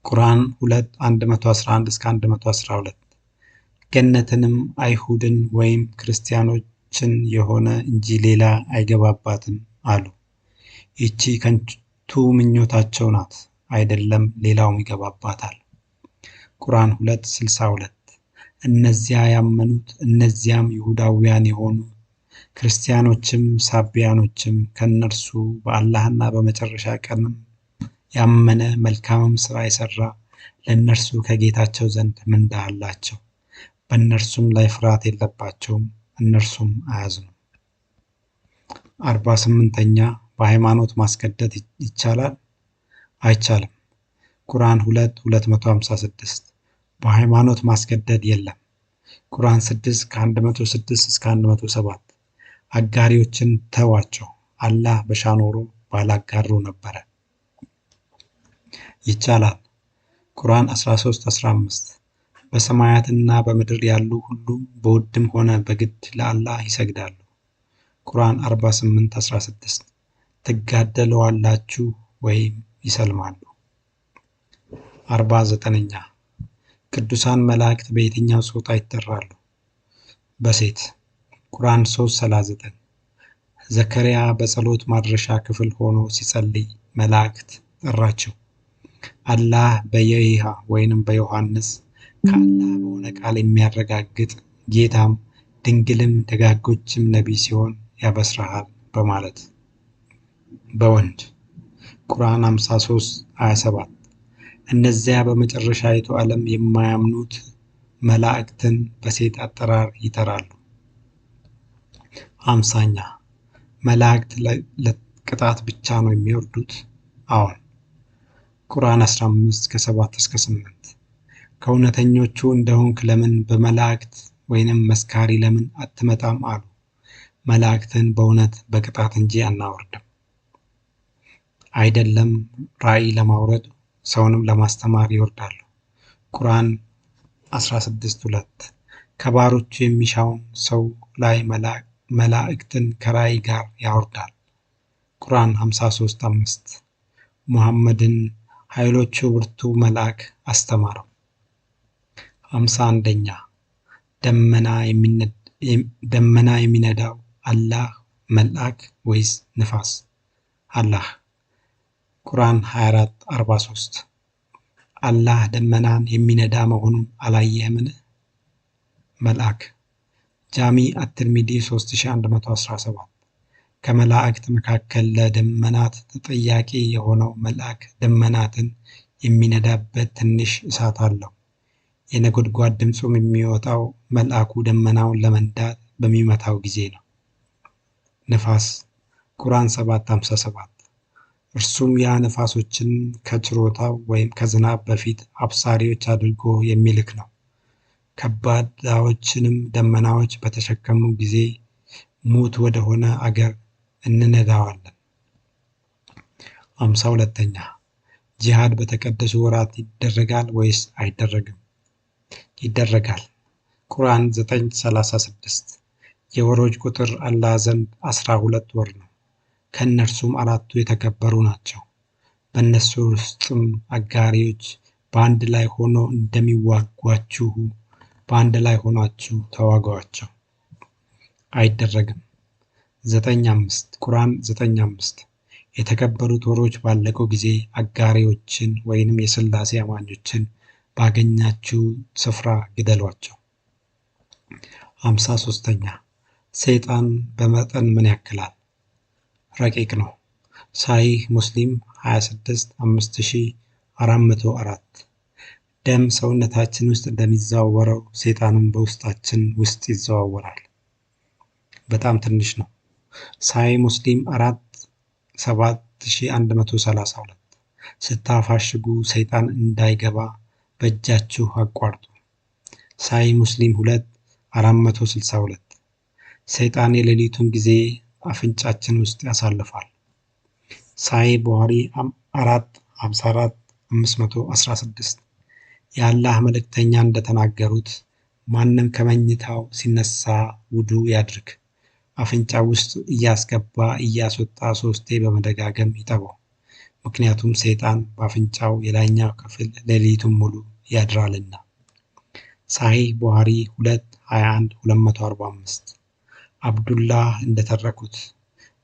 ቁርአን 2:111-112 ገነትንም አይሁድን ወይም ክርስቲያኖችን የሆነ እንጂ ሌላ አይገባባትም አሉ። ይቺ ከንቱ ምኞታቸው ናት፣ አይደለም ሌላውም ይገባባታል። ቁርአን 2:62 እነዚያ ያመኑት እነዚያም ይሁዳውያን የሆኑ ክርስቲያኖችም ሳቢያኖችም ከእነርሱ በአላህና በመጨረሻ ቀንም ያመነ መልካምም ሥራ የሠራ ለእነርሱ ከጌታቸው ዘንድ ምንዳ አላቸው። በእነርሱም ላይ ፍርሃት የለባቸውም፣ እነርሱም አያዝኑም። 48ኛ በሃይማኖት ማስገደድ ይቻላል? አይቻልም። ቁርአን 2:256 በሃይማኖት ማስገደድ የለም። ቁርአን 6:106-107 አጋሪዎችን ተዋቸው፣ አላህ በሻኖሮ ባላጋሩ ነበረ። ይቻላል። ቁርአን 13:15 በሰማያትና በምድር ያሉ ሁሉ በውድም ሆነ በግድ ለአላህ ይሰግዳሉ። ቁርአን 48:16 ትጋደለዋላችሁ ወይም ይሰልማሉ። 49ኛ ቅዱሳን መላእክት በየትኛው ጾታ ይጠራሉ? በሴት። ቁርአን 3:39 ዘከርያ በጸሎት ማድረሻ ክፍል ሆኖ ሲጸልይ መላእክት ጠራቸው። አላህ በየይሃ ወይንም በዮሐንስ ከአላህ በሆነ ቃል የሚያረጋግጥ ጌታም ድንግልም ደጋጎችም ነቢይ ሲሆን ያበስረሃል በማለት። በወንድ። ቁርአን 53:27 እነዚያ በመጨረሻይቱ ዓለም የማያምኑት መላእክትን በሴት አጠራር ይጠራሉ። 50ኛ መላእክት ለቅጣት ብቻ ነው የሚወርዱት? አዎን። ቁርአን 15:7-8 ከእውነተኞቹ እንደሆንክ ለምን በመላእክት ወይንም መስካሪ ለምን አትመጣም አሉ። መላእክትን በእውነት በቅጣት እንጂ አናወርድም። አይደለም ራእይ ለማውረድ ሰውንም ለማስተማር ይወርዳሉ። ቁርአን 16:2 ከባሮቹ የሚሻውን ሰው ላይ መላእክትን ከራእይ ጋር ያወርዳል። ቁርአን 53:5 ሙሐመድን ኃይሎቹ ብርቱ መልአክ አስተማረው። 51ኛ ደመና የሚነዳው አላህ መልአክ ወይስ ንፋስ? አላህ። ቁርአን 24:43 አላህ ደመናን የሚነዳ መሆኑን አላየህምን? መልአክ። ጃሚ አትርሚዲ 3117 ከመላእክት መካከል ለደመናት ተጠያቂ የሆነው መልአክ ደመናትን የሚነዳበት ትንሽ እሳት አለው። የነጎድጓድ ድምፁም የሚወጣው መልአኩ ደመናውን ለመንዳት በሚመታው ጊዜ ነው። ነፋስ ቁርአን 7:57 እርሱም ያ ነፋሶችን ከችሮታው ወይም ከዝናብ በፊት አብሳሪዎች አድርጎ የሚልክ ነው። ከባዳዎችንም ደመናዎች በተሸከሙ ጊዜ ሙት ወደሆነ አገር እንነዳዋለን። 52ኛ ጂሃድ በተቀደሱ ወራት ይደረጋል ወይስ አይደረግም? ይደረጋል። ቁርአን 9:36 የወሮች ቁጥር አላህ ዘንድ 12 ወር ነው። ከእነርሱም 4ቱ የተከበሩ ናቸው። በእነሱ ውስጥም አጋሪዎች በአንድ ላይ ሆኖ እንደሚዋጓችሁ በአንድ ላይ ሆናችሁ ተዋጓቸው። አይደረግም። 9:5 ቁርአን 9:5 የተከበሩት ወሮች ባለቁ ጊዜ አጋሪዎችን ወይንም የሥላሴ አማኞችን ባገኛችሁ ስፍራ ግደሏቸው። 53ኛ ሰይጣን በመጠን ምን ያክላል? ረቂቅ ነው። ሳሂህ ሙስሊም 26:5404 ደም ሰውነታችን ውስጥ እንደሚዘዋወረው ሰይጣንም በውስጣችን ውስጥ ይዘዋወራል። በጣም ትንሽ ነው። ሳሂህ ሙስሊም 4:7132 ስታፋሽጉ ሰይጣን እንዳይገባ በእጃችሁ አቋርጡ። ሳሂህ ሙስሊም 2:462 ሰይጣን የሌሊቱን ጊዜ አፍንጫችን ውስጥ ያሳልፋል። ሳሂህ ቡኻሪ 4:54-516 የአላህ መልእክተኛ እንደተናገሩት ማንም ከመኝታው ሲነሳ ውዱ ያድርግ፣ አፍንጫው ውስጥ እያስገባ እያስወጣ 3 በመደጋገም ይጠበው። ምክንያቱም ሰይጣን በአፍንጫው የላይኛው ክፍል ሌሊቱን ሙሉ ያድራልና። ሳሂህ ቡኻሪ 2:21-245 አብዱላህ እንደተረኩት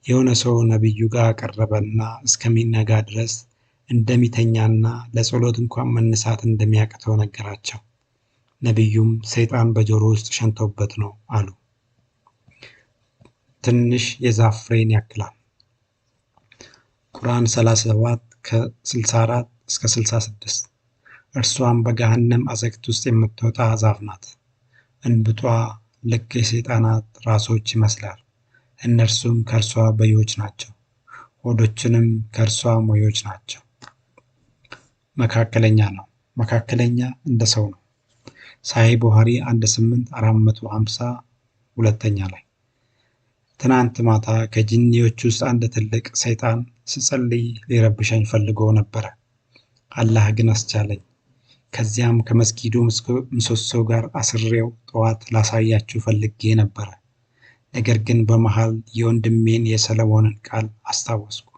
የሆነ ሰው ነቢዩ ጋር ቀረበና እስከሚነጋ ድረስ እንደሚተኛና ለጸሎት እንኳን መነሳት እንደሚያቅተው ነገራቸው። ነቢዩም ሰይጣን በጆሮ ውስጥ ሸንቶበት ነው አሉ። ትንሽ የዛፍ ፍሬን ያክላል። ቁርአን 37:64-66 እርሷም በገሃነም አዘቅት ውስጥ የምትወጣ ዛፍ ናት። እንብጧ ልክ የሰይጣናት ራሶች ይመስላል። እነርሱም ከእርሷ በዮች ናቸው፣ ሆዶችንም ከእርሷ ሞዮች ናቸው። መካከለኛ ነው። መካከለኛ እንደ ሰው ነው። ሳሂህ ቡኻሪ 18:450 ሁለተኛ ላይ ትናንት ማታ ከጂኒዎች ውስጥ አንድ ትልቅ ሰይጣን ስጸልይ ሊረብሸኝ ፈልጎ ነበረ። አላህ ግን አስቻለኝ። ከዚያም ከመስጊዱ ምሰሶ ጋር አስሬው ጠዋት ላሳያችሁ ፈልጌ ነበረ። ነገር ግን በመሃል የወንድሜን የሰለሞንን ቃል አስታወስኩ።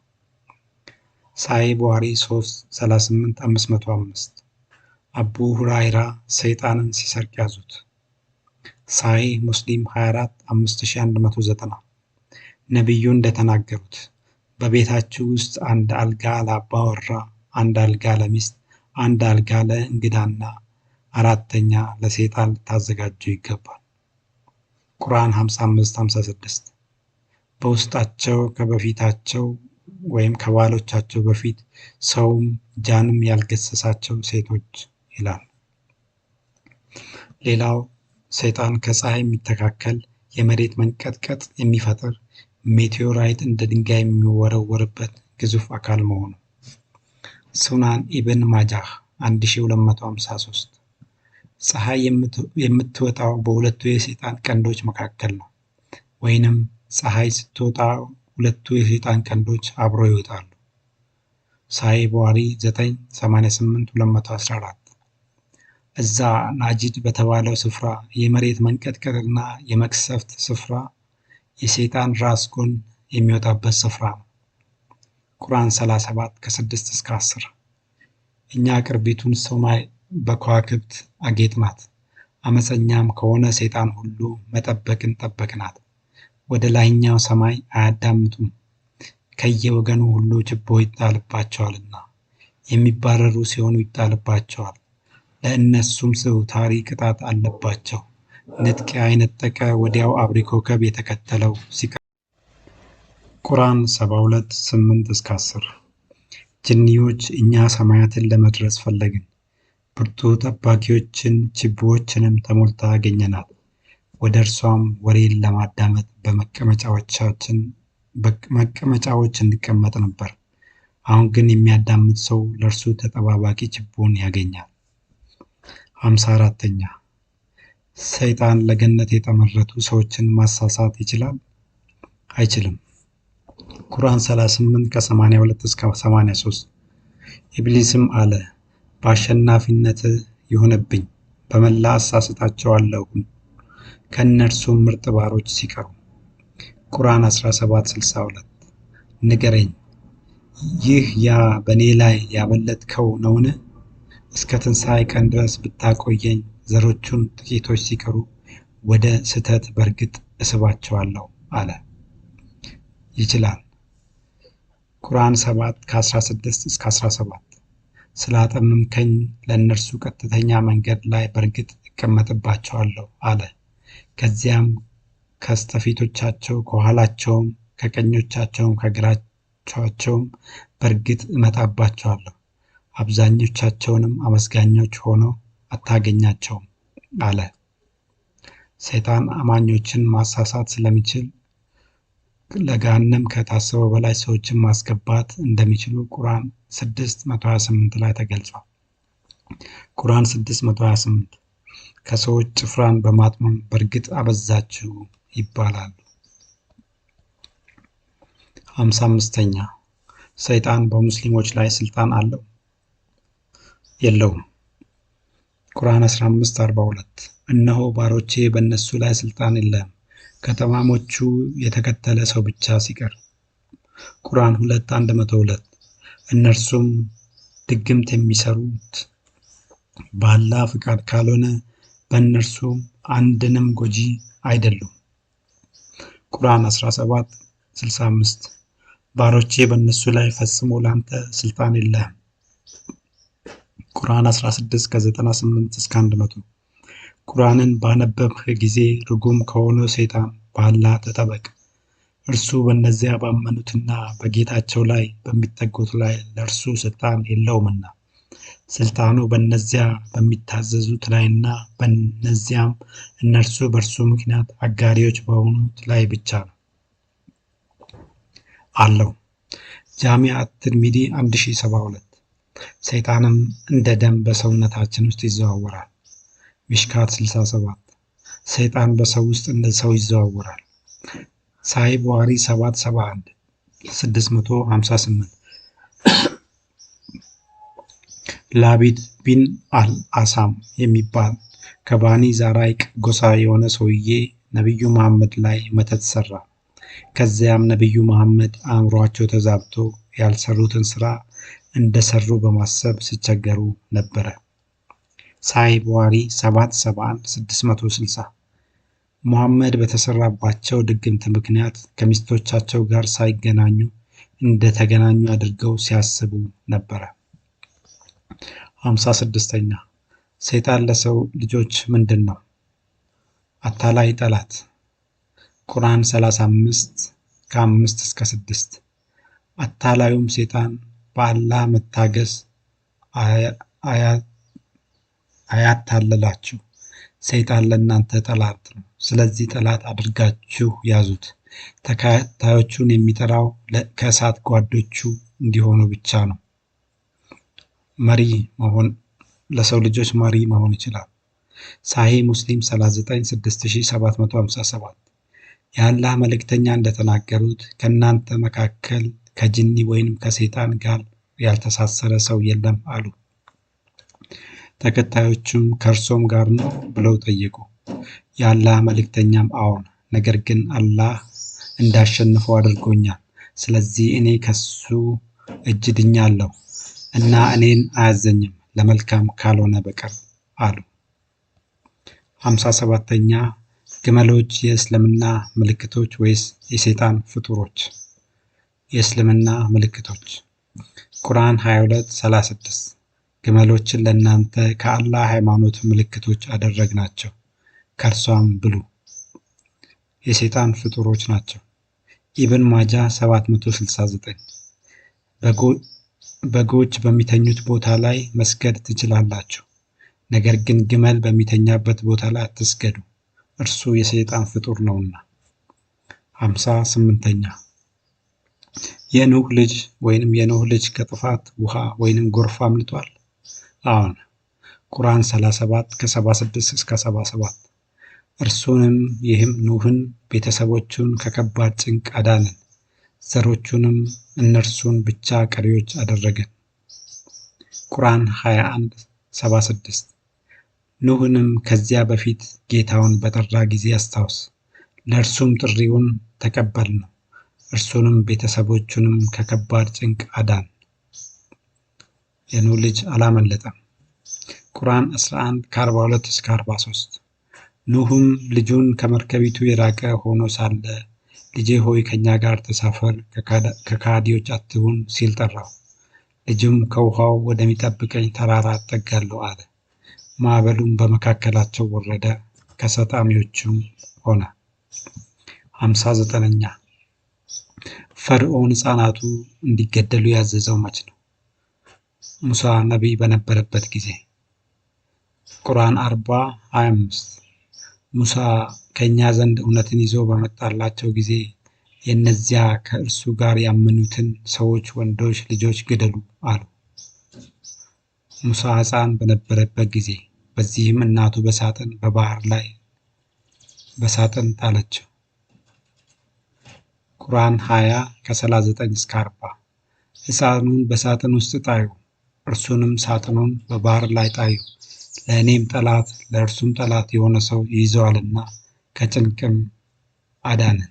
ሳሂህ ቡኻሪ 3:38-505 አቡ ሁራይራ ሰይጣንን ሲሰርቅ ያዙት። ሳሂህ ሙስሊም 24:5190 ነቢዩ እንደተናገሩት በቤታችሁ ውስጥ አንድ አልጋ ለአባወራ፣ አንድ አልጋ ለሚስት፣ አንድ አልጋ ለእንግዳና 4ኛ ለሰይጣን ልታዘጋጁ ይገባል። ቁርአን 55:56 በውስጣቸው ከበፊታቸው ወይም ከባሎቻቸው በፊት ሰውም ጃንም ያልገሰሳቸው ሴቶች ይላል። ሌላው ሰይጣን ከፀሐይ የሚተካከል የመሬት መንቀጥቀጥ የሚፈጥር ሜቴዎራይት እንደ ድንጋይ የሚወረወርበት ግዙፍ አካል መሆኑ። ሱናን ኢብን ማጃህ 1253 ፀሐይ የምትወጣው በሁለቱ የሰይጣን ቀንዶች መካከል ነው፣ ወይንም ፀሐይ ስትወጣ ሁለቱ የሰይጣን ቀንዶች አብረው ይወጣሉ። ሳሂህ ቡኻሪ 9:88-214 እዛ ናጂድ በተባለው ስፍራ የመሬት መንቀጥቀጥና የመቅሰፍት ስፍራ የሰይጣን ራስ ጎን የሚወጣበት ስፍራ ነው። ቁርአን 37:6-10 እኛ ቅርቢቱን ሰማይ በከዋክብት አጌጥናት፣ አመፀኛም ከሆነ ሰይጣን ሁሉ መጠበቅን ጠበቅናት። ወደ ላይኛው ሰማይ አያዳምጡም፣ ከየወገኑ ሁሉ ችቦ ይጣልባቸዋልና የሚባረሩ ሲሆኑ ይጣልባቸዋል። ለእነሱም ዘውታሪ ቅጣት አለባቸው። ንጥቂያ የነጠቀ ወዲያው አብሪ ኮከብ የተከተለው ሲቀር። ቁርአን 72:8-10 ጅኒዎች እኛ ሰማያትን ለመድረስ ፈለግን፣ ብርቱ ጠባቂዎችን ችቦዎችንም ተሞልታ አገኘናት። ወደ እርሷም ወሬን ለማዳመጥ በመቀመጫዎች እንቀመጥ ነበር። አሁን ግን የሚያዳምጥ ሰው ለእርሱ ተጠባባቂ ችቦን ያገኛል። 54ኛ ሰይጣን ለገነት የተመረጡ ሰዎችን ማሳሳት ይችላል? አይችልም። ቁርአን 38 ከ82 እስከ 83 ኢብሊስም አለ፣ በአሸናፊነትህ ይሁንብኝ፣ በመላ አሳስታቸዋለሁ ከእነርሱም ምርጥ ባሮች ሲቀሩ። ቁርአን 17:62 ንገረኝ፣ ይህ ያ በእኔ ላይ ያበለጥከው ነውን? እስከ ትንሣኤ ቀን ድረስ ብታቆየኝ ዘሮቹን ጥቂቶች ሲቀሩ ወደ ስህተት በእርግጥ እስባቸዋለሁ አለ። ይችላል። ቁርአን 7 ከ16 እስከ 17 ስላጠመምከኝ ለእነርሱ ቀጥተኛ መንገድ ላይ በእርግጥ እቀመጥባቸዋለሁ አለ። ከዚያም ከስተፊቶቻቸው ከኋላቸውም ከቀኞቻቸውም ከግራቸውም በእርግጥ እመጣባቸዋለሁ። አብዛኞቻቸውንም አመስጋኞች ሆነው አታገኛቸውም አለ። ሰይጣን አማኞችን ማሳሳት ስለሚችል ለገሃነም ከታሰበው በላይ ሰዎችን ማስገባት እንደሚችሉ ቁርአን 6:128 ላይ ተገልጿል። ቁርአን 6:128 ከሰዎች ጭፍራን በማጥመም በእርግጥ አበዛችሁ ይባላሉ። 55ኛ ሰይጣን በሙስሊሞች ላይ ስልጣን አለው? የለውም። ቁርአን 15:42 እነሆ ባሮቼ በእነሱ ላይ ስልጣን የለም ከጠማሞቹ የተከተለ ሰው ብቻ ሲቀር። ቁርአን 2:102 እነርሱም ድግምት የሚሰሩት በአላህ ፍቃድ ካልሆነ በእነርሱ አንድንም ጎጂ አይደሉም። ቁርአን 17:65 ባሮቼ በእነሱ ላይ ፈጽሞ ላንተ ስልጣን የለህም። ቁርአን 16 ከ98 እስከ 100 ቁርአንን ባነበብህ ጊዜ ርጉም ከሆነው ሰይጣን በአላህ ተጠበቅ። እርሱ በእነዚያ ባመኑትና በጌታቸው ላይ በሚጠጉት ላይ ለእርሱ ስልጣን የለውምና ስልጣኑ በእነዚያ በሚታዘዙት ላይና በእነዚያም እነርሱ በእርሱ ምክንያት አጋሪዎች በሆኑት ላይ ብቻ ነው አለው። ጃሚዕ አት-ትርሚዚ 1072 ሰይጣንም እንደ ደም በሰውነታችን ውስጥ ይዘዋወራል። ሚሽካት 67 ሰይጣን በሰው ውስጥ እንደ ሰው ይዘዋወራል። ሳሂህ ቡኻሪ 771 658 ላቢድ ቢን አልአሳም የሚባል ከባኒ ዛራይቅ ጎሳ የሆነ ሰውዬ ነቢዩ መሐመድ ላይ መተት ሰራ። ከዚያም ነቢዩ መሐመድ አእምሯቸው ተዛብቶ ያልሰሩትን ስራ እንደሰሩ በማሰብ ሲቸገሩ ነበረ። ሳሂህ ቡኻሪ 771 660 ሙሐመድ በተሰራባቸው ድግምት ምክንያት ከሚስቶቻቸው ጋር ሳይገናኙ እንደተገናኙ አድርገው ሲያስቡ ነበረ። 56ኛ ሰይጣን ለሰው ልጆች ምንድን ነው? አታላይ ጠላት። ቁርአን 35 ከ5 እስከ 6 አታላዩም ሰይጣን በአላህ መታገስ አያታልላችሁ። ሰይጣን ለእናንተ ጠላት ነው። ስለዚህ ጠላት አድርጋችሁ ያዙት። ተከታዮቹን የሚጠራው ከእሳት ጓዶቹ እንዲሆኑ ብቻ ነው። ለሰው ልጆች መሪ መሆን ይችላል። ሳሂህ ሙስሊም 396757 የአላህ መልእክተኛ እንደተናገሩት ከእናንተ መካከል ከጅኒ ወይም ከሰይጣን ጋር ያልተሳሰረ ሰው የለም አሉ። ተከታዮቹም ከእርሶም ጋር ነው ብለው ጠየቁ። የአላህ መልእክተኛም አዎን፣ ነገር ግን አላህ እንዳሸንፈው አድርጎኛል። ስለዚህ እኔ ከሱ እጅ ድኛለሁ እና እኔን አያዘኝም ለመልካም ካልሆነ በቀር አሉ። 57ኛ ግመሎች የእስልምና ምልክቶች ወይስ የሰይጣን ፍጡሮች? የእስልምና ምልክቶች። ቁርአን 22:36 ግመሎችን ለእናንተ ከአላህ ሃይማኖት ምልክቶች አደረግናቸው፣ ከእርሷም ብሉ። የሰይጣን ፍጡሮች ናቸው። ኢብን ማጃ 769 በጎች በሚተኙት ቦታ ላይ መስገድ ትችላላችሁ። ነገር ግን ግመል በሚተኛበት ቦታ ላይ አትስገዱ፣ እርሱ የሰይጣን ፍጡር ነውና። 58ኛ የኖህ ልጅ ከጥፋት ውሃ ወይንም ጎርፍ አምልጧል? አዎን። ቁርአን 37 ከ76 እስከ 77 ይህም ኖህን ቤተሰቦቹን ከከባድ ጭንቅ አዳነን፣ ዘሮቹንም እነርሱን ብቻ ቀሪዎች አደረገን። ቁርአን 21:76 ኖህንም ከዚያ በፊት ጌታውን በጠራ ጊዜ አስታውስ፣ ለእርሱም ጥሪውን ተቀበልነው፣ እርሱንም ቤተሰቦቹንም ከከባድ ጭንቅ አዳን። የኖህ ልጅ አላመለጠም። ቁርአን 11 ከ42 እስከ 43 ኖህም ልጁን ከመርከቢቱ የራቀ ሆኖ ሳለ ልጄ ሆይ ከእኛ ጋር ተሳፈር፣ ከካዲዎች አትሁን ሲል ጠራው። ልጁም ከውሃው ወደሚጠብቀኝ ተራራ እጠጋለሁ አለ። ማዕበሉም በመካከላቸው ወረደ፣ ከሰጣሚዎቹም ሆነ። 59ኛ ፈርዖን ሕፃናቱ እንዲገደሉ ያዘዘው መች ነው? ሙሳ ነቢይ በነበረበት ጊዜ። ቁርአን 40:25 ሙሳ ከእኛ ዘንድ እውነትን ይዞ በመጣላቸው ጊዜ የእነዚያ ከእርሱ ጋር ያመኑትን ሰዎች ወንዶች ልጆች ግደሉ አሉ። ሙሳ ሕፃን በነበረበት ጊዜ። በዚህም እናቱ በሳጥን በባህር ላይ በሳጥን ጣለችው። ቁርአን 20 ከ39 እስከ 40 ሕፃኑን በሳጥን ውስጥ ጣዩ፣ እርሱንም ሳጥኑን በባህር ላይ ጣዩ፣ ለእኔም ጠላት ለእርሱም ጠላት የሆነ ሰው ይይዘዋልና ከጭንቅም አዳነን።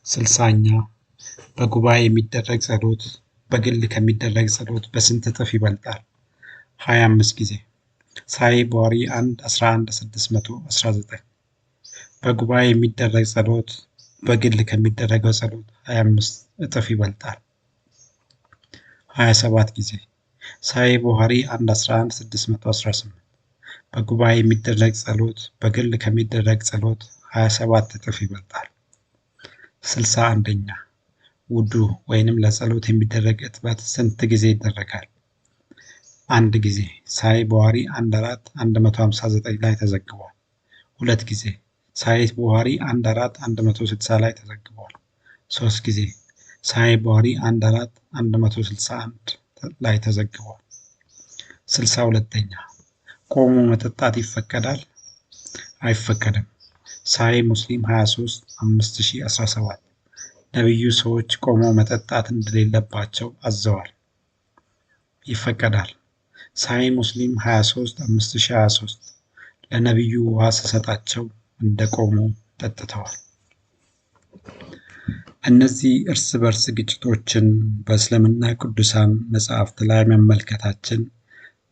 60ኛ በጉባኤ የሚደረግ ጸሎት በግል ከሚደረግ ጸሎት በስንት እጥፍ ይበልጣል? 25 ጊዜ። ሳሂህ ቡኻሪ 1/11/619 በጉባኤ የሚደረግ ጸሎት በግል ከሚደረገው ጸሎት 25 እጥፍ ይበልጣል። 27 ጊዜ። ሳሂህ ቡኻሪ 1/11/618 በጉባኤ የሚደረግ ጸሎት በግል ከሚደረግ ጸሎት 27 እጥፍ ይበልጣል። 61ኛ ውዱ ወይንም ለጸሎት የሚደረግ እጥበት ስንት ጊዜ ይደረጋል? 1 ጊዜ። ሳሂህ ቡኻሪ 1/4/159 ላይ ተዘግቧል። 2 ጊዜ። ሳሂህ ቡኻሪ 1/4/160 ላይ ተዘግቧል። 3 ጊዜ። ሳሂህ ቡኻሪ 1/4/161 ላይ ተዘግቧል። 62ኛ ቆሞ መጠጣት ይፈቀዳል? አይፈቀድም። ሳሂህ ሙስሊም 23:5017 ነቢዩ ሰዎች ቆመው መጠጣት እንደሌለባቸው አዘዋል። ይፈቀዳል። ሳሂህ ሙስሊም 23:5023 ለነቢዩ ውሃ ስሰጣቸው እንደቆሙ ጠጥተዋል። እነዚህ እርስ በርስ ግጭቶችን በእስልምና ቅዱሳን መጻሕፍት ላይ መመልከታችን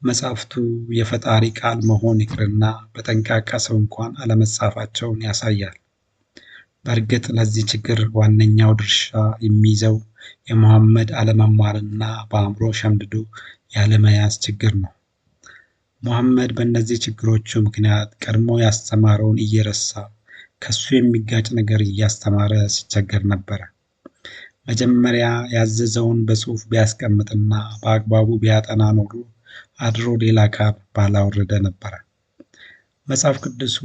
መጻሕፍቱ የፈጣሪ ቃል መሆን ይቅርና በጠንቃቃ ሰው እንኳን አለመጻፋቸውን ያሳያል። በእርግጥ ለዚህ ችግር ዋነኛው ድርሻ የሚይዘው የሙሐመድ አለመማርና በአእምሮ ሸምድዶ ያለመያዝ ችግር ነው። ሙሐመድ በእነዚህ ችግሮቹ ምክንያት ቀድሞ ያስተማረውን እየረሳ ከሱ የሚጋጭ ነገር እያስተማረ ሲቸገር ነበረ። መጀመሪያ ያዘዘውን በጽሑፍ ቢያስቀምጥና በአግባቡ ቢያጠና ኖሮ አድሮ ሌላ ቃል ባላወረደ ነበረ። መጽሐፍ ቅዱሱ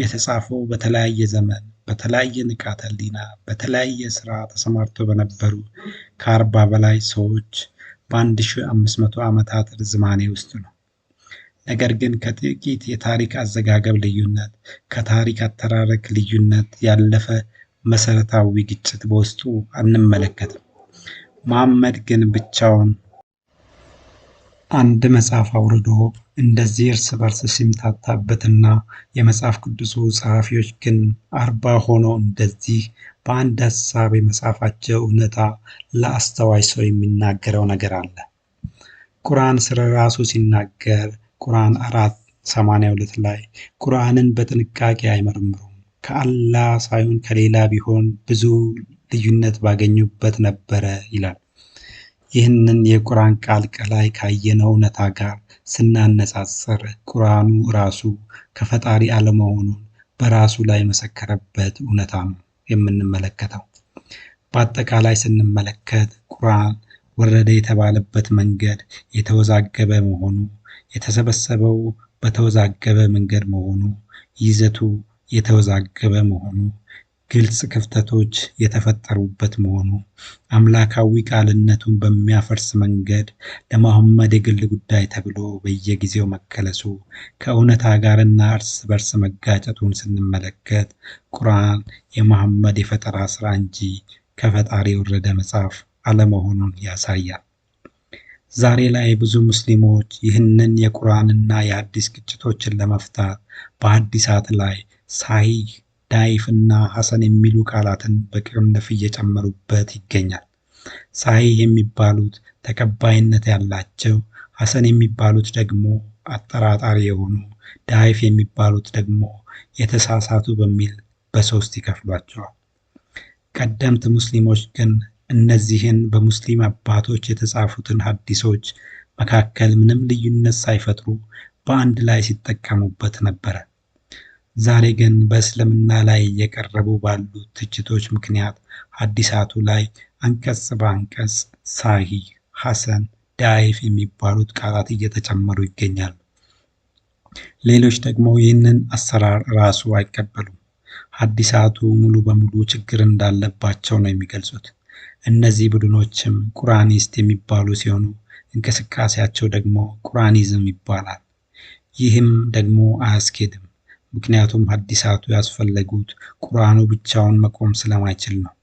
የተጻፈው በተለያየ ዘመን በተለያየ ንቃተ ህሊና በተለያየ ስራ ተሰማርተው በነበሩ ከ40 በላይ ሰዎች በ1500 ዓመታት ርዝማኔ ውስጥ ነው። ነገር ግን ከጥቂት የታሪክ አዘጋገብ ልዩነት፣ ከታሪክ አተራረክ ልዩነት ያለፈ መሰረታዊ ግጭት በውስጡ አንመለከትም። መሐመድ ግን ብቻውን አንድ መጽሐፍ አውርዶ እንደዚህ እርስ በርስ ሲምታታበትና የመጽሐፍ ቅዱሱ ጸሐፊዎች ግን 40 ሆነው እንደዚህ በአንድ ሀሳብ የመጻፋቸው እውነታ ለአስተዋይ ሰው የሚናገረው ነገር አለ። ቁርአን ስለ ራሱ ሲናገር ቁርአን 4:82 ላይ ቁርአንን በጥንቃቄ አይመረምሩም፣ ከአላህ ሳይሆን ከሌላ ቢሆን ብዙ ልዩነት ባገኙበት ነበረ ይላል። ይህንን የቁርአን ቃል ከላይ ካየነው እውነታ ጋር ስናነጻጽር ቁርአኑ ራሱ ከፈጣሪ አለመሆኑን በራሱ ላይ የመሰከረበት እውነታ ነው የምንመለከተው። በአጠቃላይ ስንመለከት ቁርአን ወረደ የተባለበት መንገድ የተወዛገበ መሆኑ፣ የተሰበሰበው በተወዛገበ መንገድ መሆኑ፣ ይዘቱ የተወዛገበ መሆኑ፣ ግልጽ ክፍተቶች የተፈጠሩበት መሆኑ፣ አምላካዊ ቃልነቱን በሚያፈርስ መንገድ ለመሐመድ የግል ጉዳይ ተብሎ በየጊዜው መከለሱ፣ ከእውነታ ጋርና እርስ በርስ መጋጨቱን ስንመለከት ቁርአን የመሐመድ የፈጠራ ሥራ እንጂ ከፈጣሪ የወረደ መጽሐፍ አለመሆኑን ያሳያል። ዛሬ ላይ ብዙ ሙስሊሞች ይህንን የቁርአንና የሐዲስ ግጭቶችን ለመፍታት በሐዲሳት ላይ ሳሂህ፣ ዳኢፍ እና ሐሰን የሚሉ ቃላትን በቅንፍ እየጨመሩበት ይገኛል። ሳሂህ የሚባሉት ተቀባይነት ያላቸው፣ ሐሰን የሚባሉት ደግሞ አጠራጣሪ የሆኑ፣ ዳኢፍ የሚባሉት ደግሞ የተሳሳቱ በሚል በሶስት ይከፍሏቸዋል። ቀደምት ሙስሊሞች ግን እነዚህን በሙስሊም አባቶች የተጻፉትን ሐዲሶች መካከል ምንም ልዩነት ሳይፈጥሩ በአንድ ላይ ሲጠቀሙበት ነበረ። ዛሬ ግን በእስልምና ላይ እየቀረቡ ባሉት ትችቶች ምክንያት ሐዲሳቱ ላይ አንቀጽ በአንቀጽ ሳሂህ፣ ሐሰን፣ ዳኢፍ የሚባሉት ቃላት እየተጨመሩ ይገኛሉ። ሌሎች ደግሞ ይህንን አሰራር ራሱ አይቀበሉም። ሐዲሳቱ ሙሉ በሙሉ ችግር እንዳለባቸው ነው የሚገልጹት። እነዚህ ቡድኖችም ቁርአኒስት የሚባሉ ሲሆኑ እንቅስቃሴያቸው ደግሞ ቁርአኒዝም ይባላል። ይህም ደግሞ አያስኬድም። ምክንያቱም ሐዲሳቱ ያስፈለጉት ቁርአኑ ብቻውን መቆም ስለማይችል ነው።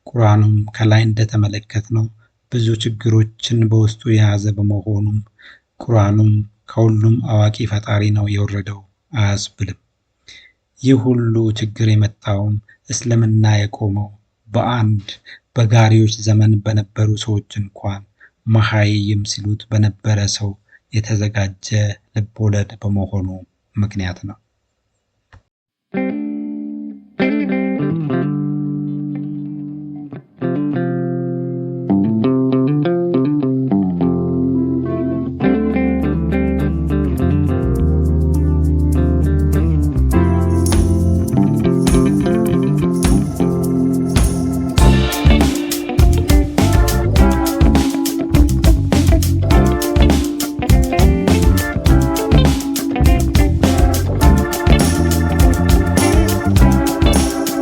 ቁርአኑም ከላይ እንደተመለከትነው ብዙ ችግሮችን በውስጡ የያዘ በመሆኑም ቁርአኑም ከሁሉም አዋቂ ፈጣሪ ነው የወረደው አያስብልም። ይህ ሁሉ ችግር የመጣውም እስልምና የቆመው በአንድ በጋሪዎች ዘመን በነበሩ ሰዎች እንኳን መሃይም ሲሉት በነበረ ሰው የተዘጋጀ ልቦለድ በመሆኑ ምክንያት ነው።